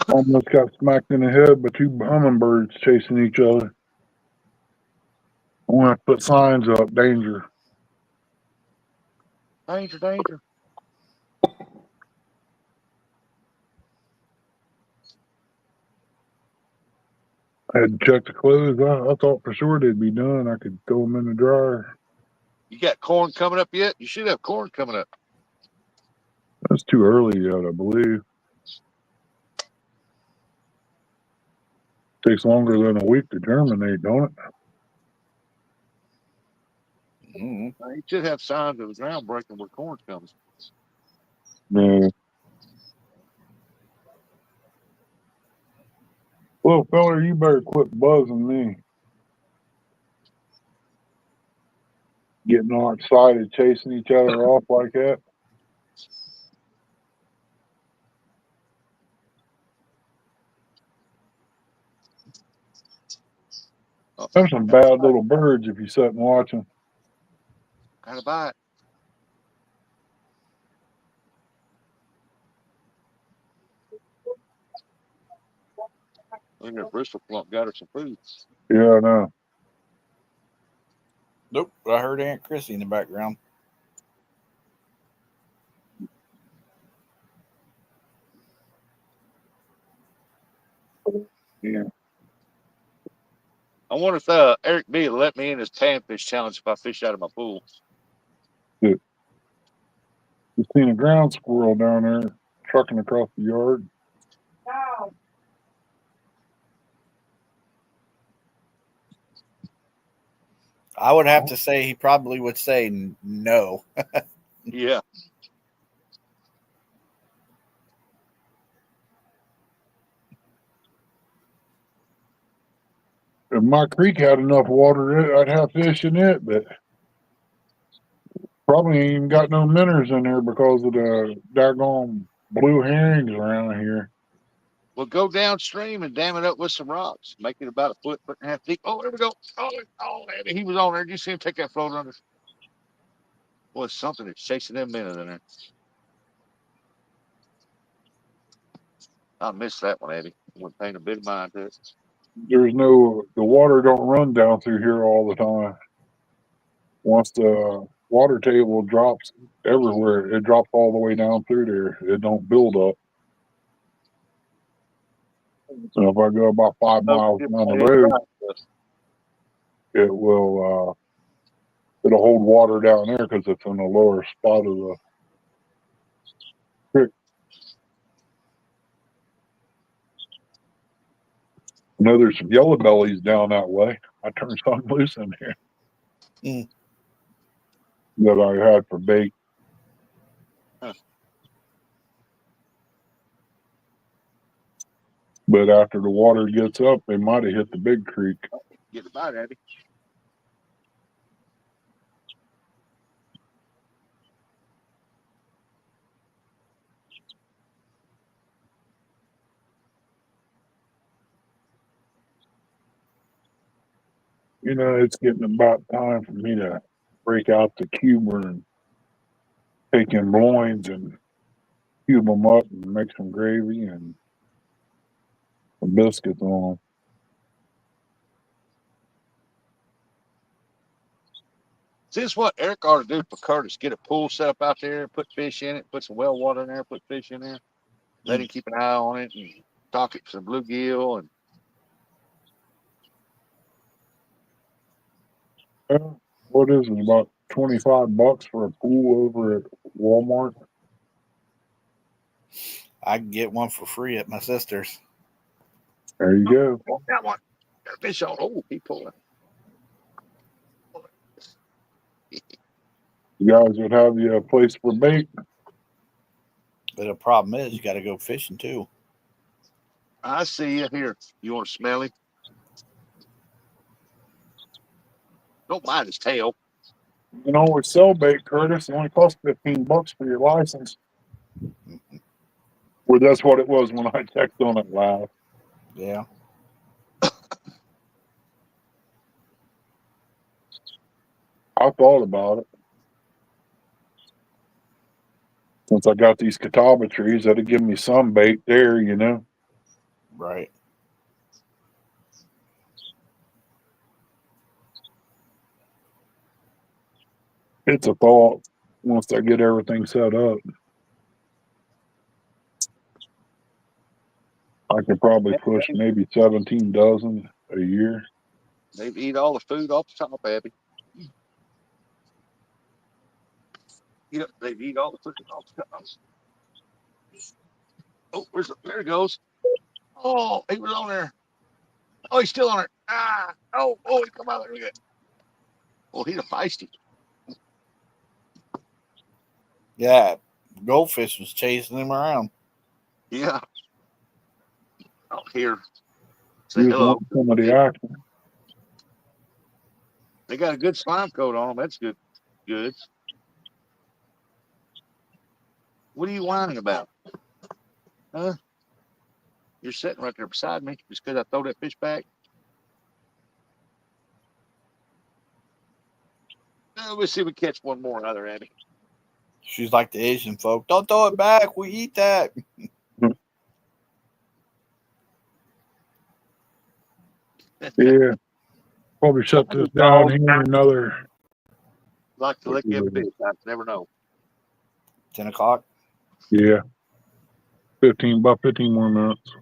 Almost got smacked in the head by 2 hummingbirds chasing each other. I want to put signs up. Danger. Danger, danger. I had to check the clothes. I thought for sure they'd be done. I could throw them in the dryer. You got corn coming up yet? You should have corn coming up. That's too early yet, I believe. Takes longer than a week to germinate, don't it? Mm-hmm. You should have signs of the ground breaking where corn comes. No. Well, fella, you better quit buzzing me. Getting all excited, chasing each other off like that. Oh, There's some bad little birds if you sit and watch them. got a bite. Look at Bristol Plump got her some food. Yeah, I know. Nope. I heard Aunt Chrissy in the background. Yeah. I wonder if Eric B will let me in his panfish challenge if I fish out of my pool. You seen a ground squirrel down there trucking across the yard? I would have to say he probably would say no. Yeah. If my creek had enough water, I'd have fish in it, but probably ain't even got no minnows in there because of the daggone blue herrings around here. Well, go downstream and dam it up with some rocks. Make it about a foot and a half deep. Oh, there we go. Oh, he was on there. Did you see him take that float under? Boy, something that's chasing them minnows in there. I missed that one, Eddie. Wasn't paying a bit of mind to it. The water don't run down through here all the time. Once the water table drops everywhere, it drops all the way down through there. It don't build up. So if I go about 5 miles down the road, it will it'll hold water down there because it's in the lower spot of the creek. I know there's some yellow bellies down that way. I turned some loose in there that I had for bait. Huh. But after the water gets up, they might have hit the big creek. Get the bite, Eddie. You know, it's getting about time for me to break out the cuber and take in loins and cube them up and make some gravy and some biscuits on them. See, this is what Eric ought to do for Curtis. Get a pool set up out there, put fish in it, put some well water in there, put fish in there. Let him keep an eye on it and talk it for some bluegill. And What is it? About $25 for a pool over at Walmart. I can get one for free at my sister's. There you go. oh, got one. Got a fish on. Oh, he pulling. You guys would have you a place for bait. But the problem is, you got to go fishing too. I see you here. You want to smell him? Don't mind his tail. You can always sell bait, Curtis. It only costs $15 for your license. Well, that's what it was when I checked on it last. Yeah. I thought about it. Since I got these catawba trees, that'd give me some bait there, you know. Right. It's a thought once I get everything set up. I could probably push maybe 17 dozen a year. They eat all the food off the top, Abby. You know, they eat all the food off the top. Oh, there it goes. Oh, he was on there. Oh, he's still on there. Oh, he come out there. Oh, he's a feisty. Yeah. Goldfish was chasing him around. Yeah. Out here. He Say was hello. wanting some of the action. They got a good slime coat on them. That's good. Good. What are you whining about? Huh? You're sitting right there beside me just because I throw that fish back. Let's see if we catch one more other Abby. She's like the Asian folk. Don't throw it back. We eat that. Yeah. Probably shut this down here another. Like to lick them fish. I never know. 10 o'clock. Yeah. 15 more minutes.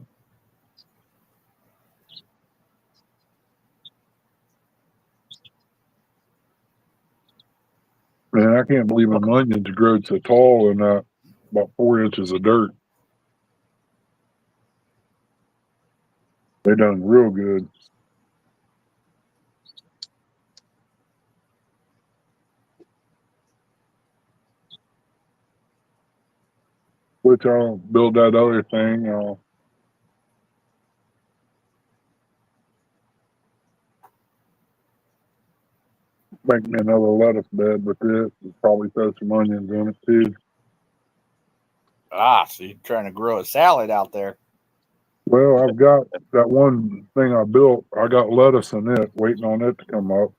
Man, I can't believe them onions growed so tall and about 4 inches of dirt. They done real good. Which I'll build that other thing. I'll make me another lettuce bed with this. Probably throw some onions in it too. Ah, so you're trying to grow a salad out there. Well, I've got that one thing I built. I got lettuce in it, waiting on it to come up.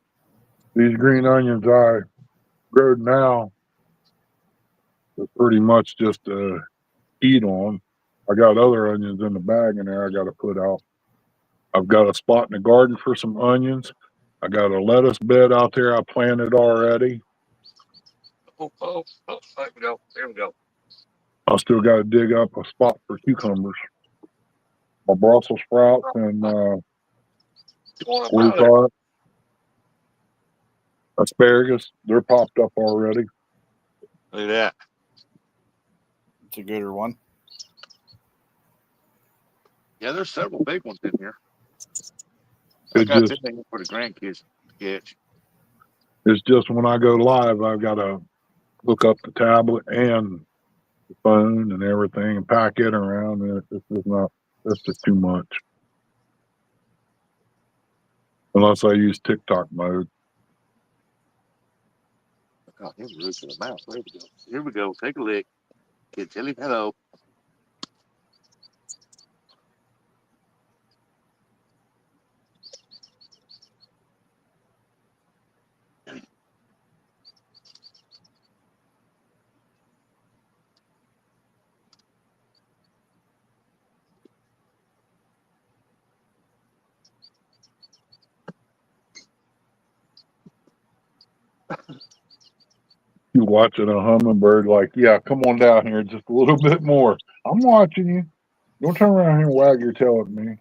These green onions I growed now is pretty much just to eat on. I got other onions in the bag in there I got to put out. I've got a spot in the garden for some onions. I got a lettuce bed out there I planted already. Oh, there we go. There we go. I still got to dig up a spot for cucumbers. My Brussels sprouts and cauliflower, asparagus, they're popped up already. Look at that. It's a gooder one. Yeah, there's several big ones in here. It I got just, this thing for the grandkids to catch. it's just when I go live, I've got to hook up the tablet and the phone and everything and pack it around. And it's just not, that's just too much. Unless I use TikTok mode. Oh, him roots in the mouth. There we go. Here we go. Take a lick. Kid, tell him hello. You watching a hummingbird like, yeah, come on down here just a little bit more. I'm watching you. Don't turn around here and wag your tail at me.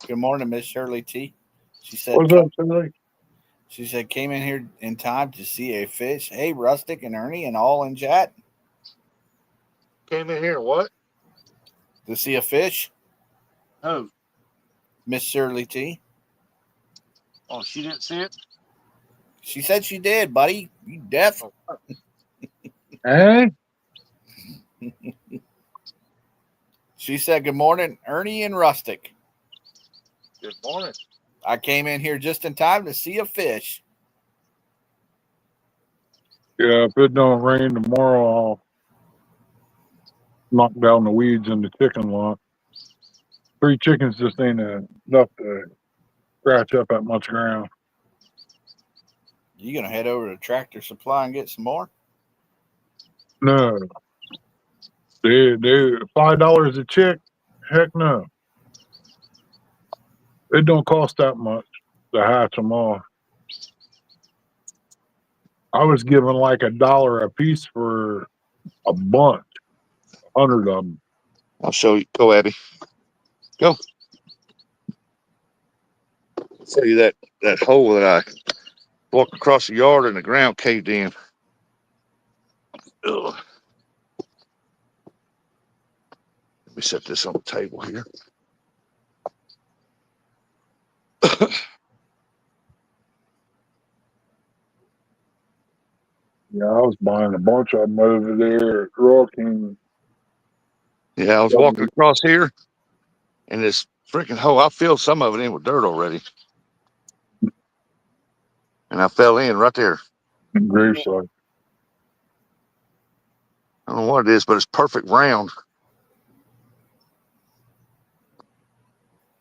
Good morning, Miss Shirley T. She said, What's up, Shirley? She said, came in here in time to see a fish. Hey, Rustic and Ernie and all in chat. Came in here and what? To see a fish. Oh. Miss Shirley T. Oh, she didn't see it? She said she did, buddy. You deaf. Hey? She said, good morning, Ernie and Rustic. Good morning. I came in here just in time to see a fish. Yeah, if it don't rain tomorrow, I'll knock down the weeds in the chicken lot. 3 chickens just ain't enough to scratch up that much ground. You gonna head over to Tractor Supply and get some more? No. They $5 a chick? Heck no. It don't cost that much to hatch them off. I was given like $1 a piece for a bunch, 100 of them. I'll show you. Go, Abby. Go. I'll show you that hole that I walked across the yard and the ground caved in. Ugh. Let me set this on the table here. Yeah, I was buying a bunch of them over there at Royal King. Yeah, I was walking across here, and this freaking hole, I filled some of it in with dirt already. And I fell in right there. Graveside. I don't know what it is, but it's perfect round.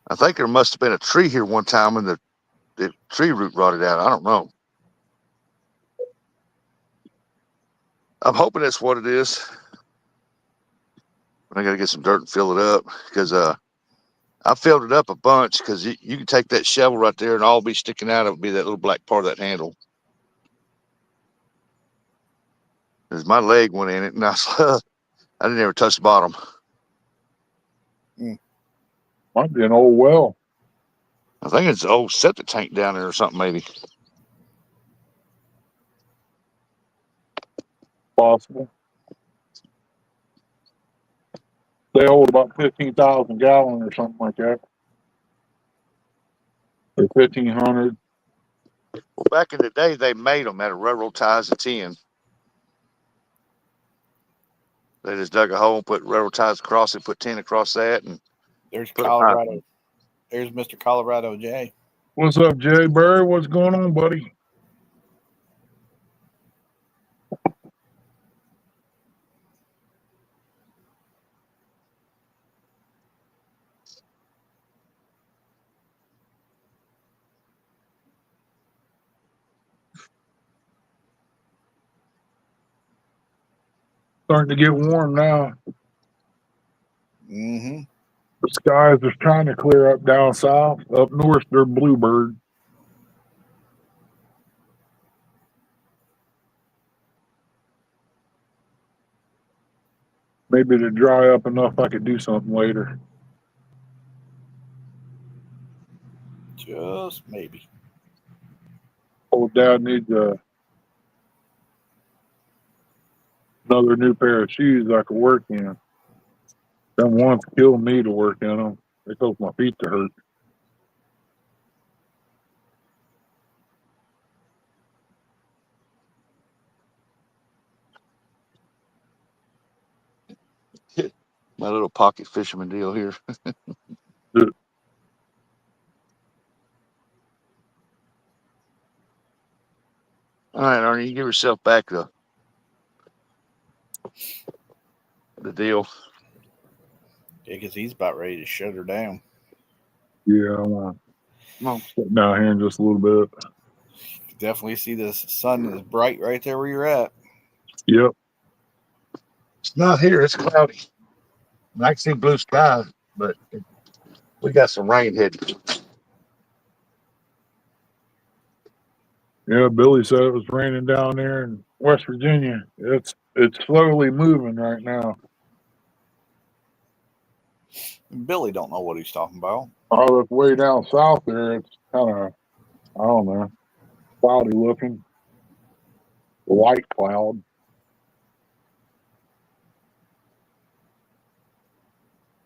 I think there must have been a tree here one time and the tree root rotted out. I don't know. I'm hoping that's what it is. But I got to get some dirt and fill it up because I I filled it up a bunch because you can take that shovel right there and all be sticking out. It would be that little black part of that handle. Because my leg went in it, and I didn't ever touch the bottom. Might be an old well. I think it's an old septic tank down there or something, maybe. Possible. They hold about 15,000 gallons or something like that. Or 1,500. Well, back in the day, they made them out of railroad ties and tin. They just dug a hole, put railroad ties across it, put tin across that, and There's put Colorado. There's Mr. Colorado J. What's up, Jay Barry? What's going on, buddy? Starting to get warm now. Mm-hmm. The skies are trying to clear up down south. Up north, they're bluebird. Maybe to dry up enough I could do something later. Just maybe. Old Dad needs another new pair of shoes I could work in. Them once killed me to work in them. They caused my feet to hurt. my little pocket fisherman deal here. All right, Ernie, you give yourself back the deal. Yeah, because he's about ready to shut her down. Yeah, I'm gonna sit down here in just a little bit. Definitely see the sun is bright right there where you're at. Yep. It's not here. It's cloudy. I can see blue sky, but we got some rain headed. Yeah, Billy said it was raining down there in West Virginia. It's slowly moving right now. Billy don't know what he's talking about. Oh, it's way down south there. It's kind of, I don't know, cloudy looking. White cloud.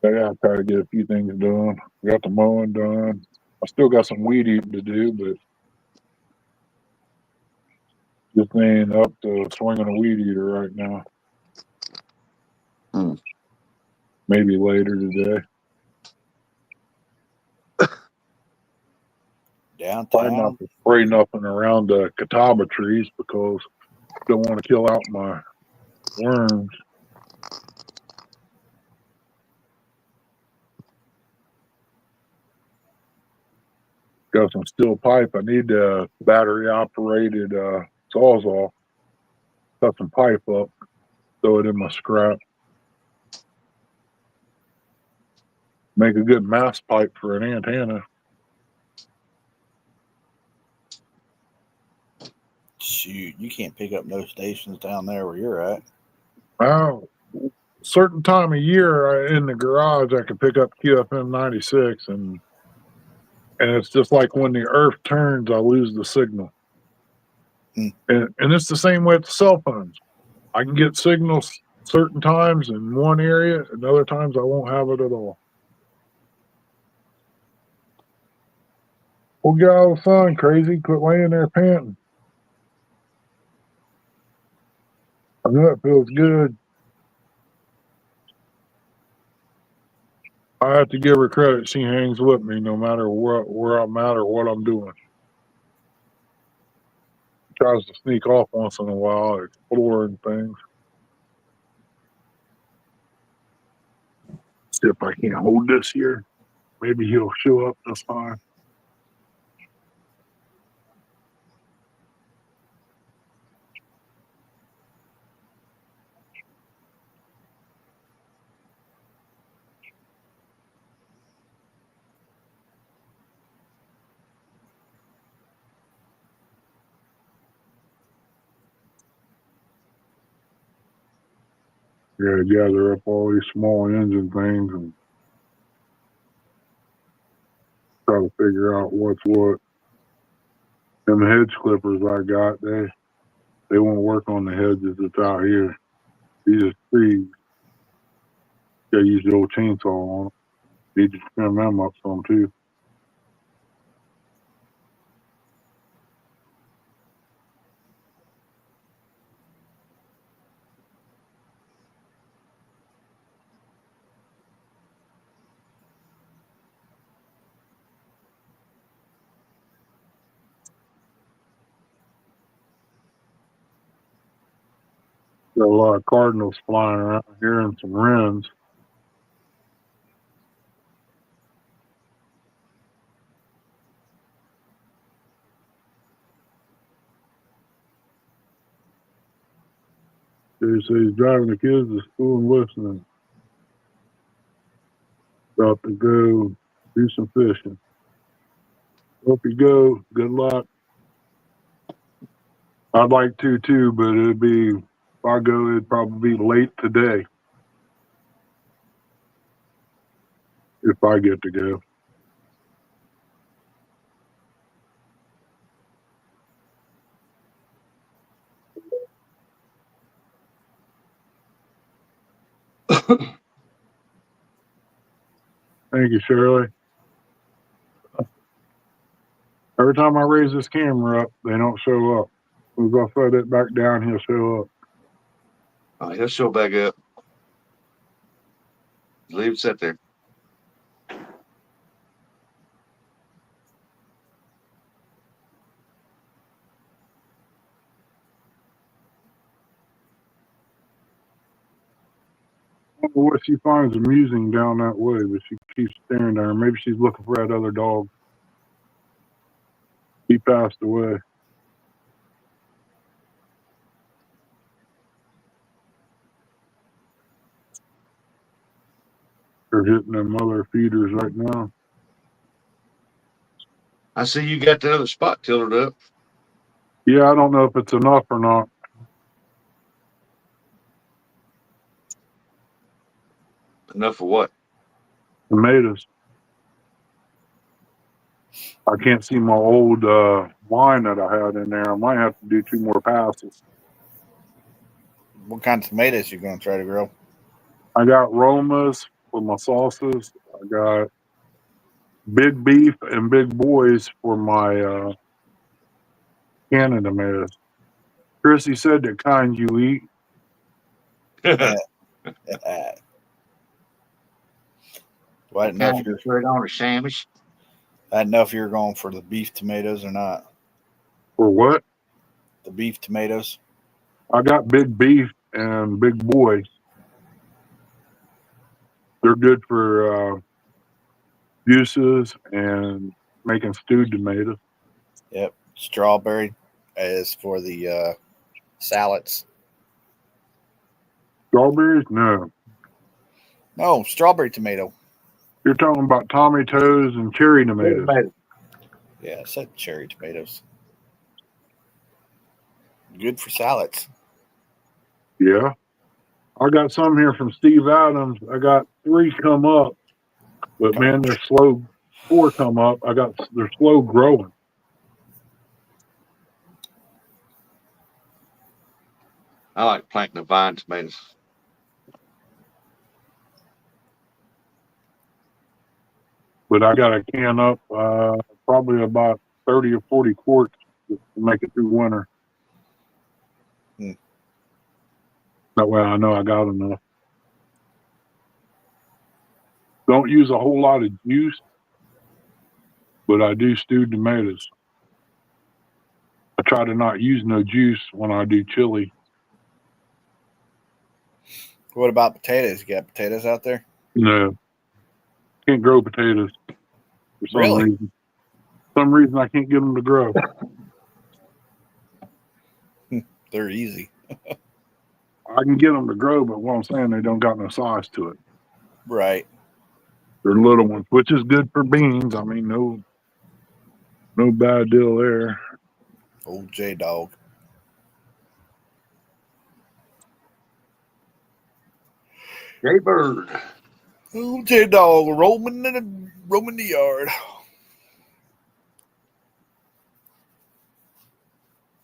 I gotta try to get a few things done. Got the mowing done. I still got some weed eating to do, but just ain't up to swinging a weed eater right now. Maybe later today. Try not Downtown. to spray nothing around the catawba trees because I don't want to kill out my worms. Got some steel pipe. I need a battery operated sawzall. Cut some pipe up, throw it in my scrap. Make a good mast pipe for an antenna. Shoot, you can't pick up no stations down there where you're at. Well, certain time of year in the garage, I can pick up QFM 96, and it's just like when the earth turns, I lose the signal. And it's the same way with the cell phones. I can get signals certain times in one area, and other times I won't have it at all. Well, get out of the sun, crazy. Quit laying there panting. I know it feels good. I have to give her credit. She hangs with me no matter where I'm at or what I'm doing. She tries to sneak off once in a while, exploring things. See if I can't hold this here. Maybe he'll show up this time. You gotta gather up all these small engine things and try to figure out what's what. And the hedge clippers I got, they won't work on the hedges that's out here. These are trees. You gotta use the old chainsaw on them. Need to trim them up some too. Got a lot of cardinals flying around here and some wrens. They say he's driving the kids to school and listening. About to go do some fishing. Hope you go. Good luck. I'd like to too, but if I go, it'd probably be late today. If I get to go. Thank you, Shirley. Every time I raise this camera up, they don't show up. As I set it back down, he'll show up. Oh, he'll show back up. Leave it sit there. I don't know what she finds amusing down that way, but she keeps staring at her. Maybe she's looking for that other dog. He passed away. They're hitting them other feeders right now. I see you got the other spot tilted up. Yeah, I don't know if it's enough or not. Enough for what? Tomatoes. I can't see my old line that I had in there. I might have to do 2 more passes. What kind of tomatoes you going to try to grow? I got Romas for my sauces. I got big beef and big boys for my cannon tomatoes. Chrissy said the kind you eat. Well, I didn't know if Just right on a sandwich. I didn't know if you were going for the beef tomatoes or not. For what? The beef tomatoes. I got big beef and big boys. They're good for juices and making stewed tomatoes. Yep. Strawberry is for the salads. Strawberries? No. No, strawberry tomato. You're talking about Tommy Toes and cherry tomatoes. Yeah, I said cherry tomatoes. Good for salads. Yeah. I got some here from Steve Adams. I got 3 come up, but man, they're slow. 4 come up. They're slow growing. I like planting the vine tomatoes. But I got a can up, probably about 30 or 40 quarts to make it through winter. That way I know I got enough. Don't use a whole lot of juice, but I do stewed tomatoes. I try to not use no juice when I do chili. What about potatoes? You got potatoes out there? No. Can't grow potatoes for some Really? reason. Some reason I can't get them to grow. They're easy. I can get them to grow, but what I'm saying, they don't got no size to it. Right. They're little ones, which is good for beans. I mean, no bad deal there. Old J Dog. Jaybird. Oh, J-Dog roaming the yard.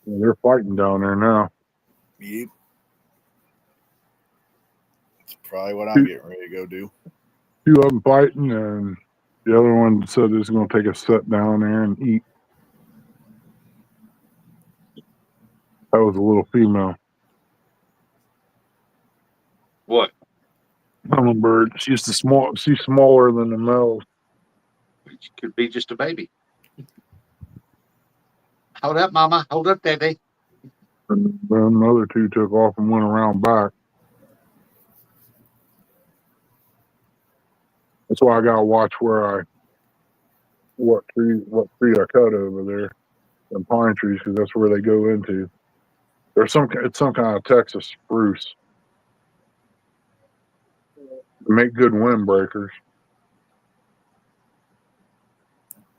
Yeah, they're fighting down there now. Yep. That's probably what I'm getting ready to go do. Two of them fighting, and the other one said he's going to take a sit down there and eat. That was a little female. What? Hummingbird. She's smaller than the males. She could be just a baby. Hold up, Mama. Hold up, Daddy. And then the other two took off and went around back. That's why I gotta watch what tree I cut over there, them pine trees, because that's where they go into. It's some kind of Texas spruce. They make good windbreakers.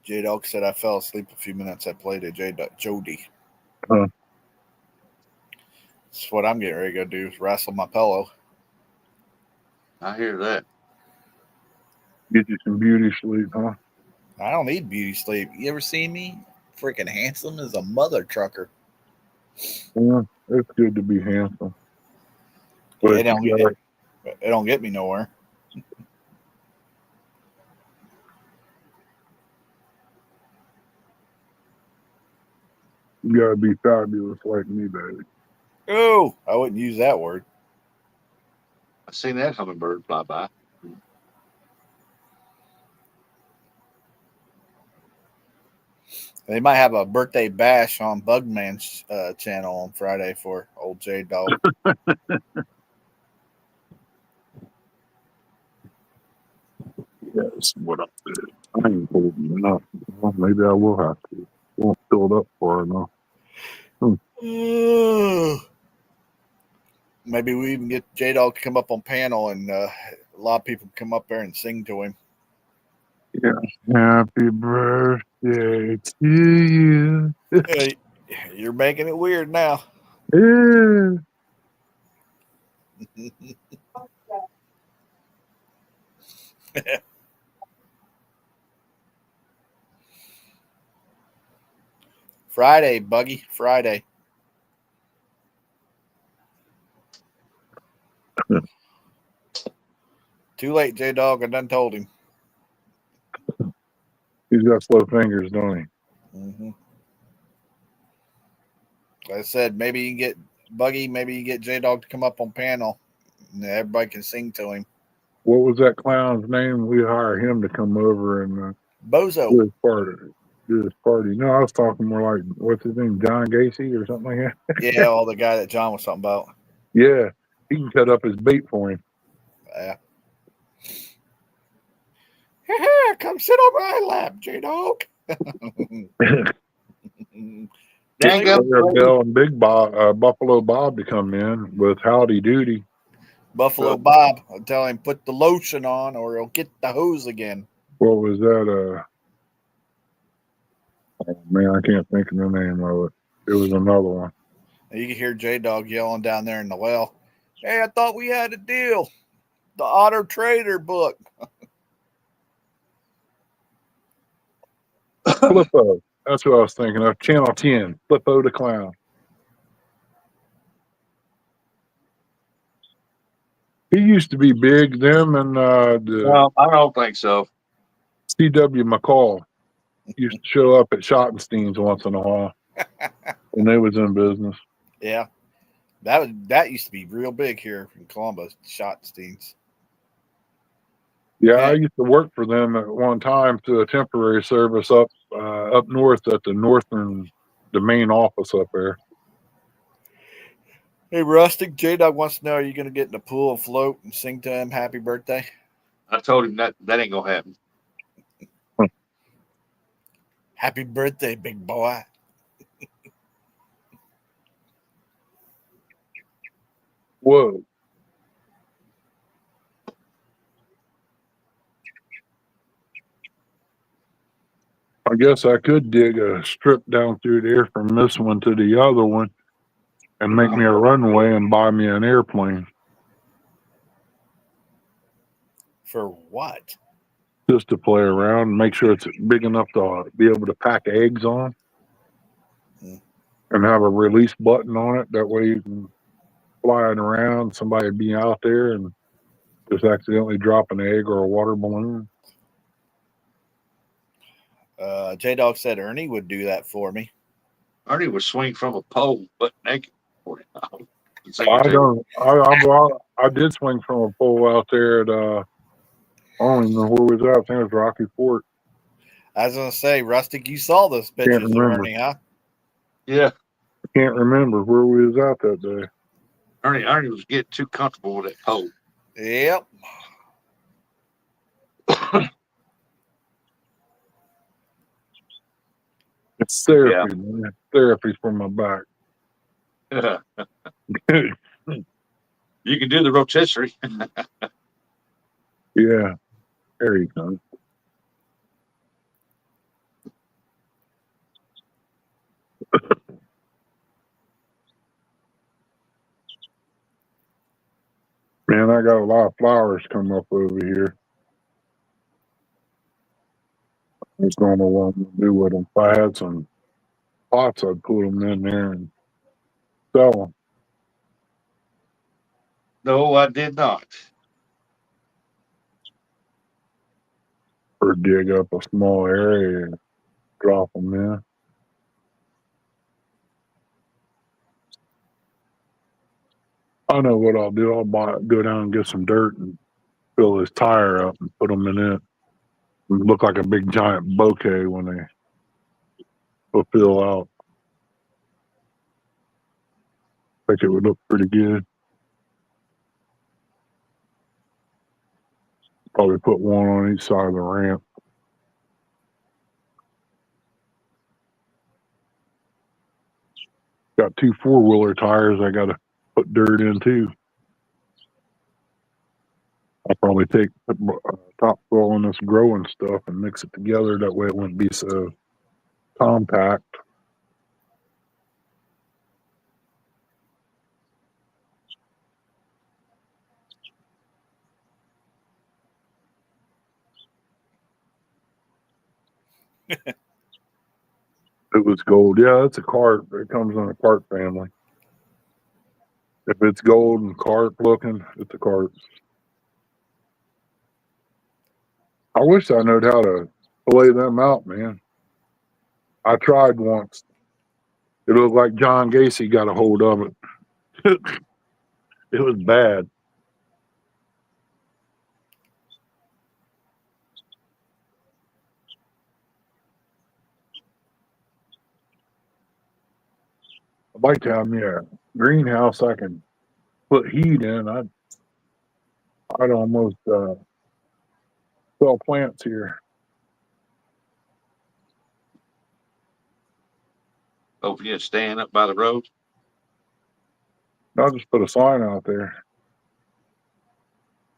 J-Dog said I fell asleep a few minutes. I played a Jody. Huh. That's what I'm getting ready to go do is wrestle my pillow. I hear that. Get you some beauty sleep, huh? I don't need beauty sleep. You ever seen me? Freaking handsome as a mother trucker. Yeah, it's good to be handsome. But It don't get me nowhere. You gotta be fabulous like me, baby. Oh, I wouldn't use that word. I seen that hummingbird fly by. They might have a birthday bash on Bugman's channel on Friday for old J-Dog. Yes, what up there? I ain't told you enough. Well, maybe I will have to. Won't fill it up for enough. Maybe we even get J-Dog to come up on panel and a lot of people come up there and sing to him. Yeah. Happy birthday to you. Hey, you're making it weird now. Yeah. Friday, Buggy. Friday. Too late, J-Dog. I done told him. He's got slow fingers, don't he? Mm-hmm. Like I said, maybe you can get Buggy, maybe you get J-Dog to come up on panel and everybody can sing to him. What was that clown's name? We hire him to come over and Bozo. do his party. No, I was talking more like, what's his name, John Gacy or something like that? Yeah, all the guy that John was talking about. Yeah, he can cut up his bait for him. Yeah. Come sit on my lap, J-Dog. Bill and Big Bob, Buffalo Bob to come in with Howdy Doody. Buffalo Bob, I'll tell him put the lotion on or he'll get the hose again. What was that? Oh man, I can't think of the name of it. It was another one. You can hear J-Dog yelling down there in the well. Hey, I thought we had a deal. The Otter Trader book. Flippo. That's what I was thinking of. Channel 10. Flippo the Clown. He used to be big. Them and No, I don't think so. C.W. McCall used to show up at Schottenstein's once in a while when they was in business. Yeah. That used to be real big here in Columbus, Schottenstein's. Yeah, I used to work for them at one time through a temporary service up north at the main office up there. Hey, Rustic, J-Dog wants to know, are you going to get in the pool and float and sing to him happy birthday? I told him that ain't going to happen. Happy birthday, big boy. Whoa. I guess I could dig a strip down through there from this one to the other one and make me a runway and buy me an airplane. For what? Just to play around, make sure it's big enough to be able to pack eggs on, and have a release button on it. That way you can fly it around. Somebody would be out there and just accidentally drop an egg or a water balloon. J-Dog said Ernie would do that for me. Ernie would swing from a pole, butt naked. I did swing from a pole out there at I don't even know where we was at. I think it was Rocky Fort. I was gonna say, Rustic, you saw those pictures of Ernie, huh? Yeah. I can't remember where we was out that day. Ernie was getting too comfortable with that pole. Yep. It's therapy, man. Therapy for my back. You can do the rotisserie. Yeah. There you go. Man, I got a lot of flowers come up over here. I just don't know what I'm going to do with them. If I had some pots, I'd put them in there and sell them. No, I did not. Or dig up a small area and drop them in. I know what I'll do. Go down and get some dirt and fill this tire up and put them in it. It'll look like a big giant bouquet when they fulfill out. I think it would look pretty good. Probably put one on each side of the ramp. Got 2 4-wheeler tires I got to put dirt in too. I'll probably take topsoil and this growing stuff and mix it together. That way it wouldn't be so compact. It was gold. Yeah, it's a cart. It comes in a cart family. If it's gold and cart looking, it's a cart. I wish I knowed how to lay them out, man. I tried once. It looked like John Gacy got a hold of it. It was bad. I'd like to have me a greenhouse I can put heat in. I'd almost sell plants here. Oh, yeah, stand up by the road. I'll just put a sign out there.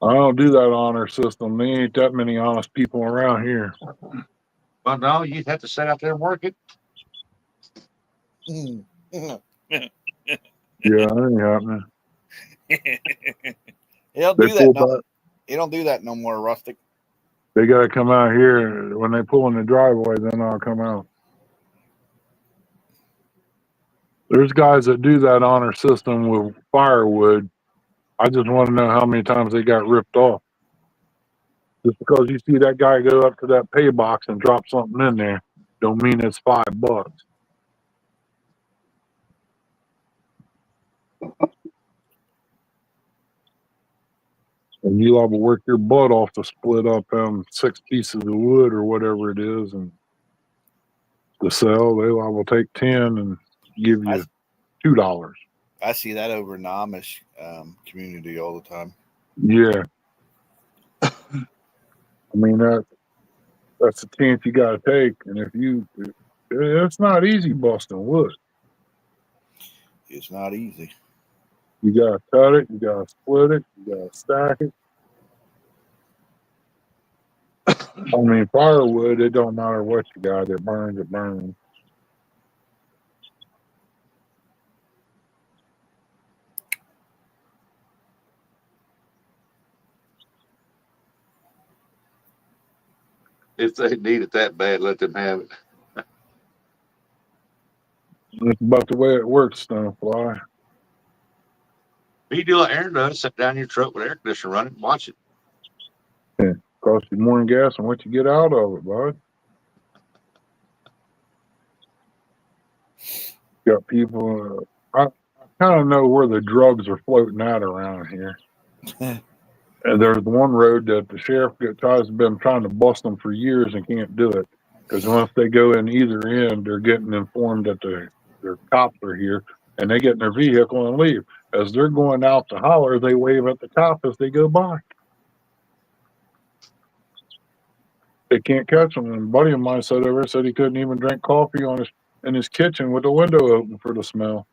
I don't do that honor system. There ain't that many honest people around here. Well, no, you'd have to sit out there and work it. Yeah, that ain't happening. He don't do that. No, he don't do that no more, Rustic. They got to come out here when they pull in the driveway. Then I'll come out. There's guys that do that honor system with firewood. I just want to know how many times they got ripped off. Just because you see that guy go up to that pay box and drop something in there, don't mean it's $5. And you liable to work your butt off to split up 6 pieces of wood or whatever it is, and to sell, they liable to take 10 and give you $2. I see that over in the Amish community all the time. Yeah. I mean, that's a chance you got to take. And it's not easy busting wood. It's not easy. You got to cut it, you got to split it, you got to stack it. I mean, firewood, it don't matter what you got, it burns, it burns. If they need it that bad, let them have it. That's about the way it works, Stonefly. You do like Aaron does, sit down in your truck with air conditioner running, watch it. Yeah. Costs you more than gas and what you get out of it, bud. Got people. I kind of know where the drugs are floating out around here. And there's one road that the sheriff has been trying to bust them for years and can't do it because once they go in either end, they're getting informed that their cops are here, and they get in their vehicle and leave. As they're going out to holler, they wave at the cop as they go by. They can't catch them. And a buddy of mine said he couldn't even drink coffee in his kitchen with the window open for the smell.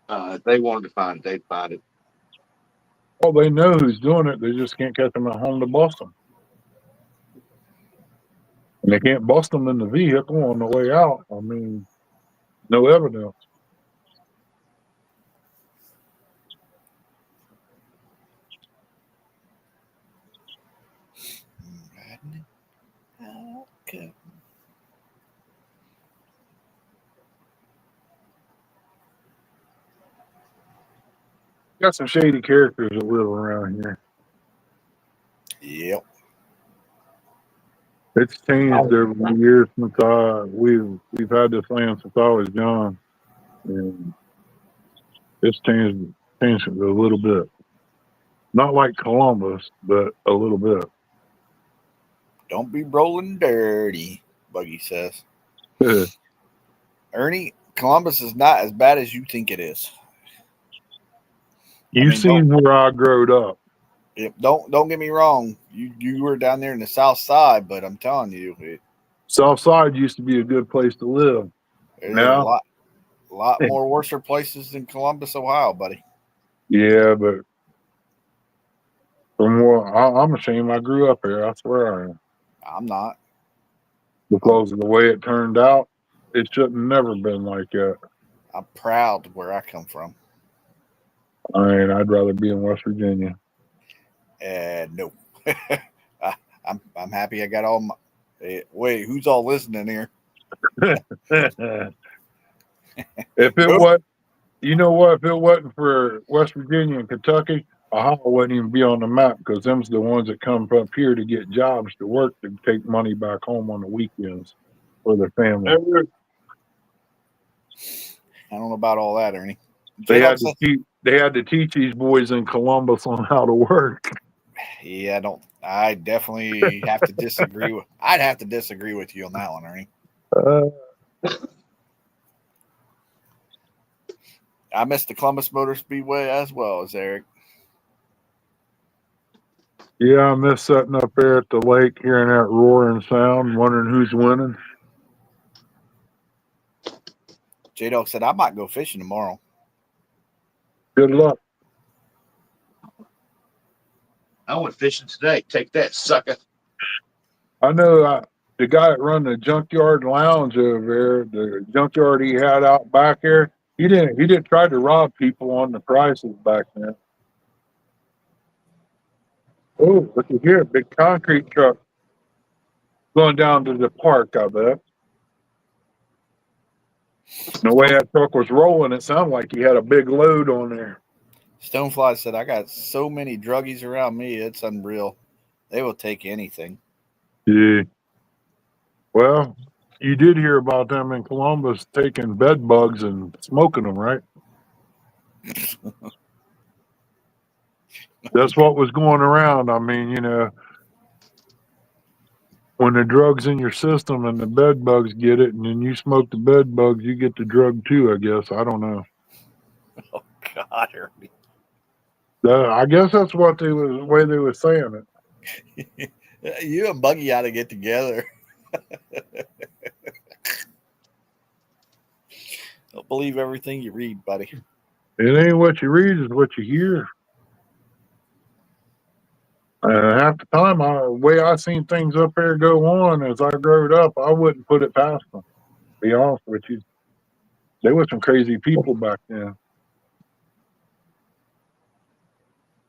If they wanted to find it, they'd find it. Well, they know who's doing it. They just can't catch them at home to bust them. And they can't bust them in the vehicle on the way out. I mean, no evidence. Okay. Got some shady characters that live around here. Yep. It's changed over the years since we've had this land since I was young, and it's changed a little bit. Not like Columbus, but a little bit. Don't be rolling dirty, Buggy says. Ernie, Columbus is not as bad as you think it is. You've seen where I growed up. Don't get me wrong. You were down there in the South Side, but I'm telling you, South Side used to be a good place to live. there's a lot more worse places than Columbus, Ohio, buddy. Yeah, but from what I'm ashamed I grew up here. I swear I am. I'm not. Because of the way it turned out, it shouldn't never been like that. I'm proud where I come from. I mean, I'd rather be in West Virginia. No. I'm happy I got all my. Wait, who's all listening here? If it was, you know what? If it wasn't for West Virginia and Kentucky, Ohio wouldn't even be on the map because them's the ones that come up here to get jobs to work to take money back home on the weekends for their family. I don't know about all that, Ernie. They had to teach these boys in Columbus on how to work. Yeah, I definitely have to disagree I'd have to disagree with you on that one, Ernie. I missed the Columbus Motor Speedway as well as Eric. Yeah, I miss sitting up there at the lake, hearing that roaring sound, wondering who's winning. J-Dog said, I might go fishing tomorrow. Good luck. I went fishing today. Take that, sucker. I know the guy that run the junkyard lounge over there, the junkyard he had out back there, he didn't try to rob people on the prices back then. Oh, look at here, big concrete truck going down to the park, I bet. The way that truck was rolling, it sounded like he had a big load on there. Stonefly said, I got so many druggies around me, it's unreal. They will take anything. Yeah. Well, you did hear about them in Columbus taking bed bugs and smoking them, right? That's what was going around. I mean, you know, when the drug's in your system and the bed bugs get it, and then you smoke the bed bugs, you get the drug too, I guess. I don't know. Oh, God, Ernie. I guess that's what the way they were saying it. You and Buggy ought to get together. Don't believe everything you read, buddy. It ain't what you read, it's what you hear. Half the time, the way I seen things up there go on as I growed up, I wouldn't put it past them. To be honest with you, they were some crazy people back then.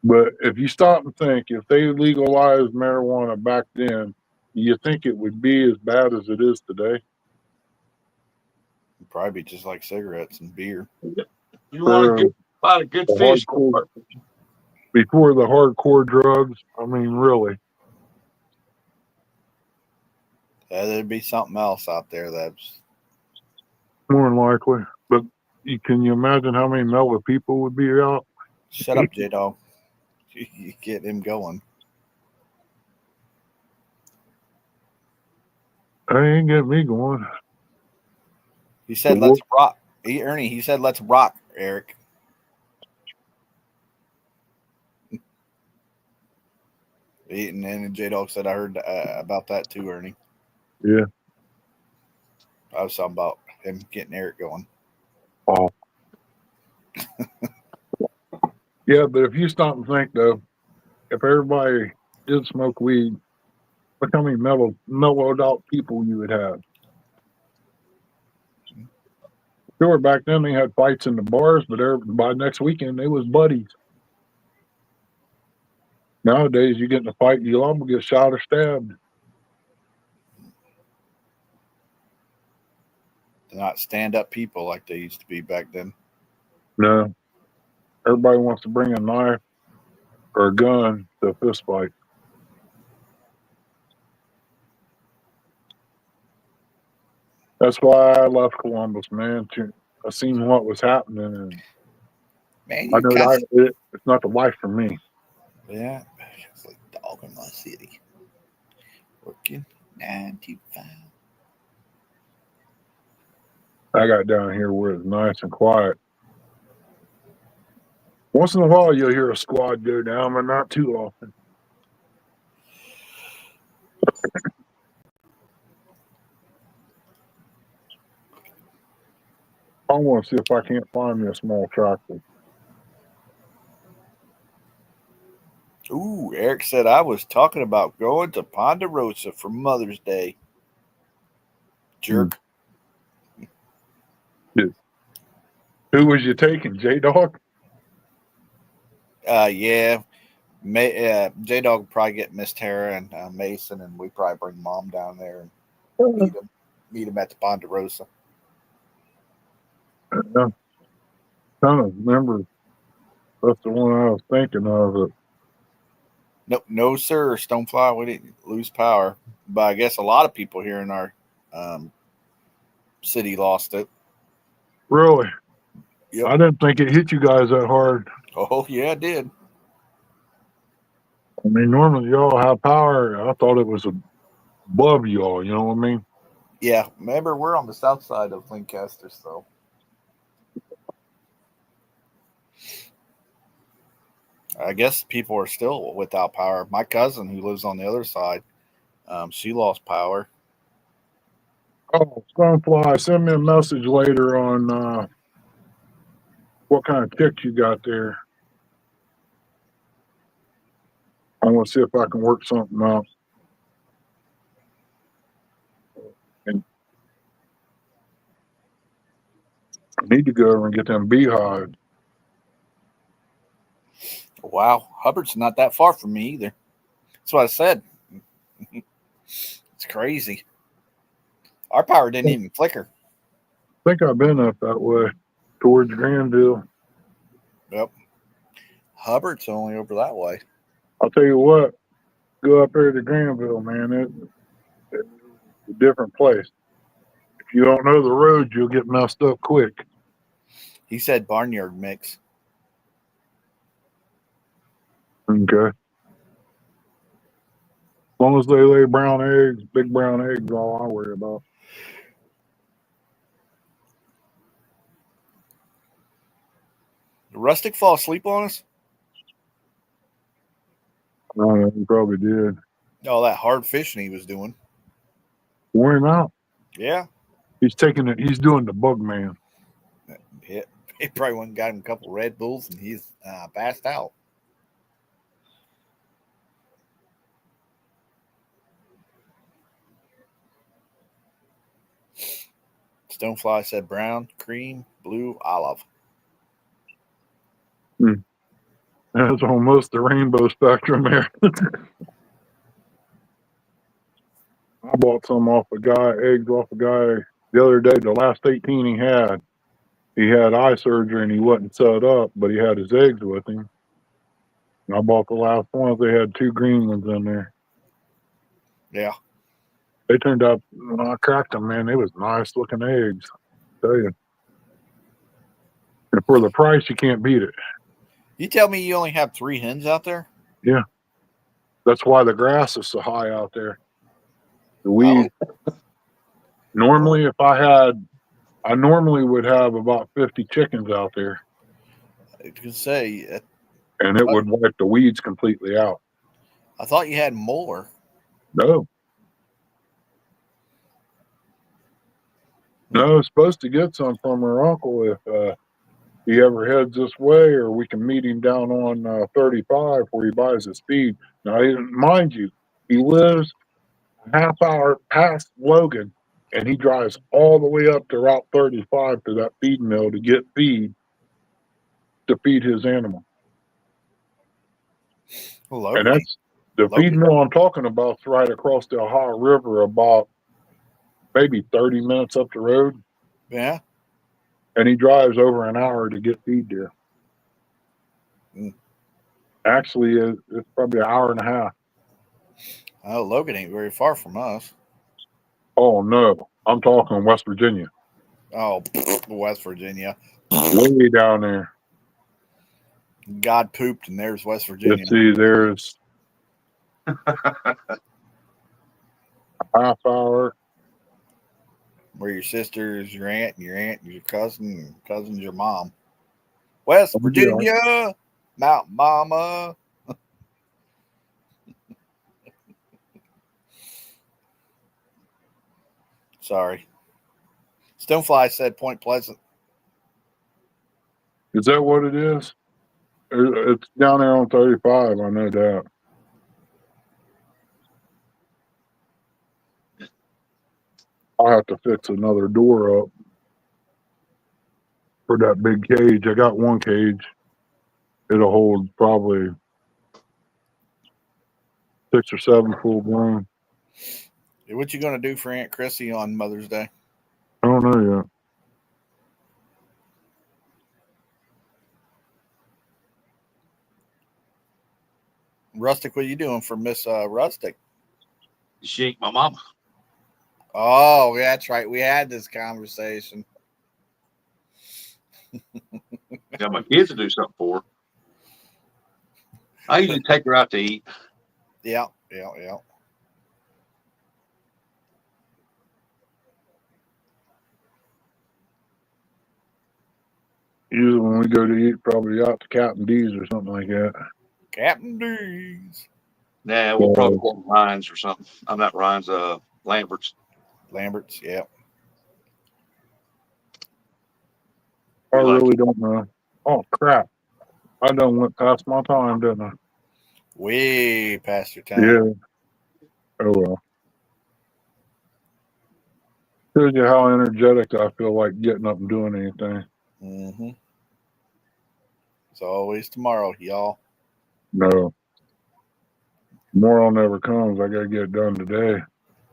But if you stop and think, if they legalized marijuana back then, do you think it would be as bad as it is today? It'd probably be just like cigarettes and beer. You want to buy a good The fish? hardcore, before the hardcore drugs, I mean, really. There'd be something else out there that's More than likely. But can you imagine how many mellow people would be out? shut up, J Dog. You get him going. That ain't getting me going. He said, Well, "Let's rock." Ernie, he said, "Let's rock," Eric. And then J Dog said, "I heard about that too, Ernie." yeah. I was talking about him getting Eric going. Oh. Yeah, but if you stop and think, though, if everybody did smoke weed, look how many mellowed out people you would have. Sure, back then they had fights in the bars, but by next weekend they was buddies. Nowadays, you get in a fight, you all get shot or stabbed. They're not stand-up people like they used to be back then. No, everybody wants to bring a knife or a gun to a fist fight. That's why I left Columbus, man. I seen what was happening, and Man, I you know guys. it's not the life for me. Yeah, it's like dog in my city. Working 9 to 5. I got down here where it's nice and quiet. Once in a while, you'll hear a squad go down, but not too often. I want to see if I can't find me a small tractor. Ooh, Eric said I was talking about going to Ponderosa for Mother's Day. Jerk. Dude. Who was you taking, J-Dog? Yeah. J Dog would probably get Miss Tara and Mason, and we probably bring Mom down there and meet him at the Ponderosa. Yeah, kind of remember that's the one I was thinking of. No, sir, Stonefly. We didn't lose power, but I guess a lot of people here in our city lost it. Really? Yep. I didn't think it hit you guys that hard. Oh yeah, it did. I mean, normally y'all have power. I thought it was above y'all. You know what I mean? Yeah, remember we're on the south side of Lancaster, so I guess people are still without power. My cousin, who lives on the other side, she lost power. Oh, Stonefly, send me a message later on what kind of tick you got there. I want to see if I can work something out. And I need to go over and get them beehives. Wow, Hubbard's not that far from me either. That's what I said. It's crazy. Our power didn't even flicker. I think I've been up that way towards Granville. Yep. Hubbard's only over that way. I'll tell you what, go up there to Granville, man. It's a different place. If you don't know the road, you'll get messed up quick. He said barnyard mix. Okay. As long as they lay brown eggs, big brown eggs, all I worry about. Did Rustic fall asleep on us? I don't know, he probably did. Oh, that hard fishing he was doing. Wear him out. Yeah. He's taking it. He's doing the bug man. He probably went and got him a couple Red Bulls and he's passed out. Stonefly said brown, cream, blue, olive. I That's almost the rainbow spectrum there. I bought some eggs off a guy the other day. The last 18 he had eye surgery and he wasn't set up, but he had his eggs with him. And I bought the last ones. They had 2 green ones in there. Yeah. They turned out, when I cracked them, man, they was nice looking eggs. I tell you. And for the price, you can't beat it. You tell me you only have 3 hens out there? Yeah. That's why the grass is so high out there. The weed. Normally, I normally would have about 50 chickens out there. I could say. And it would wipe the weeds completely out. I thought you had more. No. No, supposed to get some from her uncle if he ever heads this way, or we can meet him down on 35 where he buys his feed. Now, mind you, he lives a half hour past Logan, and he drives all the way up to Route 35 to that feed mill to get feed to feed his animal. Logan, and that's the feed mill I'm talking about. Is right across the Ohio River, about maybe 30 minutes up the road. Yeah. And he drives over an hour to get feed there. Actually, it's probably an hour and a half. Oh, Logan ain't very far from us. Oh, no. I'm talking West Virginia. Oh, West Virginia. Way down there. God pooped, and there's West Virginia. Let's see, there's a half hour. Where your sister's your aunt, and your cousin, and cousin's your mom. West Virginia, Mount Mama. Sorry. Stonefly said Point Pleasant. Is that what it is? It's down there on 35, I know that. I'll have to fix another door up for that big cage. I got one cage. It'll hold probably 6 or 7 full grown. What you gonna do for Aunt Chrissy on Mother's Day? I don't know yet. Rustic, what are you doing for Miss Rustic? She ain't my mama. Oh, yeah, that's right. We had this conversation. Got my kids to do something for her. I usually take her out to eat. Yeah. Usually when we go to eat, probably out to Captain D's or something like that. Captain D's. Nah, we'll probably go to Ryan's or something. I'm not Ryan's, Lambert's. Lambert's, yeah. I really don't know. Oh, crap. I done went past my time, didn't I? Way past your time. Yeah. Oh, well. Shows you how energetic I feel like getting up and doing anything. Mm-hmm. It's always tomorrow, y'all. No. Tomorrow never comes. I got to get it done today.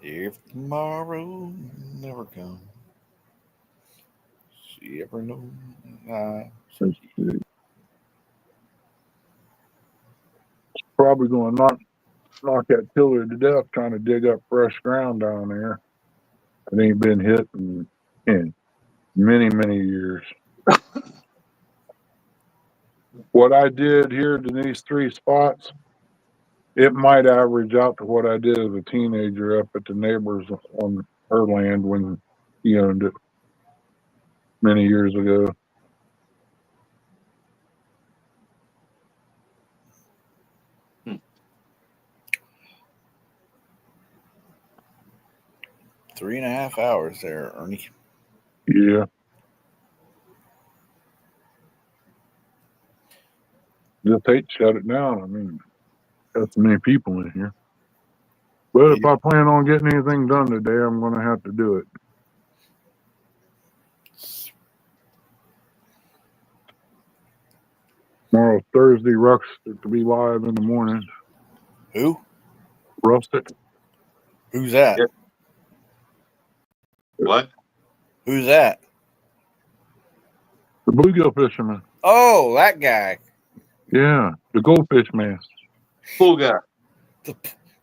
If tomorrow never comes, she ever knows. Probably going to knock that tiller to death trying to dig up fresh ground down there. It ain't been hit in many, many years. What I did here in these 3 spots, it might average out to what I did as a teenager up at the neighbors on her land when he owned it many years ago. Hmm. 3.5 hours there, Ernie. Yeah. Just hate to shut it down. I mean, got so many people in here. But if I plan on getting anything done today, I'm going to have to do it. Tomorrow, Thursday, Rustic to be live in the morning. Who? Rustic. Who's that? Yep. What? Who's that? The bluegill fisherman. Oh, that guy. Yeah, the goldfish man. Pool guy.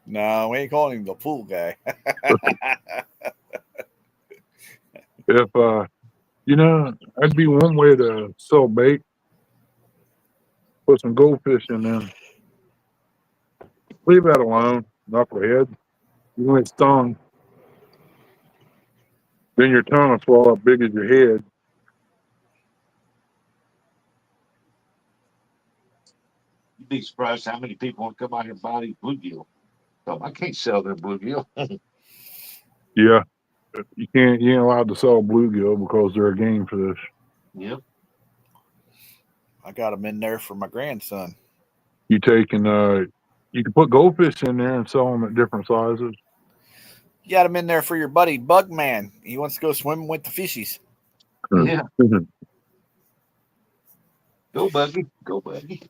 No, we ain't calling him the pool guy. If that'd be one way to sell bait. Put some goldfish in there. Leave that alone. Knucklehead. You get stung. Then your tongue will swell up big as your head. You'd be surprised how many people want to come out here and buy these bluegill. So I can't sell their bluegill. Yeah. You ain't allowed to sell bluegill because they're a game fish. Yep. I got him in there for my grandson. You can put goldfish in there and sell them at different sizes. You got him in there for your buddy Bugman. He wants to go swimming with the fishies. Yeah. Go buggy. Go buggy.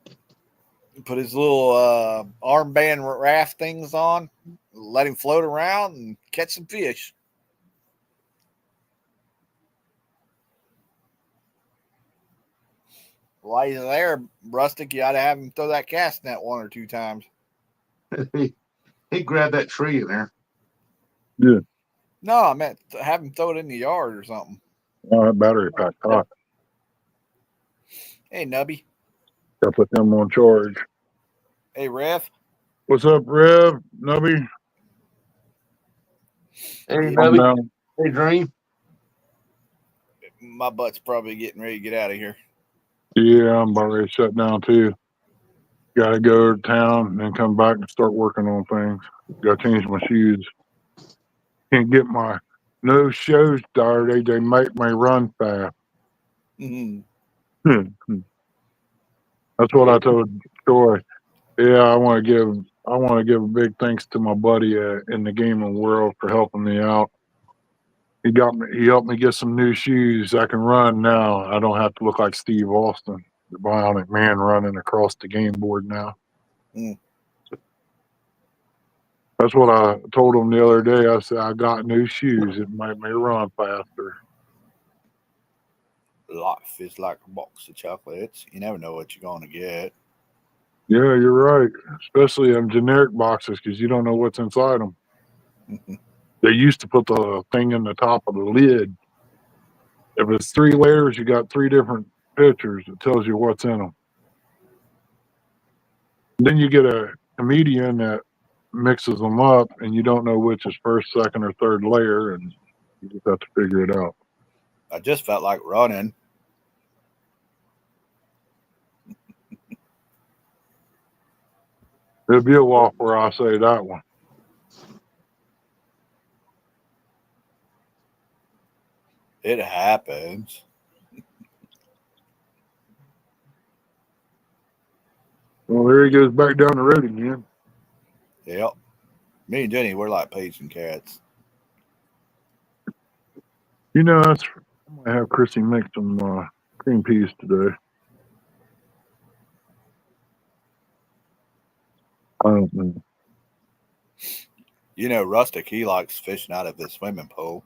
Put his little armband raft things on, let him float around and catch some fish. While he's there, Rustic, you ought to have him throw that cast net 1 or 2 times. He grabbed that tree in there. Yeah. No, I meant have him throw it in the yard or something. Oh, that battery pack hot. Hey, Nubby. Gotta put them on charge. Hey, Rev. What's up, Rev? Nubby? Hey, I'm Nubby. down. Hey, Dream. My butt's probably getting ready to get out of here. Yeah, I'm about ready to shut down too. Gotta go to town and then come back and start working on things. Gotta change my shoes. Can't get my no shows started. They make me run fast. Mm-hmm. That's what I told Troy. Yeah, I want to give a big thanks to my buddy in the gaming world for helping me out. He helped me get some new shoes. I can run now. I don't have to look like Steve Austin, the bionic man running across the game board now. Mm. That's what I told him the other day. I said, I got new shoes. It made me run faster. Life is like a box of chocolates. You never know what you're going to get. Yeah, you're right. Especially in generic boxes because you don't know what's inside them. They used to put the thing in the top of the lid. If it's 3 layers, you got 3 different pictures. It tells you what's in them. Then you get a comedian that mixes them up, and you don't know which is first, second, or third layer, and you just have to figure it out. I just felt like running. There'll be a while before I say that one. It happens. Well, there he goes back down the road again. Yep. Me and Jenny, we're like pigs and cats. I might have Chrissy make some cream peas today. I don't know. You know, Rustic, he likes fishing out of the swimming pool.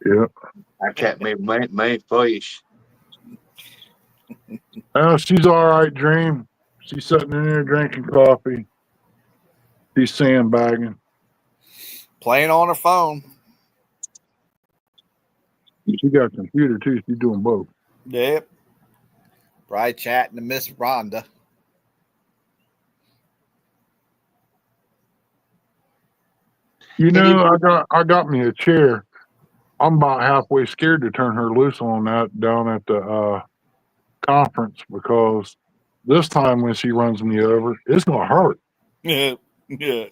Yep. I can't make my fish. Oh, she's all right, Dream. She's sitting in there drinking coffee. She's sandbagging. Playing on her phone. She got a computer, too. She's doing both. Yep. Probably chatting to Miss Rhonda. I got me a chair. I'm about halfway scared to turn her loose on that down at the conference because this time when she runs me over, it's gonna hurt. Yeah. Yeah.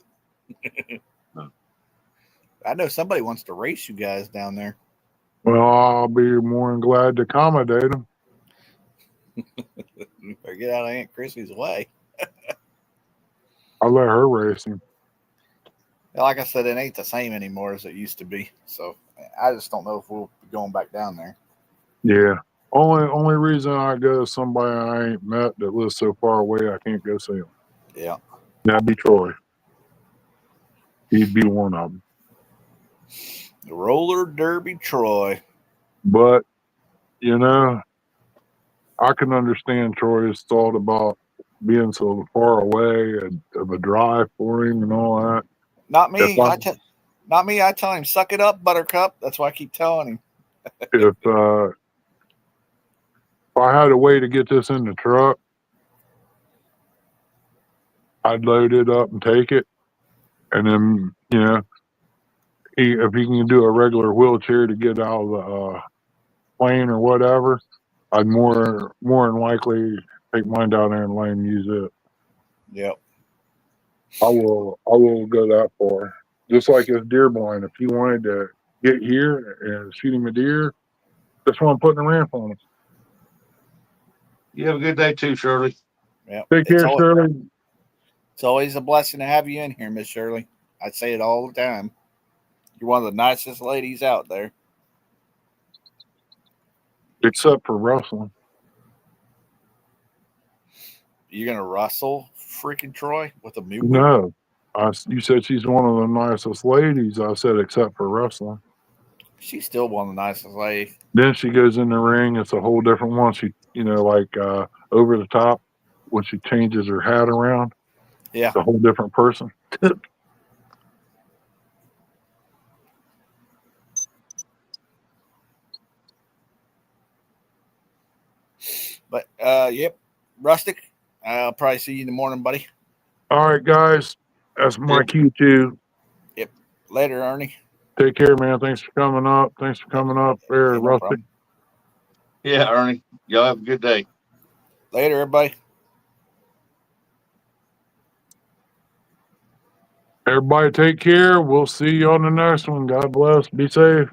I know somebody wants to race you guys down there. Well, I'll be more than glad to accommodate them. Or get out of Aunt Chrissy's way. I'll let her race him. Like I said, it ain't the same anymore as it used to be. So I just don't know if we'll be going back down there. Yeah, Only reason I go is somebody I ain't met that lives so far away I can't go see him. Yeah. That'd be Troy. He'd be one of them. The roller derby Troy. But, you know, I can understand Troy's thought about being so far away and of a drive for him and all that. Not me. If Not me. I tell him, suck it up, Buttercup. That's why I keep telling him. if I had a way to get this in the truck, I'd load it up and take it. And then, you know, if he can do a regular wheelchair to get out of the plane or whatever, I'd more than likely take mine down there and let him use it. Yep. I will go that far. Just like his deer blind. If he wanted to get here and shoot him a deer, that's why I'm putting a ramp on him. You have a good day too, Shirley. Yep. Take care, Shirley. It's always a blessing to have you in here, Miss Shirley. I say it all the time. You're one of the nicest ladies out there. Except for wrestling. You're gonna rustle freaking Troy with a mute? No. You said she's one of the nicest ladies. I said except for wrestling. She's still one of the nicest ladies. Then she goes in the ring. It's a whole different one. She, like over the top when she changes her hat around. Yeah. It's a whole different person. But yep, Rustic. I'll probably see you in the morning, buddy. All right, guys. That's my cue too. Yep. Later, Ernie. Take care, man. Thanks for coming up. Thanks for coming up there, Yeah, no Rustic. problem. Yeah, Ernie. Y'all have a good day. Later, everybody. Everybody take care. We'll see you on the next one. God bless. Be safe.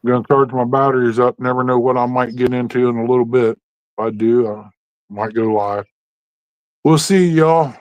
I'm going to charge my batteries up. Never know what I might get into in a little bit. If I do, I might go live. We'll see y'all.